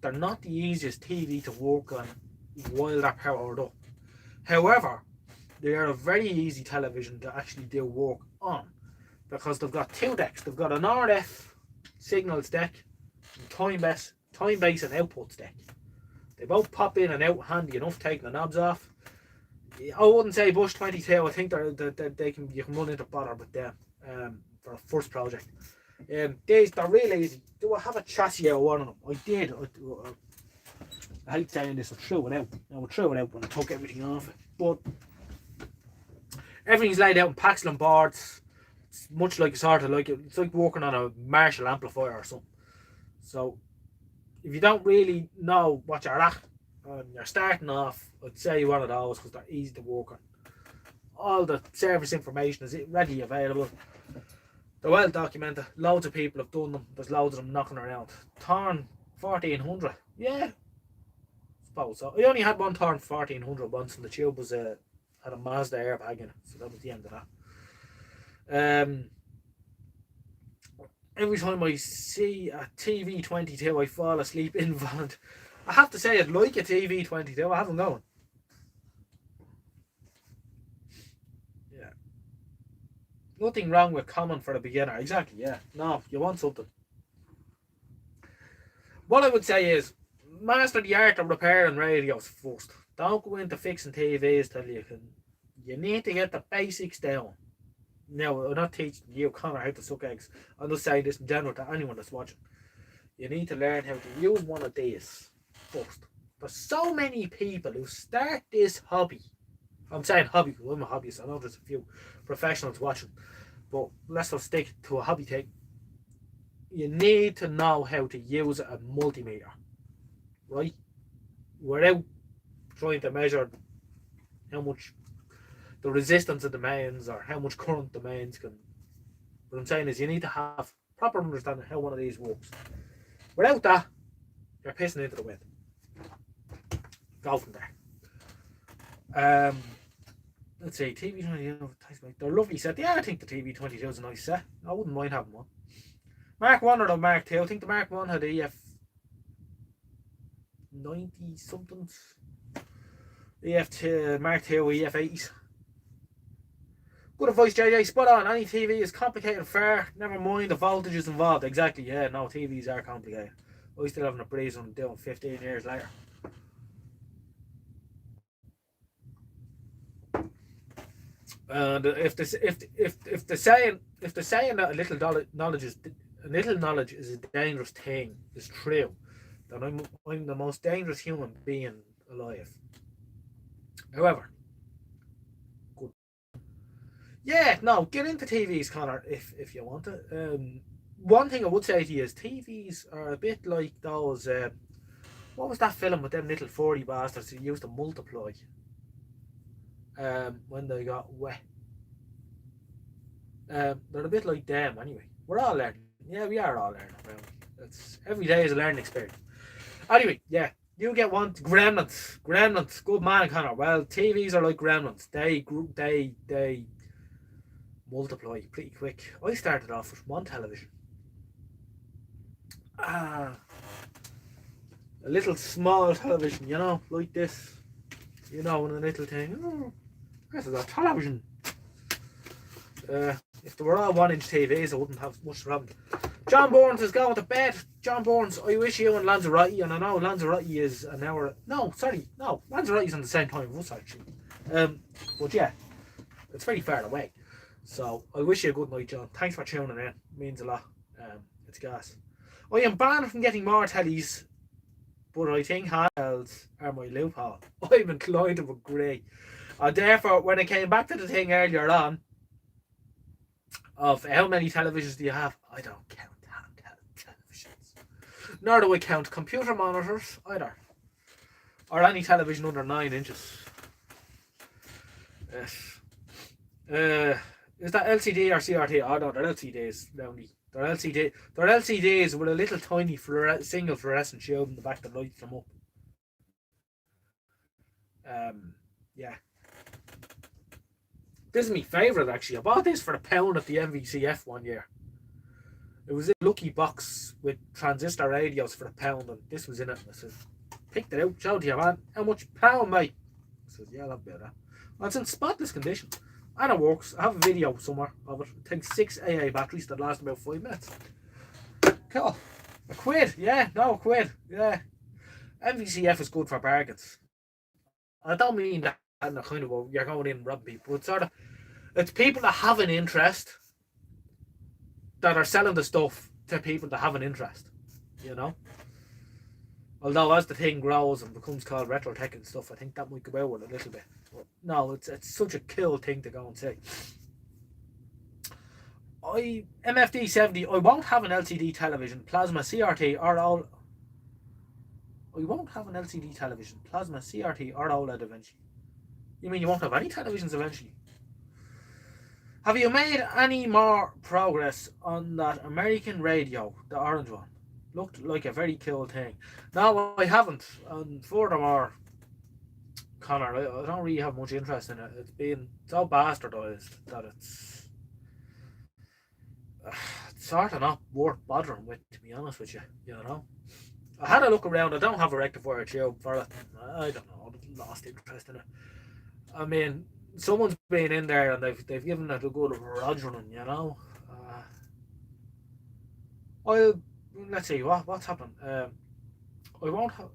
S2: they're not the easiest TV to work on while they're powered up. However, they are a very easy television to actually do work on because they've got two decks. They've got an RF signals deck, and time base and outputs deck. They both pop in and out handy enough, taking the knobs off. I wouldn't say Bush 22. I think you can run into bother with them for a first project. These they're really easy. Do I have a chassis out of one of them? I did. I hate saying this. I threw it out. I threw it out when I took everything off it. But everything's laid out in Paxton boards. It's much like it's like working on a Marshall amplifier or something. So if you don't really know what you're at and you're starting off, I'd say one of those because they're easy to work on. All the service information is readily available. They're well documented. Loads of people have done them. There's loads of them knocking around. Thorn 1400. Yeah, I suppose so. I only had one Thorn 1400 once, and the tube was had a Mazda airbag in it, so that was the end of that. Every time I see a TV22, I fall asleep involuntarily. I have to say, I'd like a TV22. I haven't known. Yeah. Nothing wrong with common for a beginner. Exactly, yeah. No, you want something. What I would say is, master the art of repairing radios first. Don't go into fixing TVs till you can. You need to get the basics down. Now, I'm not teaching you, Connor, how to suck eggs. I'm just saying this in general to anyone that's watching. You need to learn how to use one of these first. There's so many people who start this hobby. I'm saying hobby because I'm a hobbyist. I know there's a few professionals watching. But let's just stick to a hobby thing. You need to know how to use a multimeter. Right? Without trying to measure how much the resistance of the mains or how much current the mains can. What I'm saying is you need to have proper understanding how one of these works. Without that, you're pissing into the wind. Go from there. Let's see, TV22, they're lovely set. Yeah, I think the TV22 is a nice set. I wouldn't mind having one. Mark 1 or the Mark 2. I think the Mark 1 had EF 90 somethings. EF2, Mark 2, EF 80s. Good advice, JJ. Spot on. Any TV is complicated fair. Never mind the voltages involved. Exactly, yeah. No, TVs are complicated. I still having a breeze on doing 15 years later. And if the saying that a little knowledge is a dangerous thing is true, then I'm the most dangerous human being alive. However, good. Yeah, no, get into TVs, Connor, if you want to. One thing I would say to you is TVs are a bit like those. What was that film with them little 40 bastards who used to multiply? When they got wet. They're a bit like them anyway. We're all learning. Yeah, we are all learning. Every day is a learning experience. Anyway, yeah, you get one. Gremlins. Good man, Connor. Well, TVs are like gremlins. They multiply pretty quick. I started off with one television. A little small television, you know, like this. You know, and a little thing. Oh, this is a television. If they were all 1-inch TVs, I wouldn't have much problem. John Burns is going to bed. John Burns, I wish you and Lanzarote, and I know Lanzarote is an hour. No, sorry, no, Lanzarote is on the same time as us actually. But yeah, it's very far away. So I wish you a good night, John. Thanks for tuning in. It means a lot. It's gas. I am banned from getting more tellies, but I think handhelds are my loophole. I'm inclined to agree. Therefore, when I came back to the thing earlier on of how many televisions do you have, I don't count handheld televisions. Nor do I count computer monitors either, or any television under 9 inches. Yes. Is that LCD or CRT? Oh no, they're LCDs. They're LCD. They're LCDs with a little tiny single fluorescent tube in the back that lights them up. Yeah. This is my favourite actually. I bought this for £1 at the MVCF one year. It was a lucky box with transistor radios for £1, and this was in it. I said, picked it out, showed you, man. How much? £1, mate. I said, yeah, I'll be that. Well, it's in spotless condition. And it works. I have a video somewhere of it. It takes 6 AA batteries that last about 5 minutes. Cool. £1. Yeah, no, £1. Yeah. MVCF is good for bargains. I don't mean that in the kind of, well, you're going in and robbing people. It's sort of, it's people that have an interest that are selling the stuff to people that have an interest, you know. Although as the thing grows and becomes called retro tech and stuff, I think that might go out a little bit. But no, it's such a cool thing to go and see. MFD 70, I won't have an LCD television, plasma, CRT, or all. I won't have an LCD television, plasma, CRT, or OLED eventually. You mean you won't have any televisions eventually? Have you made any more progress on that American radio, the orange one? Looked like a very cool thing. No, I haven't. And furthermore, Connor, I don't really have much interest in it. It's been so bastardized that it's sort of not worth bothering with, to be honest with you. You know, I had a look around. I don't have a rectifier tube for it. I don't know. I've lost interest in it. I mean, someone's been in there and they've given it a good rogering, you know. Let's see what's happened. I won't have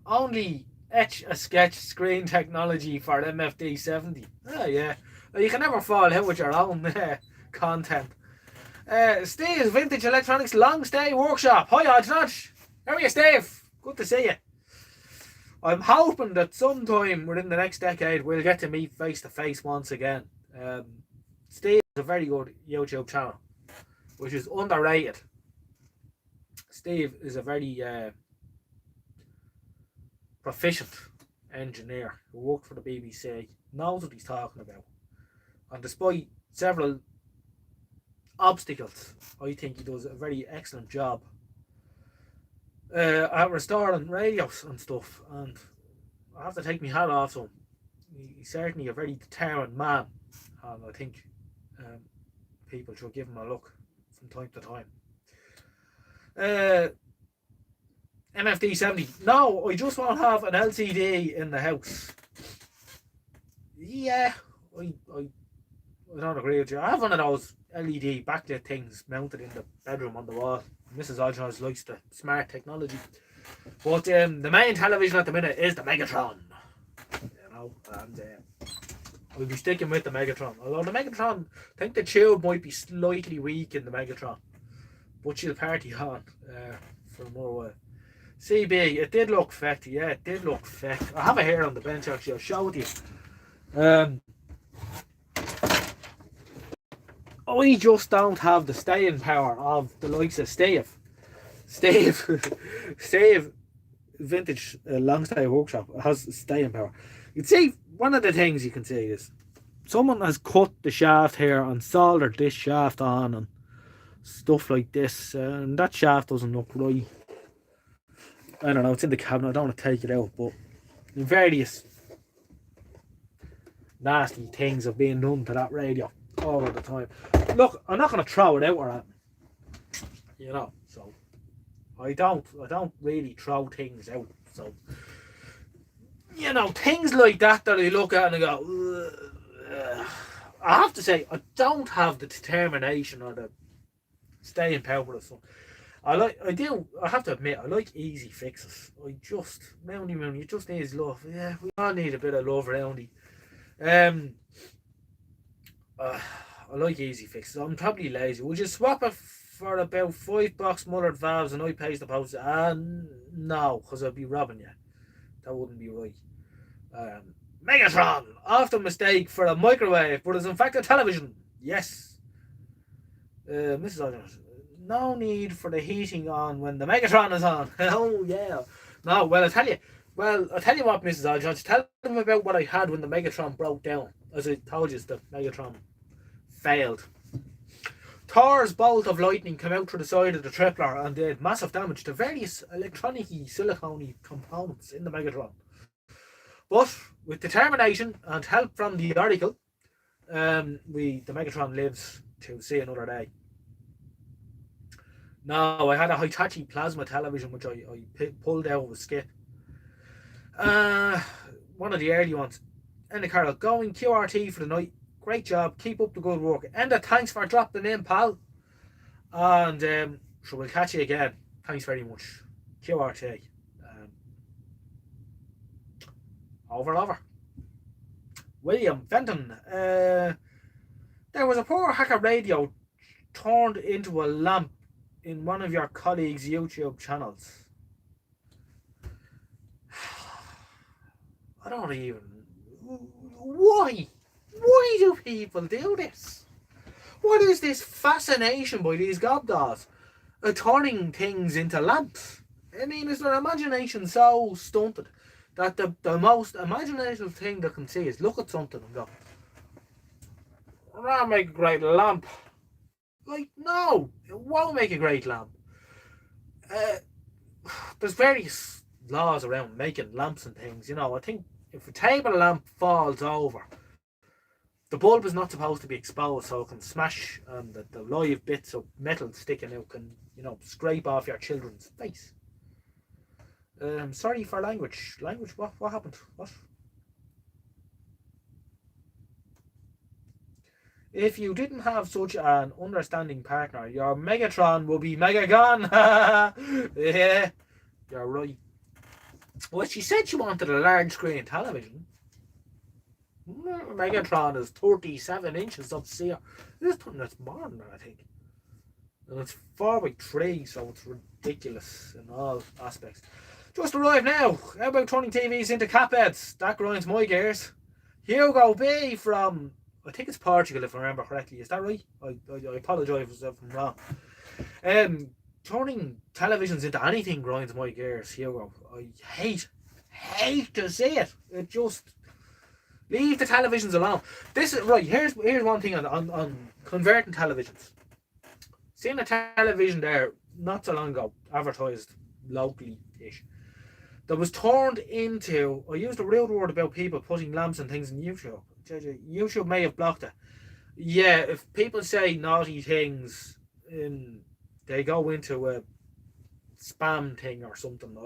S2: only etch a sketch screen technology for MFD 70. Oh yeah, you can never fall out with your own content. Steve, Vintage Electronics Long Stay Workshop. Hi Ojnoj. How are you, Steve? Good to see you. I'm hoping that sometime within the next decade we'll get to meet face to face once again. Steve is a very good YouTube channel, which is underrated. Steve is a very proficient engineer who worked for the BBC, knows what he's talking about, and despite several obstacles, I think he does a very excellent job at restoring radios and stuff. And I have to take my hat off to him. He's certainly a very determined man, and I think people should give him a look from time to time. MFD 70. No, I just won't have an LCD in the house. Yeah, I don't agree with you. I have one of those LED backlit things mounted in the bedroom on the wall. Mrs. Ojnoj likes the smart technology. But the main television at the minute is the Megatron. You know, and we'll be sticking with the Megatron. Although the Megatron, I think the tube might be slightly weak in the Megatron. But she'll party on for more while. CB, it did look feck. Yeah, it did look feck. I have it here on the bench actually. I'll show it to you. I just don't have the staying power of the likes of Steve. Steve, Vintage Long Stay Workshop has staying power. You can see, one of the things you can see is someone has cut the shaft here and soldered this shaft on and stuff like this, and that shaft doesn't look right. I don't know, it's in the cabinet, I don't want to take it out, but various nasty things have been done to that radio all of the time. Look, I'm not going to throw it out or anything, you know, so I don't really throw things out. So, you know, things like that I look at and I go, I have to say, I don't have the determination or the stay in power with us. I have to admit, I like easy fixes. Mounty, you just need love. Yeah, we all need a bit of love around you. Um, I like easy fixes. I'm probably lazy. Would you swap it for about 5 box mullered valves and I pays the post? No, because I'd be robbing you. That wouldn't be right. Megatron, often mistake for a microwave, but is in fact a television. Yes. Mrs. Ojnoj, no need for the heating on when the Megatron is on. Oh yeah. No, well I'll tell you. What, Mrs. Ojnoj, tell them about what I had when the Megatron broke down. As I told you, the Megatron failed. Thor's bolt of lightning came out through the side of the tripler and did massive damage to various electronic-y, silicone components in the Megatron. But with determination and help from the Oracle, the Megatron lives to see another day. Now, I had a Hitachi plasma television which I pulled out of a skip. One of the early ones. Enda Carol, going QRT for the night. Great job. Keep up the good work. Enda, thanks for dropping in, pal. And so we'll catch you again. Thanks very much. QRT. Over. William Fenton. There was a poor hacker radio turned into a lamp in one of your colleagues' YouTube channels. I don't even... Why? Why do people do this? What is this fascination by these gobdaws turning things into lamps? I mean, is their imagination so stunted that the most imaginative thing they can see is look at something and go, that'll make a great lamp. Like, no, it won't make a great lamp. There's various laws around making lamps and things, you know. I think if a table lamp falls over, the bulb is not supposed to be exposed so it can smash and the live bits of metal sticking out can, you know, scrape off your children's face. Sorry for language. What happened? What? If you didn't have such an understanding partner, your Megatron will be mega gone. Yeah, you're right. Well, she said she wanted a large screen television. Megatron is 37 inches up here. This one that's more than that, I think. And it's 4x3, so it's ridiculous in all aspects. Just arrived now. How about turning TVs into cat beds? That grinds my gears. Hugo B from, I think it's Portugal if I remember correctly. Is that right? I apologise if I'm wrong. Turning televisions into anything grinds my gears, Hugo. I hate to see it. It just... Leave the televisions alone. This is right. Here's one thing on converting televisions. Seeing a television there not so long ago, advertised locally-ish, that was turned into... I used a real word about people putting lamps and things in YouTube. YouTube may have blocked it. Yeah, if people say naughty things, they go into a spam thing or something.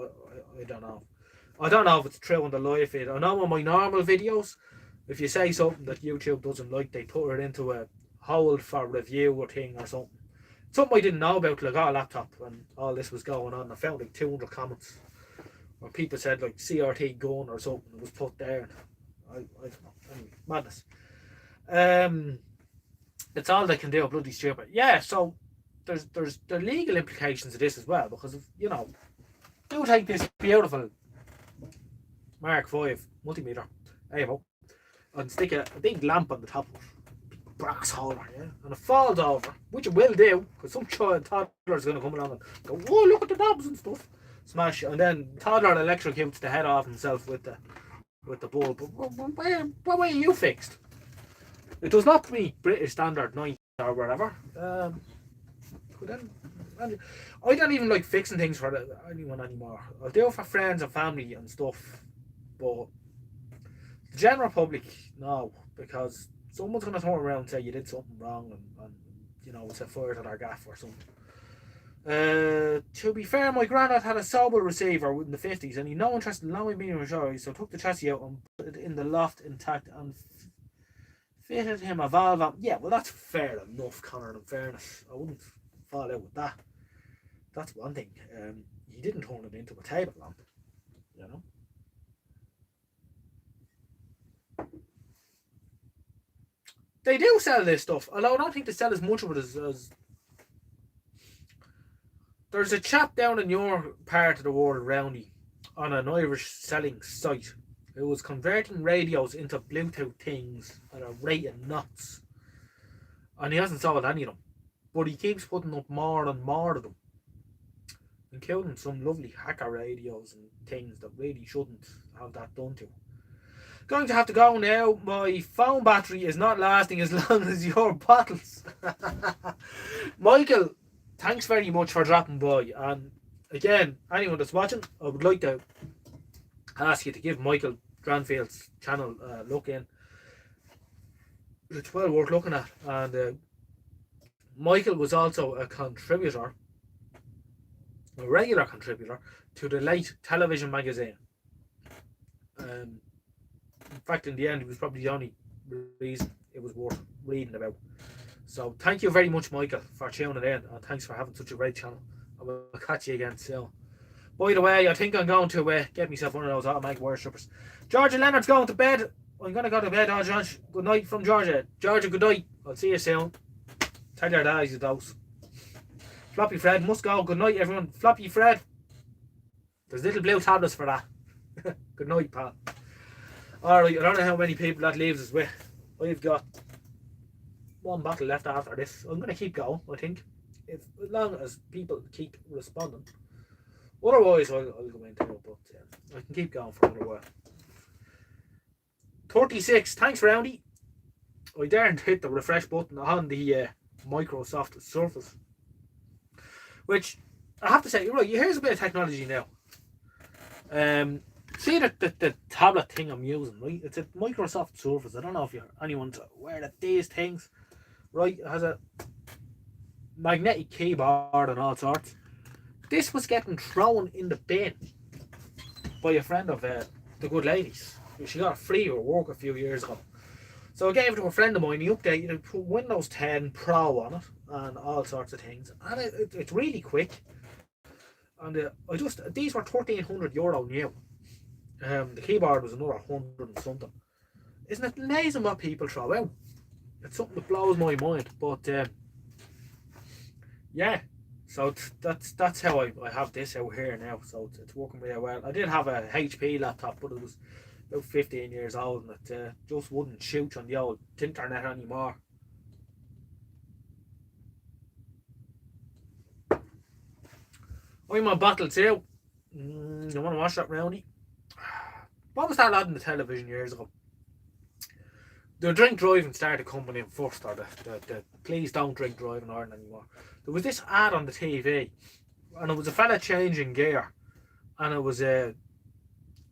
S2: I don't know. I don't know if it's true on the live feed. I know on my normal videos, if you say something that YouTube doesn't like, they put it into a hold for review or thing or something. Something I didn't know about till I got a laptop when all this was going on. I found like 200 comments where people said like CRT gun or something. It was put there. I don't know. Anyway, madness. It's all they can do. Bloody stupid. Yeah. So there's the legal implications of this as well, because of, you know, do take this beautiful Mark 5 multimeter AVO and stick a big lamp on the top of it, big brass holder, yeah, and it falls over, which it will do, because some child toddler is going to come along and go, oh, look at the knobs and stuff, smash, and then toddler electrocutes the head off himself with the bulb. What way are you fixed? It does not meet British standard 9 or whatever. I don't even like fixing things for anyone anymore. I'll do it for friends and family and stuff, but the general public, no, because someone's going to turn around and say you did something wrong and you know, set fire to their gaff or something. To be fair, my granddad had a Sobel receiver in the 50s and he had no interest in allowing me to enjoy, so I took the chassis out and put it in the loft intact and fitted him a valve on. Yeah, well, that's fair enough, Connor, in fairness. I wouldn't fall out with that. That's one thing. He didn't turn it into a table lamp, you know. They do sell this stuff, although I don't think they sell as much of it as there's a chap down in your part of the world, Roundy, on an Irish selling site who was converting radios into Bluetooth things at a rate of knots. And he hasn't sold any of them. But he keeps putting up more and more of them, including some lovely hacker radios and things that really shouldn't have that done to. Going to have to go now. My phone battery is not lasting as long as your bottles. Michael, thanks very much for dropping by. And again, anyone that's watching, I would like to ask you to give Michael Granfield's channel a look in. It's well worth looking at. And Michael was also a contributor, a regular contributor, to the Late Television magazine. In fact, in the end, it was probably the only reason it was worth reading about. So thank you very much, Michael, for tuning in, and thanks for having such a great channel. I will catch you again soon. By the way, I think I'm going to get myself one of those automatic wire strippers. Georgia Leonard's going to bed. I'm going to go to bed, Ojnoj. Good night from Georgia. Georgia, good night. I'll see you soon. Tell your dad he's a dose. Floppy Fred must go. Good night, everyone. Floppy Fred. There's little blue tablets for that. Good night, pal. Alright, I don't know how many people that leaves us with. I've got one bottle left after this. I'm going to keep going, I think. As long as people keep responding. Otherwise, I'll go into it, but I can keep going for a little while. 36. Thanks, Roundy. I daren't hit the refresh button on the Microsoft Surface. Which, I have to say, right, here's a bit of technology now. See the tablet thing I'm using, right? It's a Microsoft Surface. I don't know if anyone's aware that these things, right, it has a magnetic keyboard and all sorts. This was getting thrown in the bin by a friend of the good ladies. She got it free at work a few years ago. So I gave it to a friend of mine. He updated it, put Windows 10 Pro on it and all sorts of things. And it's really quick. And these were €1,300 new. The keyboard was another 100 and something. Isn't it amazing what people throw out? It's something that blows my mind. But yeah, so that's how I have this out here now. So it's working really well. I did have a HP laptop, but it was about 15 years old, and it just wouldn't shoot on the old internet anymore. I'm on bottle too. You want to watch that, Roundy? What was that ad on the television years ago? The drink driving started coming in first, or the please don't drink driving Ireland anymore. There was this ad on the TV, and it was a fella changing gear, and it was a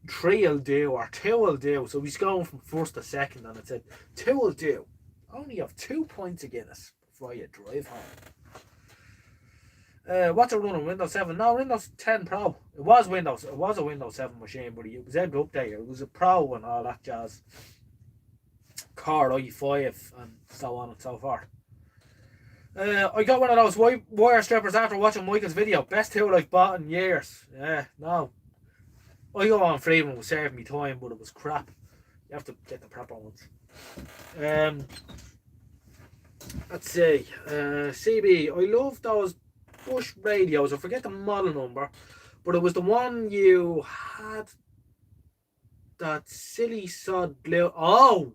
S2: 3'll do or 2'll do. So he's going from first to second, and it said 2'll do. Only have 2 points of Guinness before you drive home. What's it running? Windows 7? No, Windows 10 Pro. It was a Windows 7 machine, but it was able to update it. It was a Pro and all that jazz. Core i5 and so on and so forth. I got one of those wire strippers after watching Michael's video. Best tool I've bought in years. Yeah, no. I go on Freeman was saving me time, but it was crap. You have to get the proper ones. Let's see. CB, I love those Bush radios. I forget the model number, but it was the one you had. That silly sod blue. Oh,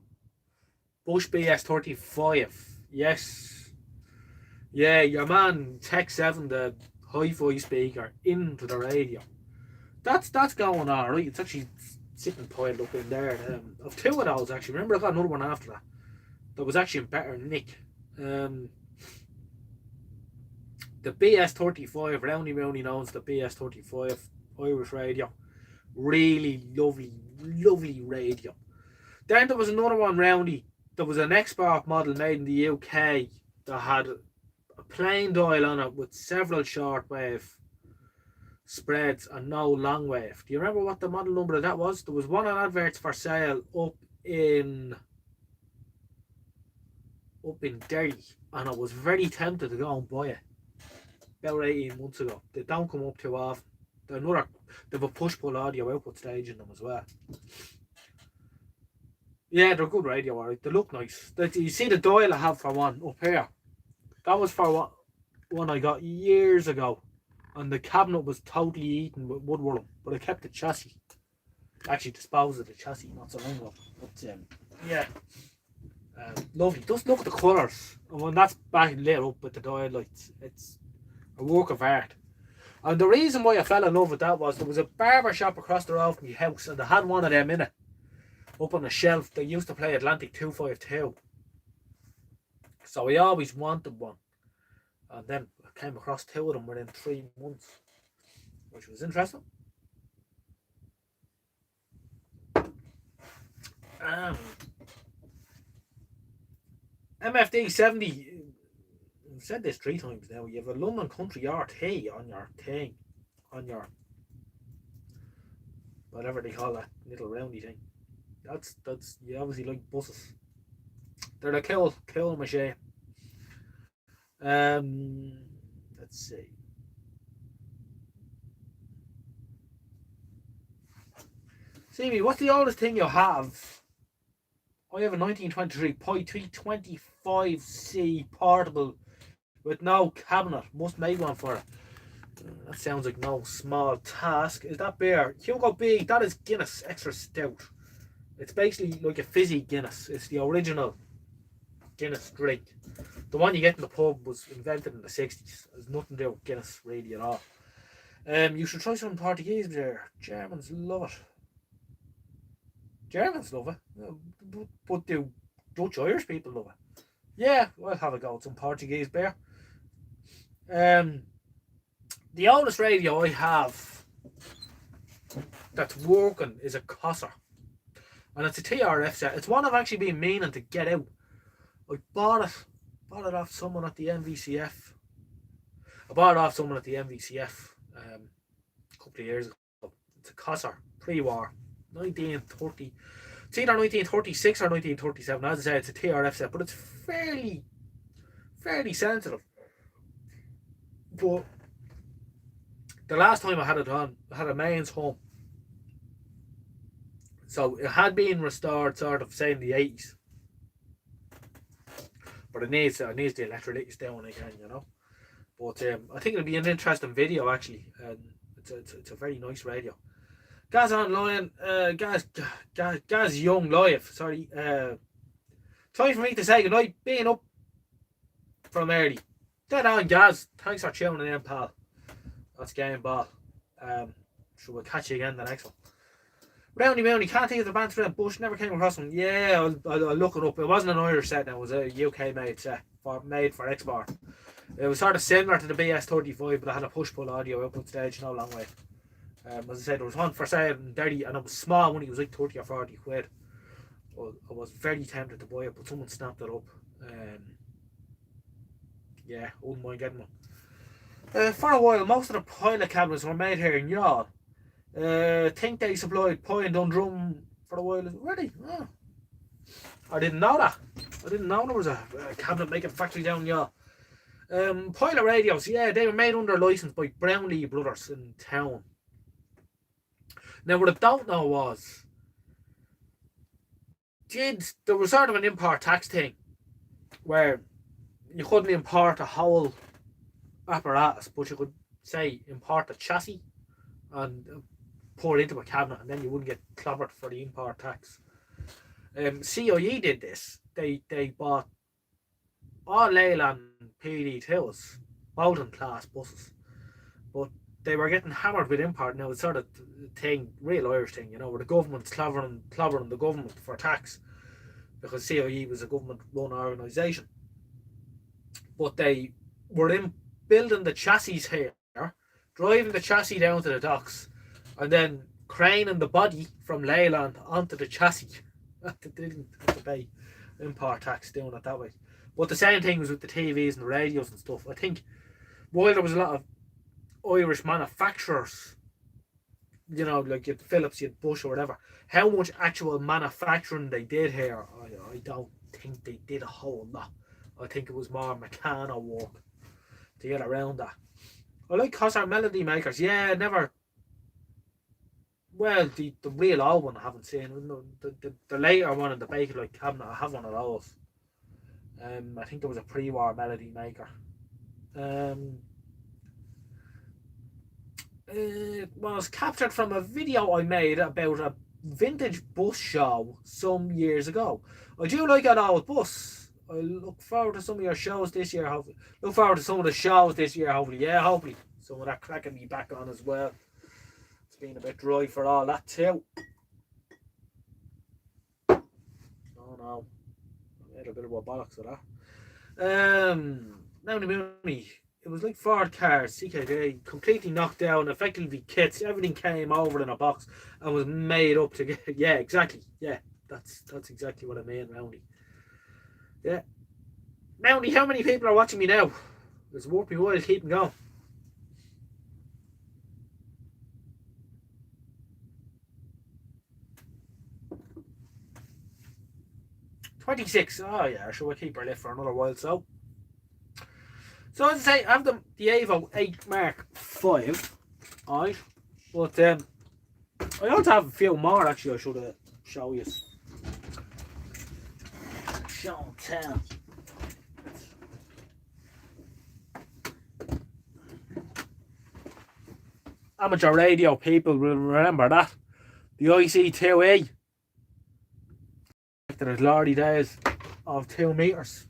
S2: Bush BS35. Yes. Yeah, your man Tech 7, the hi-fi speaker into the radio. That's going on, right? It's actually sitting piled up in there. I've two of those actually. Remember, I got another one after that. That was actually in better nick. The BS35, Roundy knows the BS35 Irish radio. Really lovely radio. Then there was another one, Roundy. There was an export model made in the UK that had a plain dial on it with several shortwave spreads and no long wave. Do you remember what the model number of that was? There was one on adverts for sale up in Derry, and I was very tempted to go and buy it. about 18 months ago. They don't come up too often. They've a push-pull audio output stage in them as well. Yeah, they're good radio, alright. They look nice. You see the dial I have for one up here? That was for one I got years ago. And the cabinet was totally eaten with woodworm. But I kept the chassis. Actually disposed of the chassis not so long ago. But yeah. Lovely. Just look at the colours. And when that's back lit up with the dial lights, it's a work of art. And the reason why I fell in love with that was there was a barber shop across the road from my house and they had one of them in it. Up on the shelf. They used to play Atlantic 252. So I always wanted one. And then I came across two of them within 3 months. Which was interesting. MFD 70. I've said this 3 times now. You have a London Country RT on your thing. On your whatever they call that little roundy thing. That's you obviously like buses. They're the cool machine. Let's see. See, what's the oldest thing you have? I have a 1923 Pi 325C portable with no cabinet. Must make one for it. That sounds like no small task. Is that beer? Hugo B, that is Guinness Extra Stout. It's basically like a fizzy Guinness. It's the original Guinness drink. The one you get in the pub was invented in the 60s. There's nothing to do with Guinness really at all. You should try some Portuguese beer. Germans love it. Germans love it. But do Dutch Irish people love it? Yeah, I'll have a go with some Portuguese beer. The oldest radio I have that's working is a Cosser. And it's a TRF set. It's one I've actually been meaning to get out. I bought it off someone at the MVCF. I bought it off someone at the MVCF a couple of years ago. It's a Cosser, pre-war, 1930. It's either 1936 or 1937. As I say, it's a TRF set, but it's fairly sensitive. But the last time I had it on, I had a mains home. So it had been restored sort of say in the 80s. But it needs the electrolytics down again, you know. But I think it'll be an interesting video actually. It's a very nice radio. Gaz online, Gaz Young live. Sorry. Time for me to say goodnight. Being up from early. Dead on, Gaz. Thanks for tuning in, pal. That's game ball. So we'll catch you again the next one. Roundy Moundy, can't think of the band for Bush, never came across them. Yeah, I'll look it up. It wasn't an Irish set now, it was a UK made set made for export. It was sort of similar to the BS35, but it had a push-pull audio output stage, no long way. As I said, there was one for sale in Derry, and it was small money, it was like 30 or 40 quid. Well, I was very tempted to buy it, but someone snapped it up. Yeah, I wouldn't mind getting one. For a while, most of the pilot cabinets were made here in Youghal. Think they supplied Pye and Dundrum for a while. Really? Oh. I didn't know that. I didn't know there was a cabinet making factory down Youghal. Pilot radios, yeah, they were made under license by Brownlee Brothers in town. Now, what I don't know was, there was sort of an import tax thing where you couldn't import a whole apparatus, but you could say import a chassis and pour it into a cabinet, and then you wouldn't get clobbered for the import tax. CIE did this. They bought all Leyland PD2s, Bowden class buses, but they were getting hammered with import. Now it's sort of thing, real Irish thing, you know, where the government's clobbering the government for tax, because CIE was a government-run organisation. But they were building the chassis here, driving the chassis down to the docks, and then craning the body from Leyland onto the chassis. They didn't have to pay import tax doing it that way. But the same thing was with the TVs and the radios and stuff. I think while there was a lot of Irish manufacturers, you know, like you had Philips, you had Bush or whatever, how much actual manufacturing they did here, I don't think they did a whole lot. I think it was more mechano work to get around that. I like concert melody makers. Yeah, never. Well, the real old one I haven't seen. No, the later one in the Bakelite cabinet, I have one of those. I think there was a pre-war melody maker. It was captured from a video I made about a vintage bus show some years ago. I do like an old bus. I look forward to some of your shows this year. Hopefully, look forward to some of the shows this year. Hopefully, yeah, hopefully some of that cracking me back on as well. It's been a bit dry for all that too. Oh no, I made a bit of a bollocks of that. Now the movie. It was like Ford cars, CKJ, completely knocked down, effectively kits. Everything came over in a box and was made up to get. Yeah, exactly. Yeah, that's exactly what I mean, Roundy. Yeah, Roundy, how many people are watching me now? It's worth me while keeping going. 26. Oh yeah, sure we'll keep our left for another while. So as I say, I have the Evo 8 Mark 5, alright, but I also have a few more actually I should show you. Show and tell. Amateur radio people will remember that. The IC2E. After the glory days of 2 meters.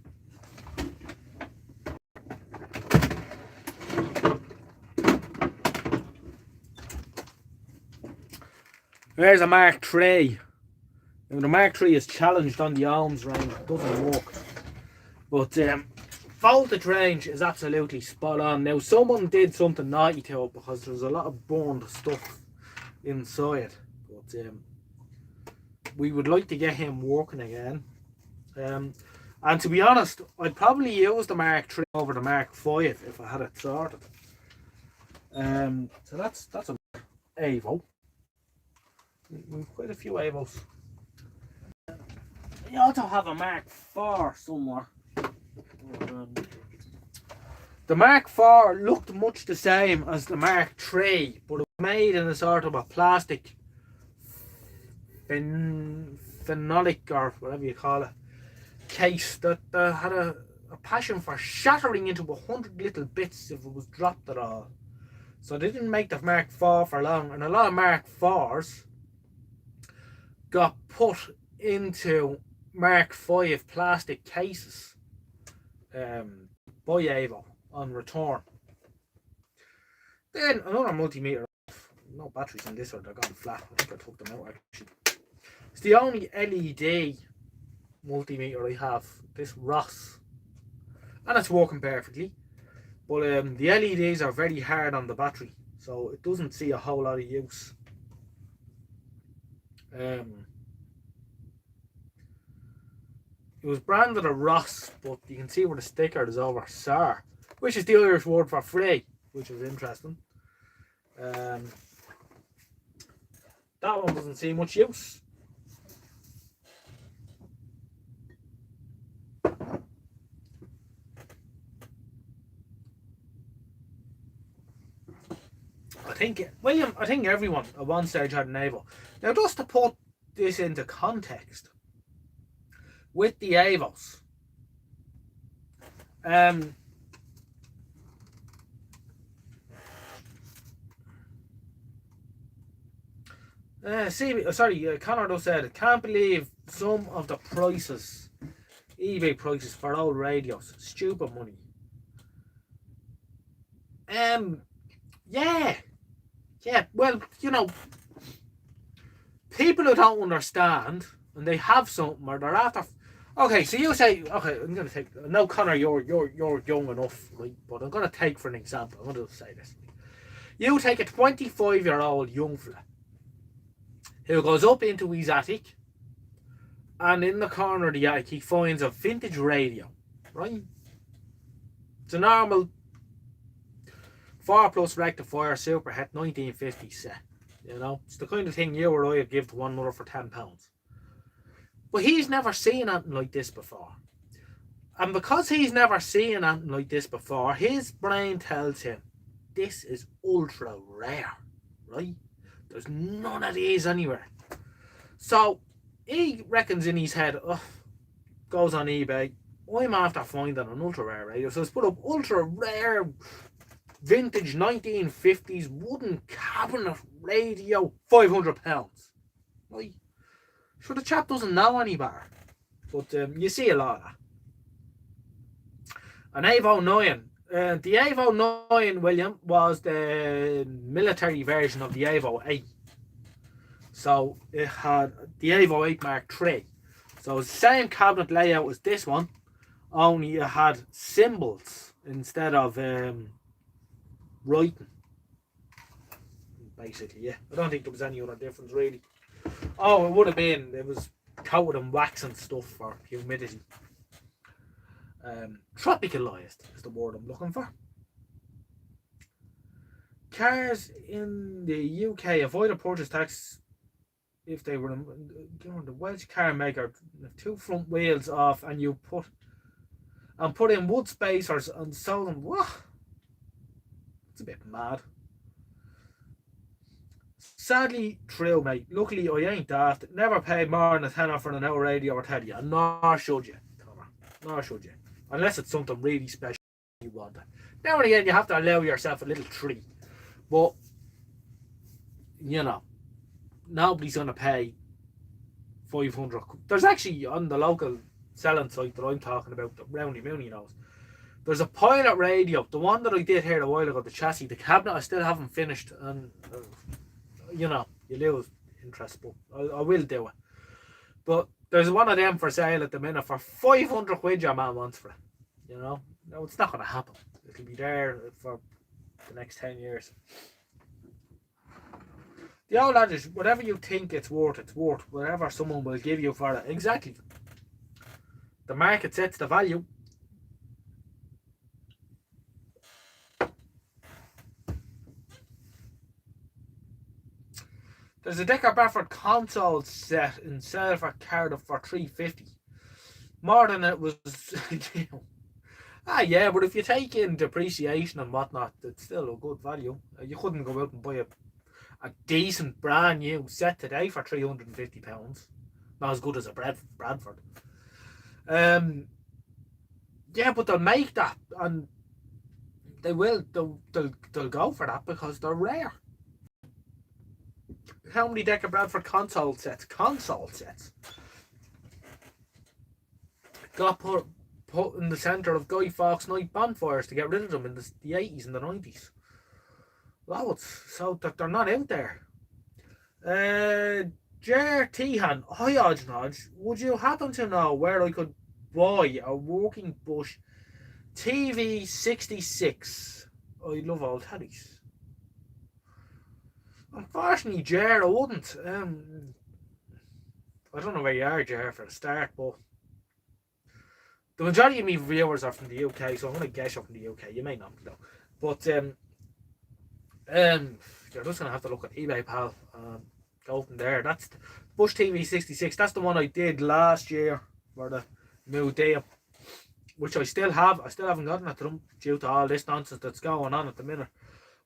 S2: There's a Mark III. Now the Mark III is challenged on the ohms range. It doesn't work. But voltage range is absolutely spot on. Now someone did something naughty to it because there's a lot of burned stuff inside. But we would like to get him working again. And to be honest, I'd probably use the Mark III over the Mark V if I had it sorted. So that's a Evo. We've quite a few Avos. You also have a Mark IV somewhere. The Mark IV looked much the same as the Mark III, but it was made in a sort of a plastic phenolic or whatever you call it case that had a passion for shattering into 100 little bits if it was dropped at all. So they didn't make the Mark IV for long, and a lot of Mark IVs got put into Mark V plastic cases by Evo on return. Then another multimeter. No batteries in this one, they're gone flat. I think I took them out actually. It's the only LED multimeter I have, this Ross, and it's working perfectly. But the LEDs are very hard on the battery, so it doesn't see a whole lot of use. It was branded a Ross, but you can see where the sticker is over SAR, which is the Irish word for free, which is interesting. That one doesn't see much use. I think everyone at one stage had an Evo. Now, just to put this into context, with the Avos, Connor just said, can't believe some of the prices, eBay prices for old radios, stupid money. Yeah, well, you know, people who don't understand and they have something or they're after. Okay, so you say, okay, I'm gonna take. No, Connor, you're young enough, right? But I'm gonna take for an example. I'm gonna say this. You take a 25-year-old young fella who goes up into his attic, and in the corner of the attic he finds a vintage radio, right? It's a normal 4+ rectifier superhet 1950 set. You know, it's the kind of thing you or I would give to one another for £10. But he's never seen anything like this before. And because he's never seen anything like this before, his brain tells him this is ultra rare, right? There's none of these anywhere. So he reckons in his head, oh, goes on eBay, I'm after finding an ultra rare radio. So he's put up ultra rare vintage 1950s wooden cabinet radio, £500. Right? Sure, the chap doesn't know any better. But you see a lot of that. An Avo 9. The Avo 9, William, was the military version of the Avo 8. So it had the Avo 8 Mark III. So it's the same cabinet layout as this one, only it had symbols instead of writing. Basically, yeah. I don't think there was any other difference really. Oh, it would have been. It was coated in wax and stuff for humidity. Tropicalized is the word I'm looking for. Cars in the UK avoid a purchase tax if they were the Welsh car maker 2 front wheels off and you put in wood spacers and sold them. What? It's a bit mad. Sadly true, mate. Luckily I ain't daft. Never paid more than a tenner for an hour radio or telly, and nor should you. Nor should you. Unless it's something really special you want. Now and again you have to allow yourself a little treat. But you know, nobody's gonna pay 500. There's actually on the local selling site that I'm talking about, that Roundy Mooney knows. There's a pilot radio, the one that I did here a while ago, the chassis, the cabinet I still haven't finished, and you know, you lose interest, but I will do it. But there's one of them for sale at the minute for 500 quid your man wants for it. You know, no, it's not going to happen. It'll be there for the next 10 years. The old adage, whatever you think it's worth whatever someone will give you for it. Exactly. The market sets the value. There's a Decker Bradford console set in sale for Cardiff for $350. More than it was. Yeah, but if you take in depreciation and whatnot, it's still a good value. You couldn't go out and buy a decent brand new set today for £350. Not as good as a Bradford. Yeah, but they'll make that, and they will. They'll go for that because they're rare. How many Decker Bradford console sets got put in the centre of Guy Fawkes night bonfires to get rid of them in the 80s and the 90s? Loads, so that they're not out there. Ger Tehan, hi Ojnoj, would you happen to know where I could buy a working bush TV 66? I love old tellies. Unfortunately, Ger, I wouldn't. I don't know where you are, Ger, for a start, but the majority of my viewers are from the UK, so I'm going to guess you're from the UK. You may not know, but you're just going to have to look at eBay, pal. Go from there. That's Bush TV 66. That's the one I did last year for the new deal, which I still have. I still haven't gotten it to them due to all this nonsense that's going on at the minute.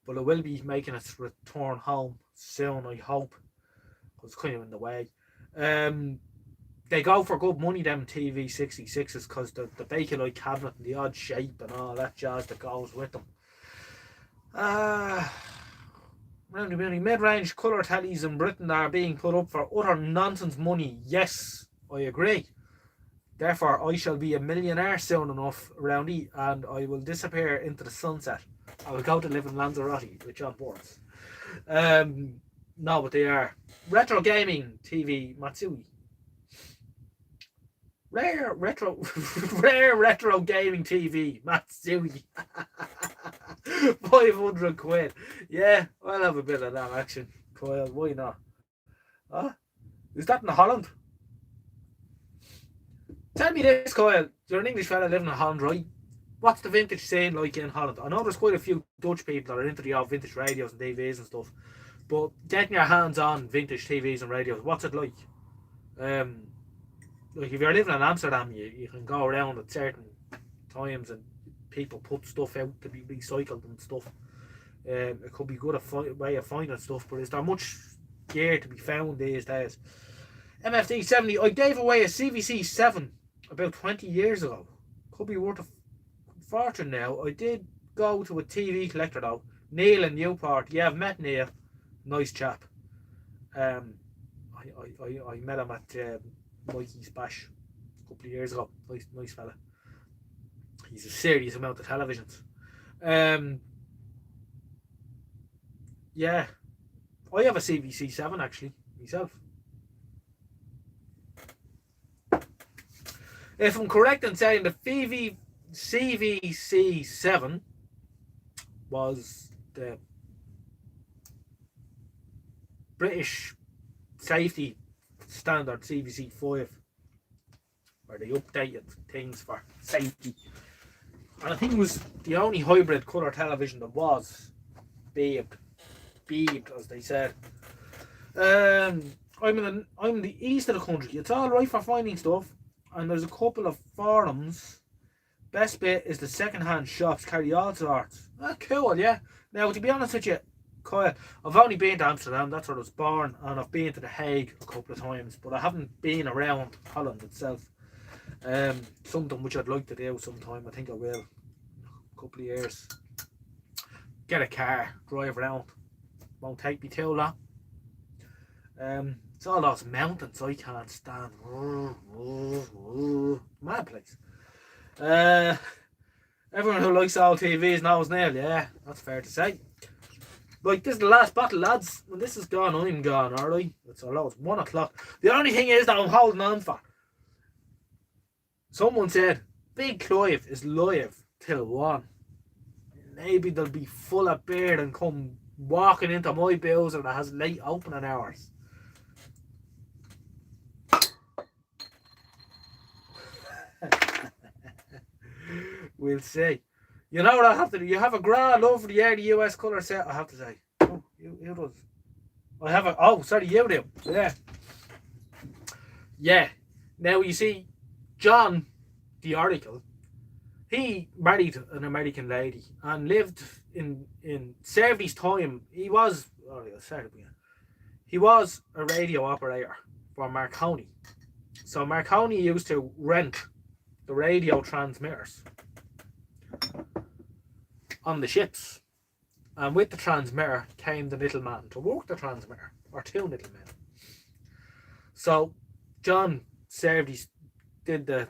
S2: But it will be making its return home soon, I hope. It's kind of in the way. They go for good money, them TV 66s, because the Bakelite cabinet and the odd shape and all that jazz that goes with them. Mid-range colour tellies in Britain are being put up for utter nonsense money. Yes, I agree. Therefore, I shall be a millionaire soon enough, Roundy, and I will disappear into the sunset. I will go to live in Lanzarote with John Bournes. No, but they are. Retro Gaming TV Matsui. Rare retro gaming TV Matsui. 500 quid. Yeah, I'll have a bit of that action, Coyle. Why not? Huh? Is that in Holland? Tell me this, Coyle. You're an English fella living in Holland, right? What's the vintage scene like in Holland? I know there's quite a few Dutch people that are into the old vintage radios and TVs and stuff, but getting your hands on vintage TVs and radios, what's it like? Like if you're living in Amsterdam, you can go around at certain times and people put stuff out to be recycled and stuff. It could be good way of finding stuff, but is there much gear to be found these days? MFD 70. I gave away a CVC 7 about 20 years ago. Could be worth a fortune now. I did go to a TV collector though. Neil in Newport. Yeah, I've met Neil. Nice chap. I met him at Mikey's Bash a couple of years ago. Nice fella. He's a serious amount of televisions. Yeah, I have a CVC 7 actually myself. If I'm correct in saying the CVC 7 was the British safety standard CVC 5, where they updated things for safety. And I think it was the only hybrid colour television that was beamed as they said. I'm in the east of the country. It's alright for finding stuff, and there's a couple of forums. Best bit is the second-hand shops carry all sorts. Cool, yeah. Now, to be honest with you, Kyle, I've only been to Amsterdam, that's where I was born, and I've been to The Hague a couple of times, but I haven't been around Holland itself. Something which I'd like to do sometime. I think I will. A couple of years. Get a car, drive around. Won't take me too long. It's all those mountains I can't stand. Mad place. Everyone who likes old TVs knows Neil. Yeah, that's fair to say. Like, this is the last bottle, lads. When this is gone, I'm gone, alright? It's 1 o'clock. The only thing is that I'm holding on for. Someone said, Big Clive is live till 1. Maybe they'll be full of beer and come walking into my bowser that has late opening hours. We'll see. You know what I have to do? You have a grand lovely early US colour set, I have to say. Oh, you does. I have a... Oh, sorry, you do. Yeah. Yeah. Now, you see, John, the Oracle, he married an American lady and lived in served his time. He was... Oh, he was a radio operator for Marconi. So Marconi used to rent the radio transmitters on the ships, and with the transmitter came the middleman to work the transmitter, or 2 middlemen. So John did the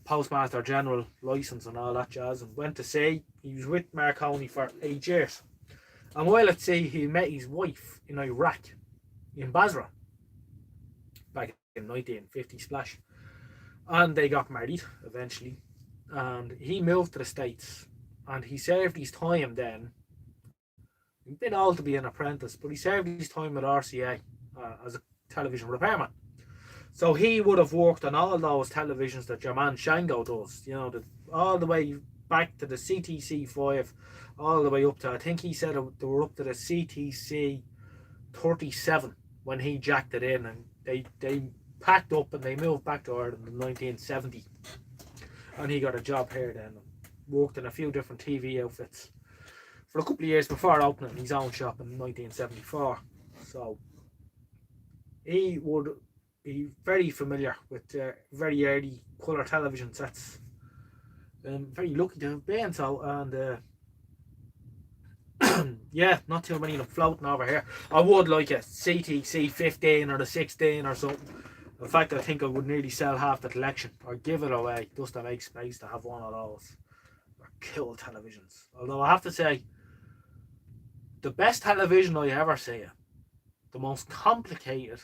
S2: Postmaster General license and all that jazz, and went to sea. He was with Marconi for 8 years, and while at sea he met his wife in Iraq, in Basra, back in 1950 splash, and they got married eventually, and he moved to the States, and he served his time then. He been old to be an apprentice, but he served his time at RCA as a television repairman. So he would have worked on all those televisions that your man Shango does, you know, all the way back to the CTC 5, all the way up to, I think he said they were up to the CTC 37 when he jacked it in, and they packed up and they moved back to Ireland in 1970. And he got a job here then, and worked in a few different TV outfits for a couple of years before opening his own shop in 1974. So he would be very familiar with very early colour television sets. Very lucky to have been so, and yeah, not too many of them floating over here. I would like a CTC 15 or the 16 or something. In fact, I think I would nearly sell half the collection or give it away just to make space to have one of those. They're cool televisions. Although I have to say, the best television I ever see, the most complicated,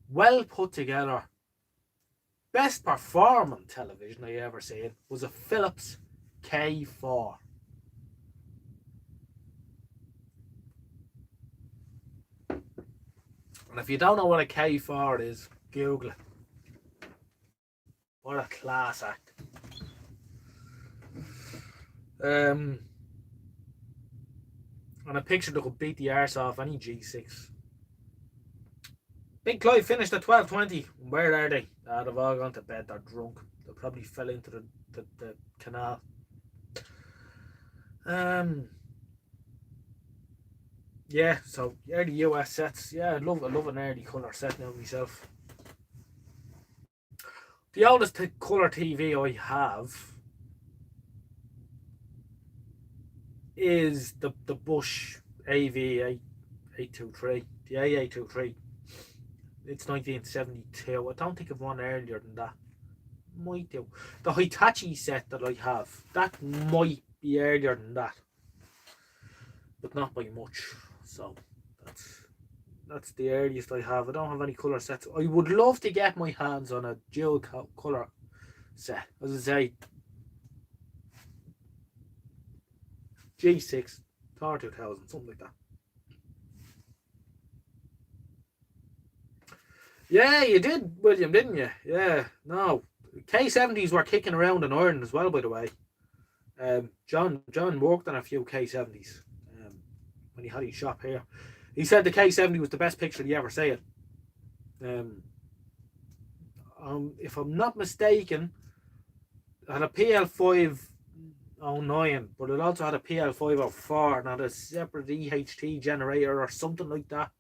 S2: well put together, best performing television I ever seen was a Philips K4. And if you don't know what a K4 is, Google it. What a class act. And a picture that could beat the arse off any G6. Big Clive finished at 12:20. Where are they? They've all gone to bed. They're drunk. They probably fell into the canal. Yeah, so early US sets. Yeah, I love an early colour set now myself. The oldest colour TV I have is the Bush AV 823, the A823. It's 1972. I don't think I've one earlier than that. Might do. The Hitachi set that I have, that might be earlier than that, but not by much. So that's that's the earliest I have. I don't have any colour sets. I would love to get my hands on a dual colour set. As I say, G6, 2000, something like that. Yeah, you did, William, didn't you? Yeah, no. K70s were kicking around in Ireland as well, by the way. John worked on a few K70s when he had his shop here. He said the K70 was the best picture he ever saw. Um, if I'm not mistaken, it had a PL509, but it also had a PL504 and had a separate EHT generator or something like that.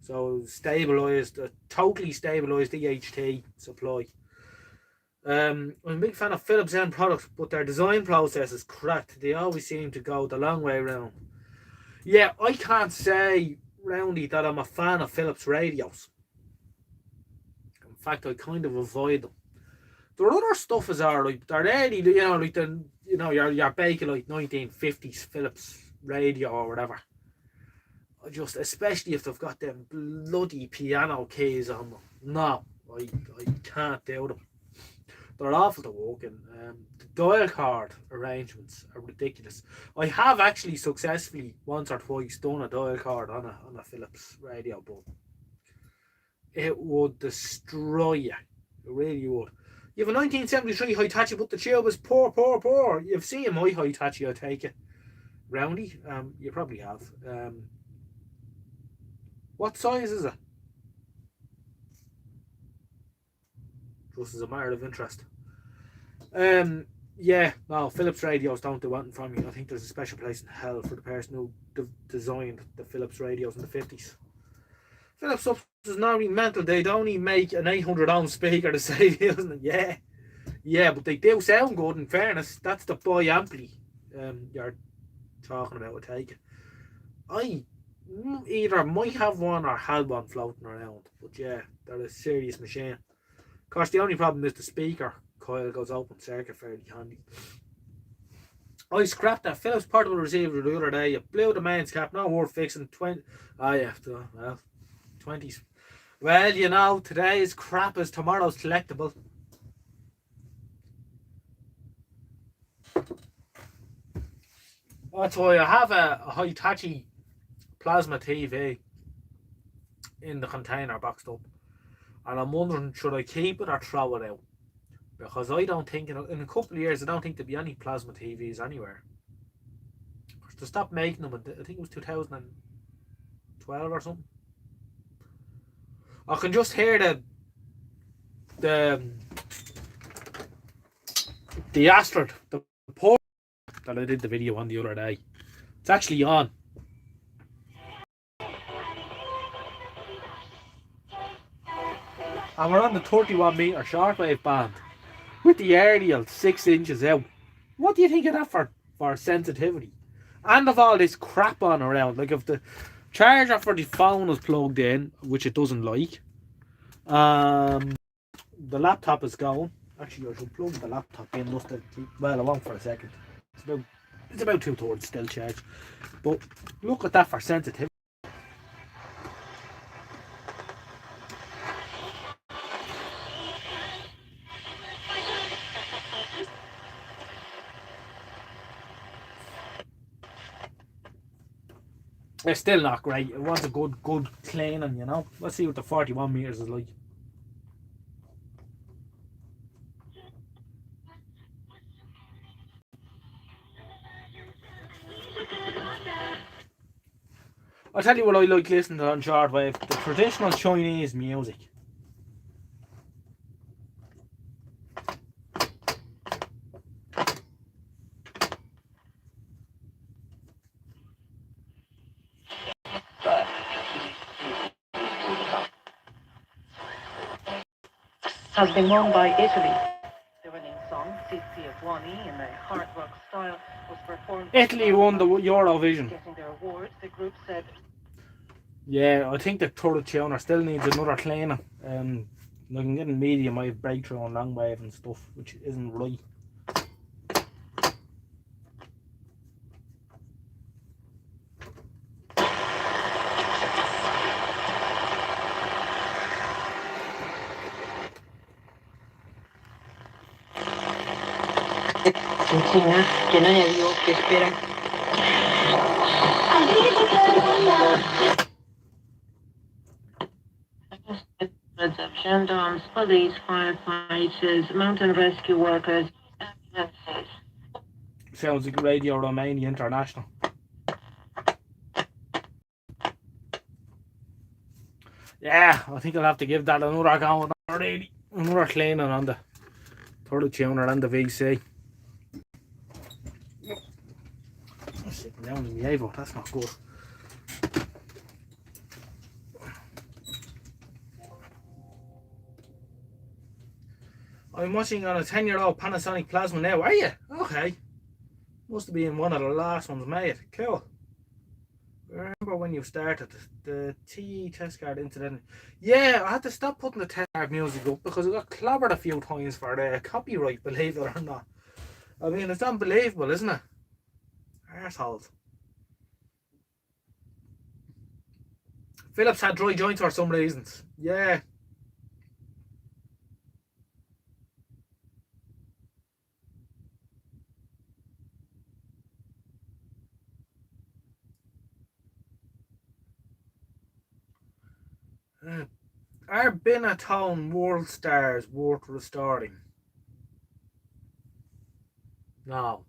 S2: So stabilized, a totally stabilized EHT supply. I'm a big fan of Philips end products, but their design process is correct. They always seem to go the long way around. Yeah, I can't say, Roundy, that I'm a fan of Philips radios. In fact, I kind of avoid them. There are other stuff as are like they're early, like the your Bakelite 1950s Philips radio or whatever. Just especially if they've got them bloody piano keys on them. No, I can't do them. They're awful to walk in. The dial card arrangements are ridiculous. I have actually successfully once or twice done a dial card on a Philips radio, but it would destroy you. It really would. You have a 1973 Hitachi, but the tube is poor. You've seen my Hitachi, I take it. Roundy, you probably have. What size is it? Just as a matter of interest. Yeah, no, Philips radios don't do anything from you. I think there's a special place in hell for the person who designed the Philips radios in the 50s. Philips is not really mental. They'd only make an 800 ohm speaker to save you, isn't it? Yeah, but they do sound good. In fairness, that's the biampli you're talking about. I take it. I either might have one or had one floating around, but yeah, they're a serious machine. Of course, the only problem is the speaker coil goes open circuit fairly handy. I scrapped that Philips portable receiver the other day. It blew the mains cap, not worth fixing. 20. Oh yeah, well, 20s. Well, today's crap is tomorrow's collectible. That's why I have a Hitachi plasma TV in the container boxed up, and I'm wondering, should I keep it or throw it out? Because I don't think in a couple of years I don't think there'll be any plasma TVs anywhere. To stop making them, I think it was 2012 or something. I can just hear the Astrid, the port that I did the video on the other day. It's actually on. And we're on the 31 meter shortwave band with the aerial 6 inches out. What do you think of that for sensitivity? And of all this crap on around, like if the charger for the phone is plugged in, which it doesn't like, the laptop is going. Actually, I should plug the laptop in just to keep, well, I won't for a second. It's about 2/3 still charged. But look at that for sensitivity. It's still not great. It wants a good cleaning, Let's see what the 41 meters is like. I'll tell you what I like listening to on shortwave: the traditional Chinese music.
S3: has been won by Italy. The winning song, Zizi Buoni, in a hard rock style, was performed.
S2: Italy won the Eurovision.
S3: Getting their awards, the group said.
S2: Yeah, I think the third tuner still needs another cleaner. Like I'm getting medium wave breakthrough on long wave and stuff, which isn't right.
S3: China, que no haya Dios que espera. Of gendarmes, police, firefighters, mountain rescue workers, ambulances.
S2: Sounds like Radio Romania International. Yeah, I think I'll have to give that another go. Another cleaning on the third tuner and the VC. I'm sitting down in the Evo, that's not good. I'm watching on a 10-year-old Panasonic Plasma now, are you? Okay. Must have been one of the last ones made. Cool. I remember when you started the TE test card incident. Yeah, I had to stop putting the test card music up because it got clobbered a few times for the copyright, believe it or not. I mean, it's unbelievable, isn't it? Arseholes. Phillips had dry joints for some reasons. Yeah. Are Benetton World Stars worth restoring? No.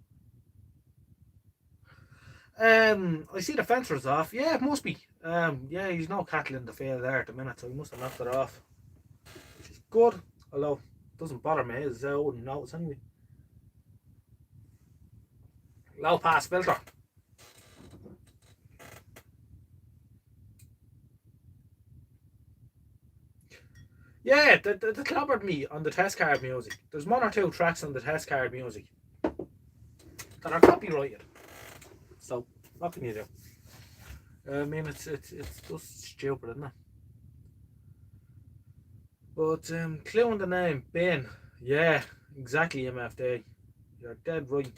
S2: I see the fencer's off. Yeah, it must be. Yeah, he's no cattle in the field there at the minute, so he must have knocked it off. Which is good. Although it doesn't bother me, I wouldn't notice anyway. Low pass filter. Yeah, they clobbered me on the test card music. There's one or two tracks on the test card music that are copyrighted. So what can you do? I mean, it's just stupid, isn't it? But clue on the name, Ben. Yeah, exactly, MFD. You're dead right.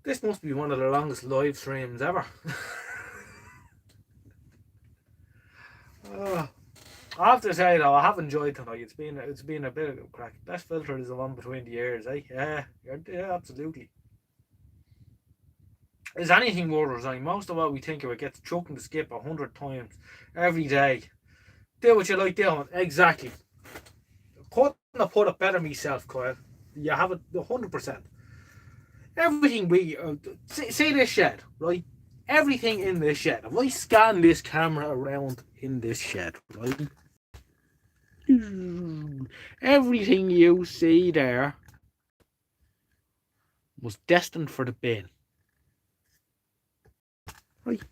S2: This must be one of the longest live streams ever. I have to say though, I have enjoyed tonight. It's been a bit of a crack. Best filter is the one between the ears, eh? Yeah, absolutely. Is anything worth resigning? Most of what we think of it gets chucked in the skip 100 times every day. Do what you like doing. Exactly. Couldn't have put it better myself, Kyle. You have it 100%. Everything we see this shed, right? Everything in this shed. If I scan this camera around in this shed, right? Everything you see there was destined for the bin. Right?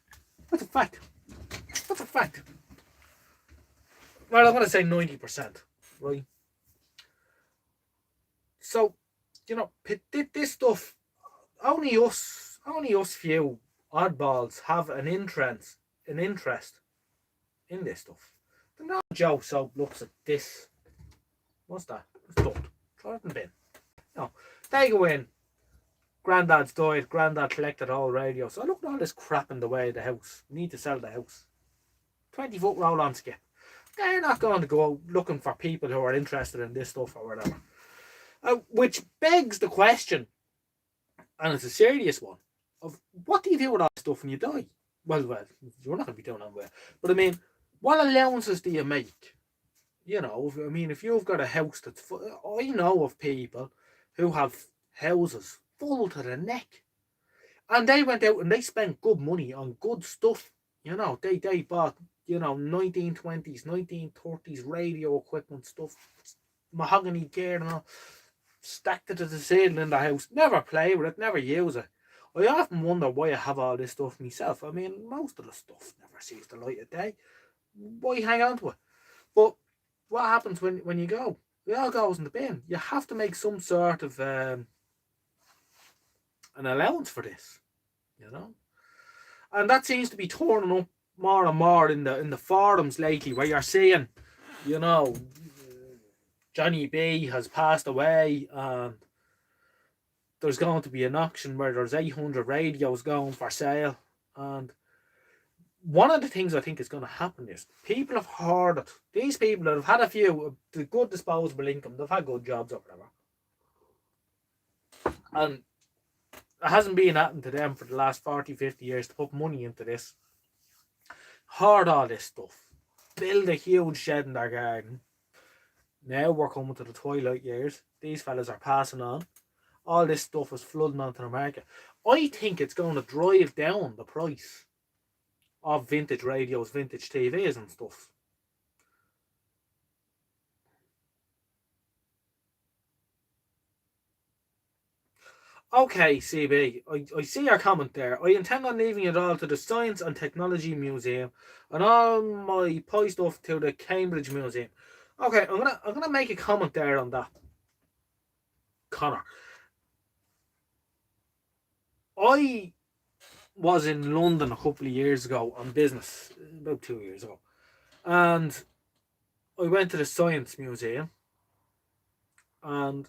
S2: That's a fact. That's a fact. Well, I'm going to say 90%, right? So, you know, this stuff, only us few oddballs have an interest in this stuff. The no Joe so looks at this. What's that? It's done. Throw it in the bin. No, they go in. Granddad's died. Granddad collected all radios. So look at all this crap in the way of the house. We need to sell the house. 20-foot roll-on skip. They're not going to go looking for people who are interested in this stuff or whatever. Which begs the question, and it's a serious one, of what do you do with all this stuff when you die? Well, you're not going to be doing that well. But I mean, what allowances do you make? You know, I mean, if you've got a house that's full, I know of people who have houses full to the neck. And they went out and they spent good money on good stuff. You know, they bought, you know, 1920s, 1930s radio equipment stuff, mahogany gear and all, stacked it to the ceiling in the house. Never play with it, never use it. I often wonder why I have all this stuff myself. I mean, most of the stuff never sees the light of day. Why hang on to it? But what happens when you go? It all goes in the bin. You have to make some sort of an allowance for this, you know. And that seems to be turning up more and more in the forums lately, where you're seeing, you know, Johnny B has passed away, and there's going to be an auction where there's 800 radios going for sale. And one of the things I think is going to happen is people have heard it. These people that have had a few the good disposable income, they've had good jobs or whatever, and it hasn't been happening to them for the last 40, 50 years to put money into this. Hoard all this stuff, build a huge shed in their garden. Now we're coming to the twilight years. These fellas are passing on. All this stuff is flooding onto the market. I think it's going to drive down the price of vintage radios, vintage TVs and stuff. Okay, CB, I see your comment there. I intend on leaving it all to the Science and Technology Museum and all my pie stuff to the Cambridge Museum. Okay, I'm gonna make a comment there on that, Connor. I was in London a couple of years ago on business, about 2 years ago, and I went to the Science Museum, and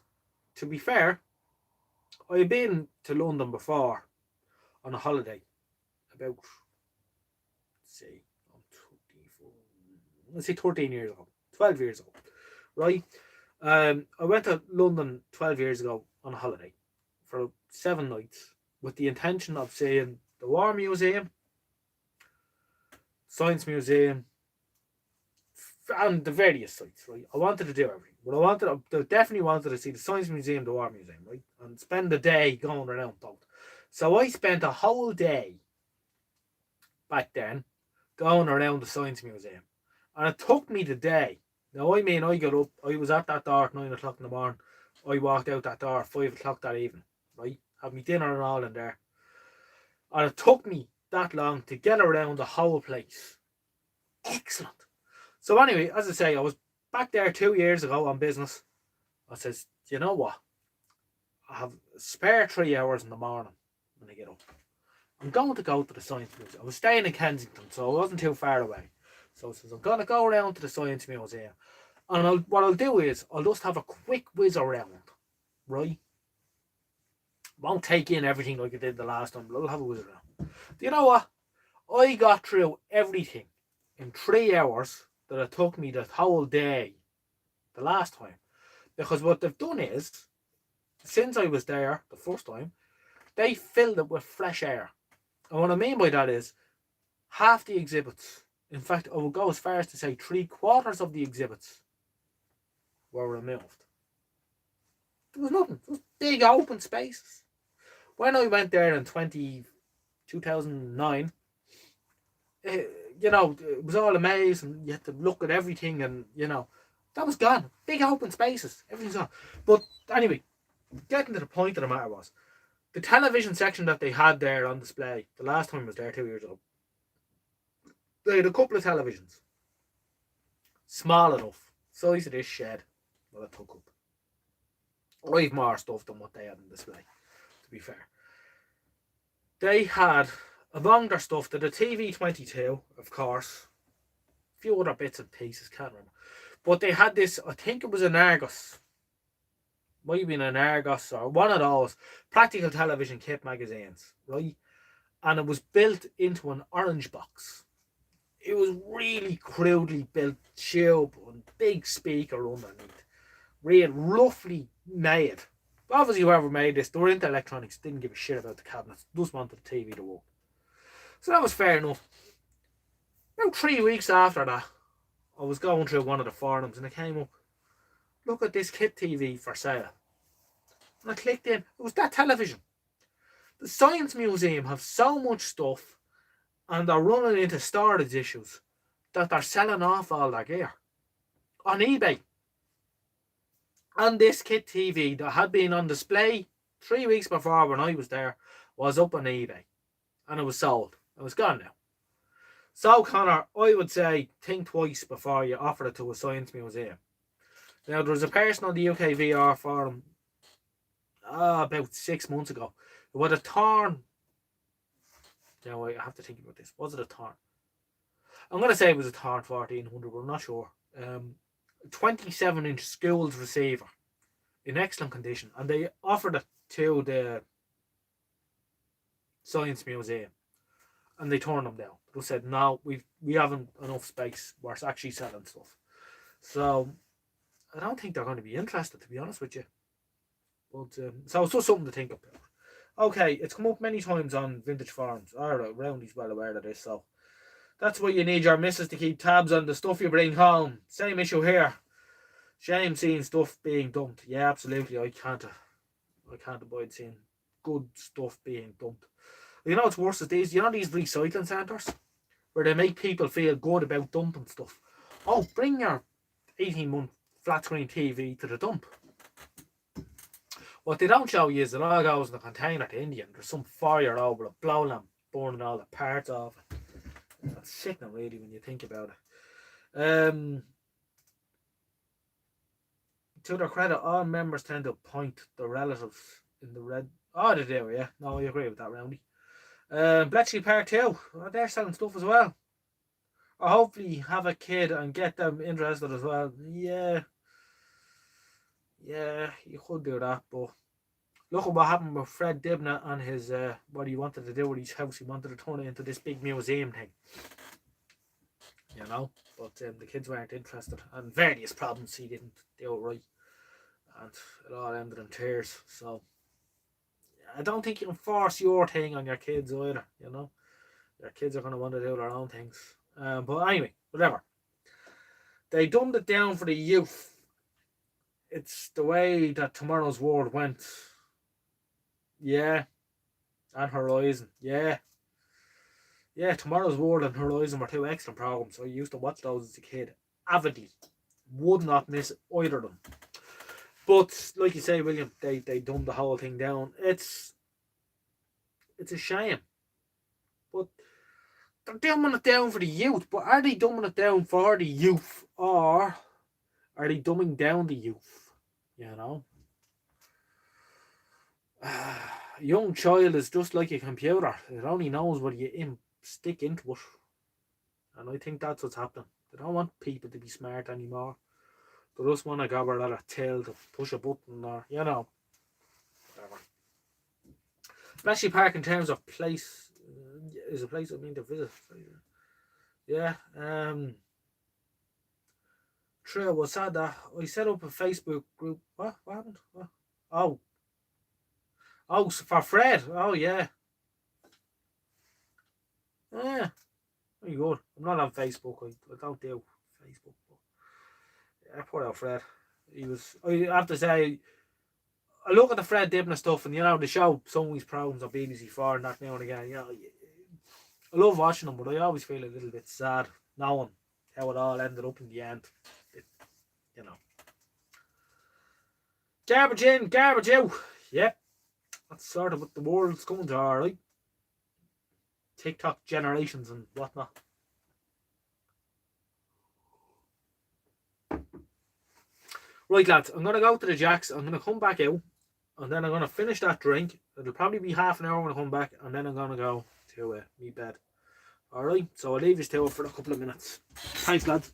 S2: to be fair, I've been to London before on a holiday about, let's say 13 years ago, 12 years ago, right? I went to London 12 years ago on a holiday for 7 nights with the intention of seeing the War Museum, Science Museum, and the various sites, right? I wanted to do everything. But I definitely wanted to see the Science Museum, the War Museum, right? And spend the day going around both. So I spent a whole day back then going around the Science Museum. And it took me the day. Now, I mean, I got up, I was at that door at 9 o'clock in the morning. I walked out that door at 5 o'clock that evening, right? Had me dinner and all in there. And it took me that long to get around the whole place. Excellent. So anyway, as I say, I was back there 2 years ago on business. I says, you know what? I have a spare 3 hours in the morning when I get up. I'm going to go to the Science Museum. I was staying in Kensington, so I wasn't too far away. So I says, I'm going to go around to the Science Museum. And what I'll do is, I'll just have a quick whiz around, right? Won't take in everything like I did the last time, but I'll have a whiz around. Do you know what? I got through everything in 3 hours that it took me the whole day the last time. Because what they've done is, since I was there the first time, they filled it with fresh air. And what I mean by that is, half the exhibits, in fact, I would go as far as to say 3/4 of the exhibits were removed. There was nothing. It was big open spaces. When I went there in 2009, you know, it was all a maze and you had to look at everything, and, you know, that was gone. Big open spaces. Everything's gone. But anyway, getting to the point of the matter was, the television section that they had there on display, the last time I was there 2 years ago, they had a couple of televisions. Small enough. Size of this shed. Well, I took up. I've more stuff than what they had on display, to be fair. They had, among their stuff, the TV-22, of course. A few other bits and pieces, can't remember. But they had this, I think it was an Argos. Might have been an Argos or one of those practical television kit magazines, right? And it was built into an orange box. It was really crudely built tube and big speaker underneath. Real roughly made. Obviously whoever made this, they were into electronics, didn't give a shit about the cabinets, just wanted the TV to work. So that was fair enough. About 3 weeks after that, I was going through one of the forums and it came up, look at this kit TV for sale. And I clicked in, it was that television. The Science Museum have so much stuff and they're running into storage issues that they're selling off all their gear on eBay. And this kit TV that had been on display 3 weeks before when I was there was up on eBay, and it was sold. It was gone now. So, Connor, I would say think twice before you offer it to a science museum. Now, there was a person on the UK VR forum about 6 months ago who had a torn. Now, I have to think about this. Was it a torn? I'm going to say it was a torn 1400, but I'm not sure. 27-inch schools receiver in excellent condition, and they offered it to the Science Museum, and they turned them down. They said, no, we haven't enough space. We're actually selling stuff. So I don't think they're going to be interested, to be honest with you. But so it's just something to think about. Okay, it's come up many times on vintage forums. Alright, Roundy's well aware of this, so that's why you need your missus to keep tabs on the stuff you bring home. Same issue here. Shame seeing stuff being dumped. Yeah, absolutely. I can't avoid seeing good stuff being dumped. You know what's worse is these, these recycling centres where they make people feel good about dumping stuff. Oh, bring your 18-month flat screen TV to the dump. What they don't show you is it all goes in a container to India and there's some fire over it, blowing and burning all the parts off it. That's sickening really when you think about it. To their credit, all members tend to point the relatives in the red. Oh, they do, yeah. No, I agree with that, Roundy. Bletchley Park too. Oh, they're selling stuff as well. Or hopefully have a kid and get them interested as well. Yeah, you could do that, but look at what happened with Fred Dibnah and his what he wanted to do with his house. He wanted to turn it into this big museum thing. But the kids weren't interested, and various problems he didn't do it right, and it all ended in tears. So I don't think you can force your thing on your kids either. Your kids are going to want to do their own things. But anyway, whatever. They dumbed it down for the youth. It's the way that Tomorrow's World went. Yeah. And Horizon. Yeah. Yeah, Tomorrow's World and Horizon were two excellent programs. I used to watch those as a kid avidly. Would not miss either of them. But like you say, William, they dumbed the whole thing down. It's a shame. But they're dumbing it down for the youth. But are they dumbing it down for the youth, or are they dumbing down the youth? A young child is just like a computer. It only knows what you stick into it. And I think that's what's happening. They don't want people to be smart anymore. They just want to go over a tail to push a button or, whatever. Bletchley Park in terms of place is a place I mean to visit. Yeah. True, it was sad that I set up a Facebook group. What happened? What? Oh, for Fred. Oh, yeah. Yeah. Very good. I'm not on Facebook. I don't do Facebook. But yeah, poor old Fred. I have to say, I look at the Fred Dibnah stuff and, they show some of his programs on BBC4 and that now and again. I love watching them, but I always feel a little bit sad knowing how it all ended up in the end. Garbage in, garbage out. Yep. That's sort of what the world's going to, alright. TikTok generations and whatnot. Right, lads, I'm going to go to the Jacks. I'm going to come back out and then I'm going to finish that drink. It'll probably be half an hour when I come back and then I'm going to go to my bed. Alright, so I'll leave this to it for a couple of minutes. Thanks, lads.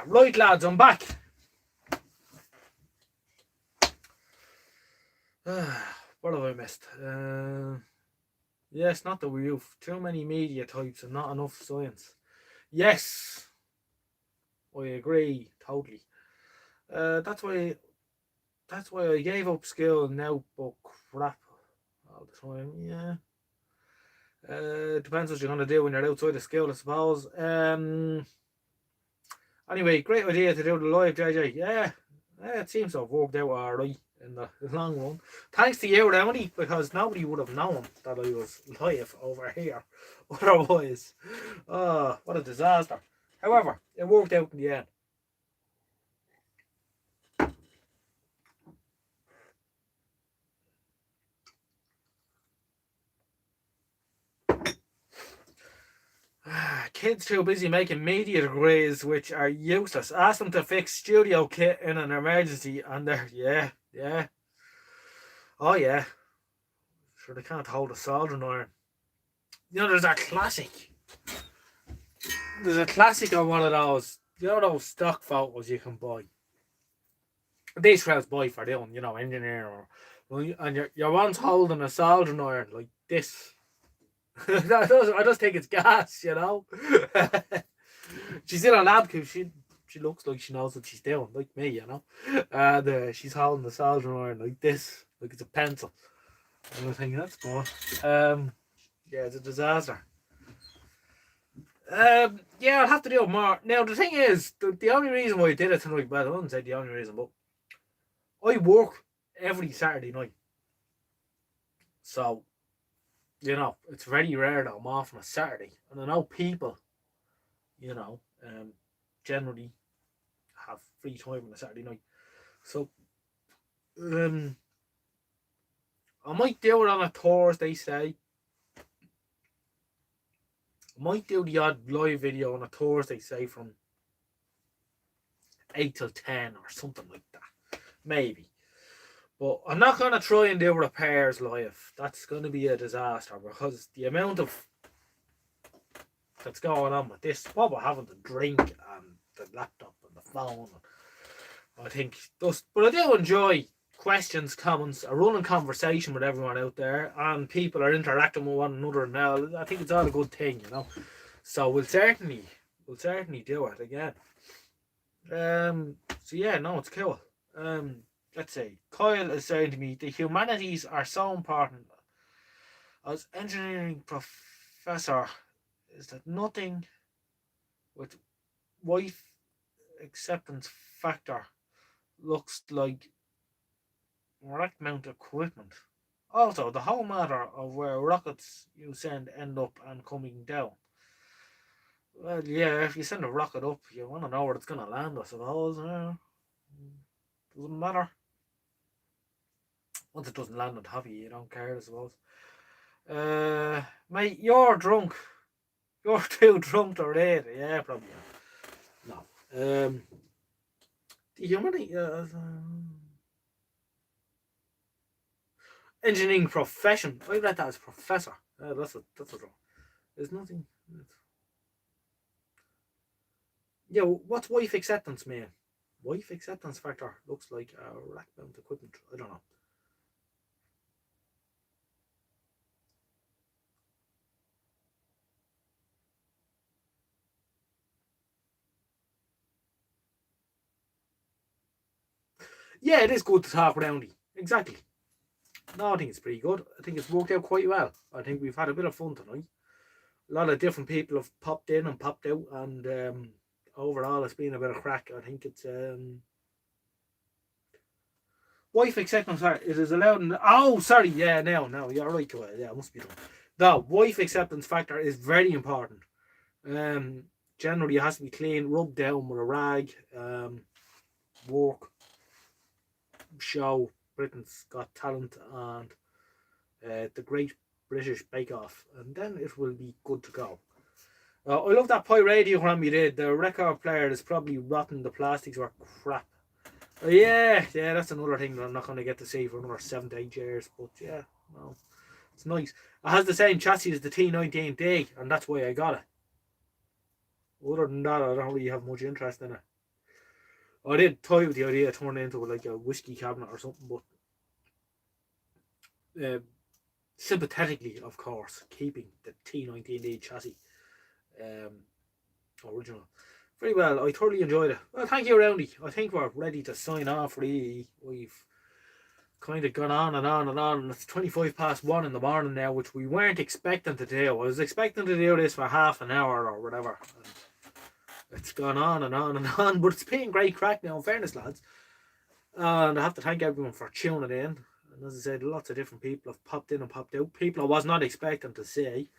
S2: Right, lads, I'm back. What have I missed? Yes, not the roof. Too many media types and not enough science. Yes, I agree totally. That's why I gave up school and now book crap all the time. Yeah. Depends what you're gonna do when you're outside of school, I suppose. Anyway, great idea to do the live, JJ. Yeah, it seems to have worked out alright in the long run. Thanks to you, Rowney, because nobody would have known that I was live over here. Otherwise, what a disaster. However, it worked out in the end. Kids too busy making media degrees which are useless. Ask them to fix studio kit in an emergency and they're, yeah. Oh yeah. Sure, they can't hold a soldering iron. You know, there's a classic. There's a classic on one of those, you know, those stock photos you can buy. These fellas buy for doing, you know, engineering and you're once holding a soldering iron like this. I just think it's gas, you know. She's in a lab because she looks like she knows what she's doing, like me, you know. And she's holding the soldering iron like this, like it's a pencil. And I think that's good. Yeah, it's a disaster. Yeah, I'll have to do it more. Now the thing is, the only reason why I did it tonight, well, I wouldn't say the only reason, but I work every Saturday night, so you know it's very rare that I'm off on a Saturday, and I know people, you know, generally have free time on a Saturday night, so I might do it on a Thursday, say. I might do the odd live video on a Thursday, say from 8 till 10 or something like that. Maybe. But I'm not going to try and do repairs live. That's going to be a disaster because the amount of that's going on with this, what we're having to drink and the laptop and the phone, I think just, but I do enjoy questions, comments, a running conversation with everyone out there, and people are interacting with one another now. I think it's all a good thing, you know. So we'll certainly do it again. So yeah, no, it's cool. Let's see. Kyle is saying to me, the humanities are so important. As engineering professor, is that nothing with wife acceptance factor looks like rack mount equipment. Also, the whole matter of where rockets you send end up and coming down. Well, yeah, if you send a rocket up, you want to know where it's going to land, I suppose. Doesn't matter. Once it doesn't land on top of you, you don't care, I suppose. Mate, you're drunk. You're too drunk to read. Yeah, probably. No. The humanity. Engineering profession. I read that as professor. That's what's wrong. There's nothing. Yeah, what's wife acceptance mean? Wife acceptance factor looks like a rack mount equipment. I don't know. Yeah, it is good to talk roundy. Exactly. No, I think it's pretty good. I think it's worked out quite well. I think we've had a bit of fun tonight. A lot of different people have popped in and popped out, and overall it's been a bit of crack. I think it's wife acceptance. It is allowed. Oh, sorry. Yeah, no, you're right. Yeah, it must be done. The wife acceptance factor is very important. Generally, it has to be clean, rubbed down with a rag. Work, show, Britain's Got Talent, and the Great British Bake Off, and then it will be good to go. I love that Pi radiogram you did. The record player is probably rotten. The plastics were crap. Yeah, that's another thing that I'm not going to get to see for another 7 to 8 years. But yeah, no, it's nice. It has the same chassis as the T19D, and that's why I got it. Other than that, I don't really have much interest in it. I did toy with the idea of turning it into like a whiskey cabinet or something, but sympathetically, of course, keeping the T19D chassis original. Very well, I thoroughly enjoyed it. Well, thank you, Roundy. I think we're ready to sign off, really. We've kind of gone on and on and on, and it's 1 in the morning now, which we weren't expecting to do. I was expecting to do this for half an hour or whatever. And it's gone on and on and on, but it's been great crack now, in fairness, lads. And I have to thank everyone for tuning in. And as I said, lots of different people have popped in and popped out. People I was not expecting to see.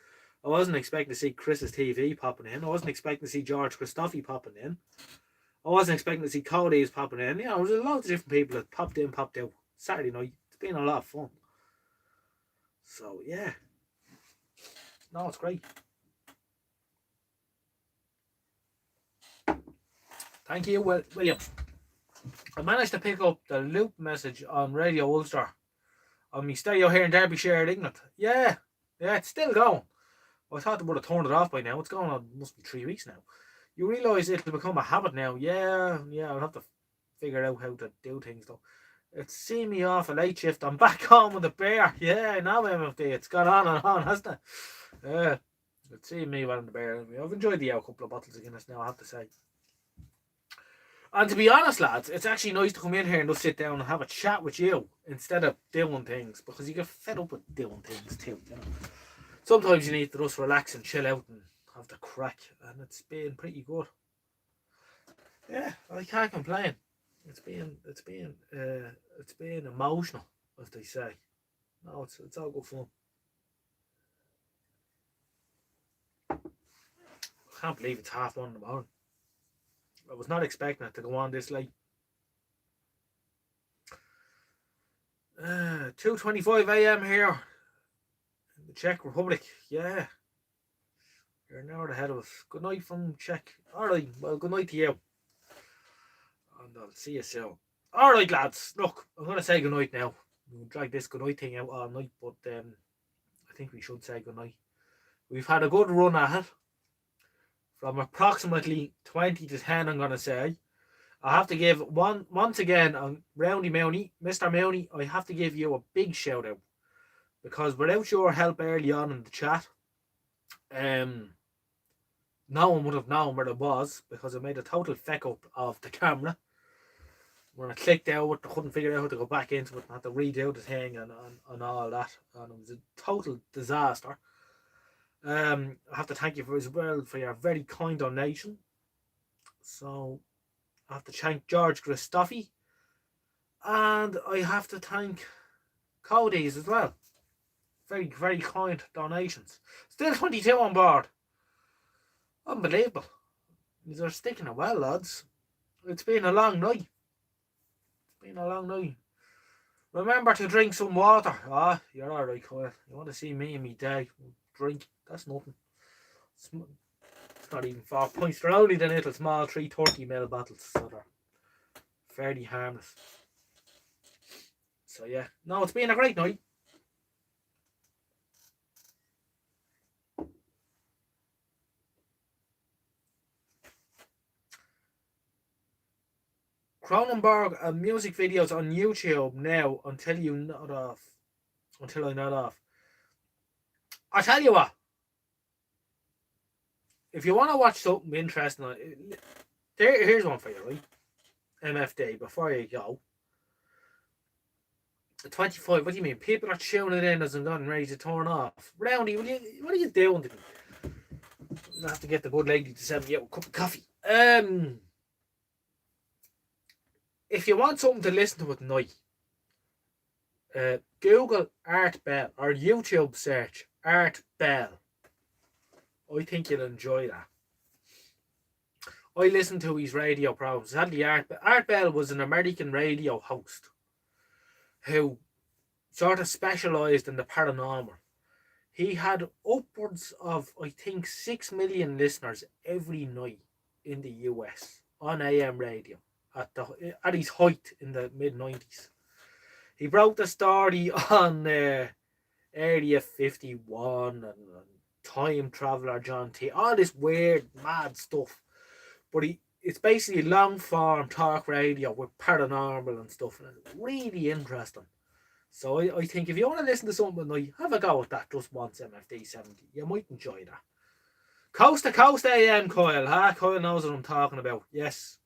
S2: I wasn't expecting to see Chris's TV popping in. I wasn't expecting to see George Christophe popping in. I wasn't expecting to see Cody's popping in. You know, there's a lot of different people that popped in, popped out. Saturday night. It's been a lot of fun. So, yeah. No, it's great. Thank you, William. I managed to pick up the loop message on Radio Ulster on me stereo here in Derbyshire, England. Yeah, it's still going. I thought they would have turned it off by now. It's going on, must be 3 weeks now. You realise it'll become a habit now. Yeah, I'll have to figure out how to do things though. It's seen me off a late shift. I'm back home with a beer. Yeah, now MFD. It's gone on and on, hasn't it? Yeah, it's seen me with the beer. I've enjoyed the couple of bottles of Guinness now, I have to say. And to be honest, lads, it's actually nice to come in here and just sit down and have a chat with you instead of doing things, because you get fed up with doing things too, you know. Sometimes you need to just relax and chill out and have the crack, and it's been pretty good. Yeah, I can't complain. It's been emotional, as they say. No, it's all good fun. I can't believe it's 1:30 in the morning. I was not expecting it to go on this late. 2:25 a.m. here in the Czech Republic. Yeah, you're an hour ahead of us. Good night from Czech. Alright, well, good night to you. And I'll see you soon. Alright, lads. Look, I'm going to say good night now. We'll drag this good night thing out all night, but I think we should say good night. We've had a good run at it. From approximately 20 to 10, I'm going to say. I have to give once again on Roundy Mowney, Mr. Mowney, I have to give you a big shout out. Because without your help early on in the chat, no one would have known where it was, because I made a total feck up of the camera. When I clicked out, I couldn't figure out how to go back into it and had to redo the thing and all that. And it was a total disaster. I have to thank you as well for your very kind donation. So I have to thank George Christophe, and I have to thank Cody's as well. Very, very kind donations. Still 22 on board. Unbelievable. These are sticking it well, lads. It's been a long night. Remember to drink some water. You're alright, Kyle. You want to see me and me day? Drink. That's nothing. It's not even 4 points. They're only the little small 330ml bottles, so they're fairly harmless. So yeah, no, it's been a great night. Cronenberg and music videos on YouTube now until I nod off. I tell you what, if you want to watch something interesting, here's one for you, right? MFD, before you go. 25, what do you mean? People are tuning in as I'm getting ready to turn off. Roundy, what are you doing to me? I have to get the good lady to send me out a cup of coffee. If you want something to listen to at night, Google Art Bell or YouTube search Art Bell. I think you'll enjoy that. I listened to his radio programs. Art Bell was an American radio host who sort of specialised in the paranormal. He had upwards of, I think, 6 million listeners every night in the US on AM radio at his height in the mid-90s. He broke the story on Area 51 and time traveler John T. All this weird, mad stuff. But it's basically long form talk radio with paranormal and stuff. And it's really interesting. So I think if you want to listen to something like, have a go at that just once MFD 70. You might enjoy that. Coast to Coast AM, Kyle. Kyle knows what I'm talking about. Yes.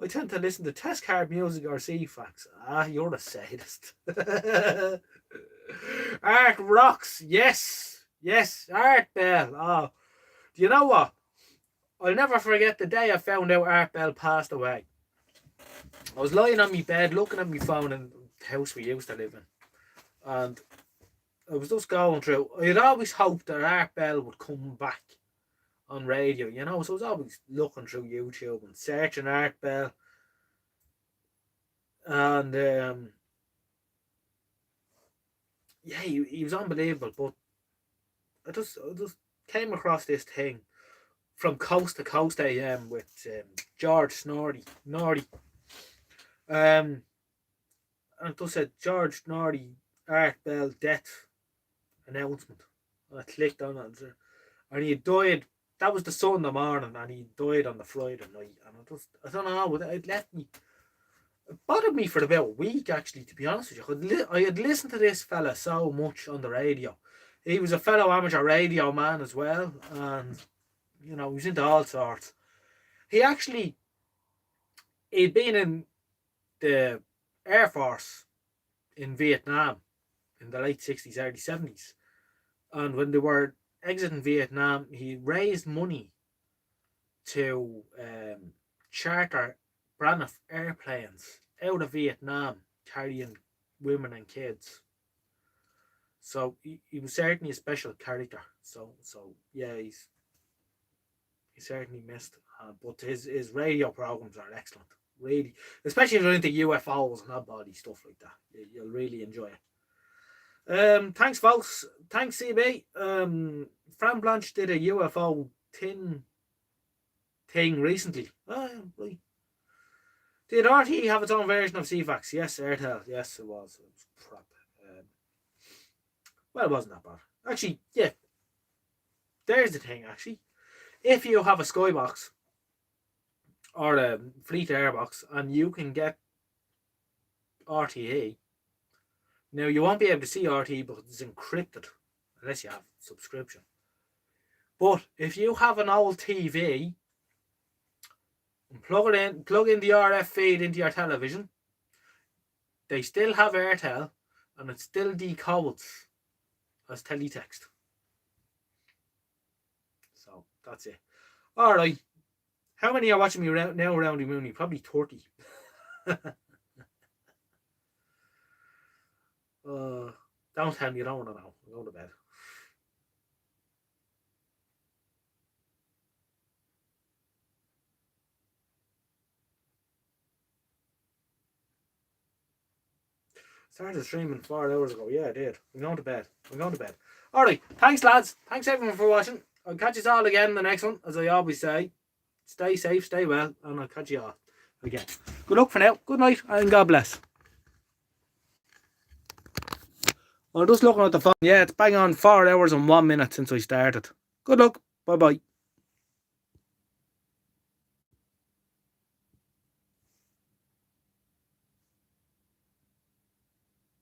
S2: I tend to listen to test card music or C-Fax. You're a sadist. Art rocks. Yes. Yes. Art Bell. Oh. Do you know what? I'll never forget the day I found out Art Bell passed away. I was lying on my bed looking at my phone in the house we used to live in. And I was just going through. I had always hoped that Art Bell would come back on radio, you know. So I was always looking through YouTube and searching Art Bell. And yeah, he was unbelievable. But I just came across this thing from Coast to Coast AM with George Nordy. And it just said George Nordy, Art Bell death announcement. And I clicked on it, and he died. That was the Sunday morning, and he died on the Friday night. And I don't know, it left me. It bothered me for about a week, actually, to be honest with you. I had listened to this fella so much on the radio. He was a fellow amateur radio man as well, and you know, he was into all sorts. He'd been in the Air Force in Vietnam in the late 60s, early 70s. And when they were exiting Vietnam, he raised money to charter Braniff airplanes out of Vietnam carrying women and kids. So he was certainly a special character. So yeah, he's certainly missed. But his radio programs are excellent. Really, especially if you're into UFOs and odd-body stuff like that. You'll really enjoy it. Thanks, folks. Thanks, CB. Fran Blanche did a UFO thing recently. Right. Did RT have its own version of CFAX? Yes, Airtel. Yes, it was. It was crap. Well, it wasn't that bad. Actually, yeah. There's the thing, actually. If you have a Skybox or a Fleet Airbox and you can get RTE, now you won't be able to see RTE because it's encrypted unless you have subscription. But if you have an old TV and plug in the RF feed into your television, they still have Airtel and it still decodes as teletext. So that's it. Alright. How many are watching me now, Roundy Mooney? Probably 30. Don't tell me you don't want to know. I'll go to bed. Started streaming 4 hours ago. Yeah, I did. I'm going to bed. Alright. Thanks, lads. Thanks, everyone, for watching. I'll catch you all again in the next one. As I always say, stay safe, stay well, and I'll catch you all again. Good luck for now. Good night, and God bless. I'm just looking at the phone. Yeah, it's bang on 4 hours and 1 minute since I started. Good luck. Bye-bye.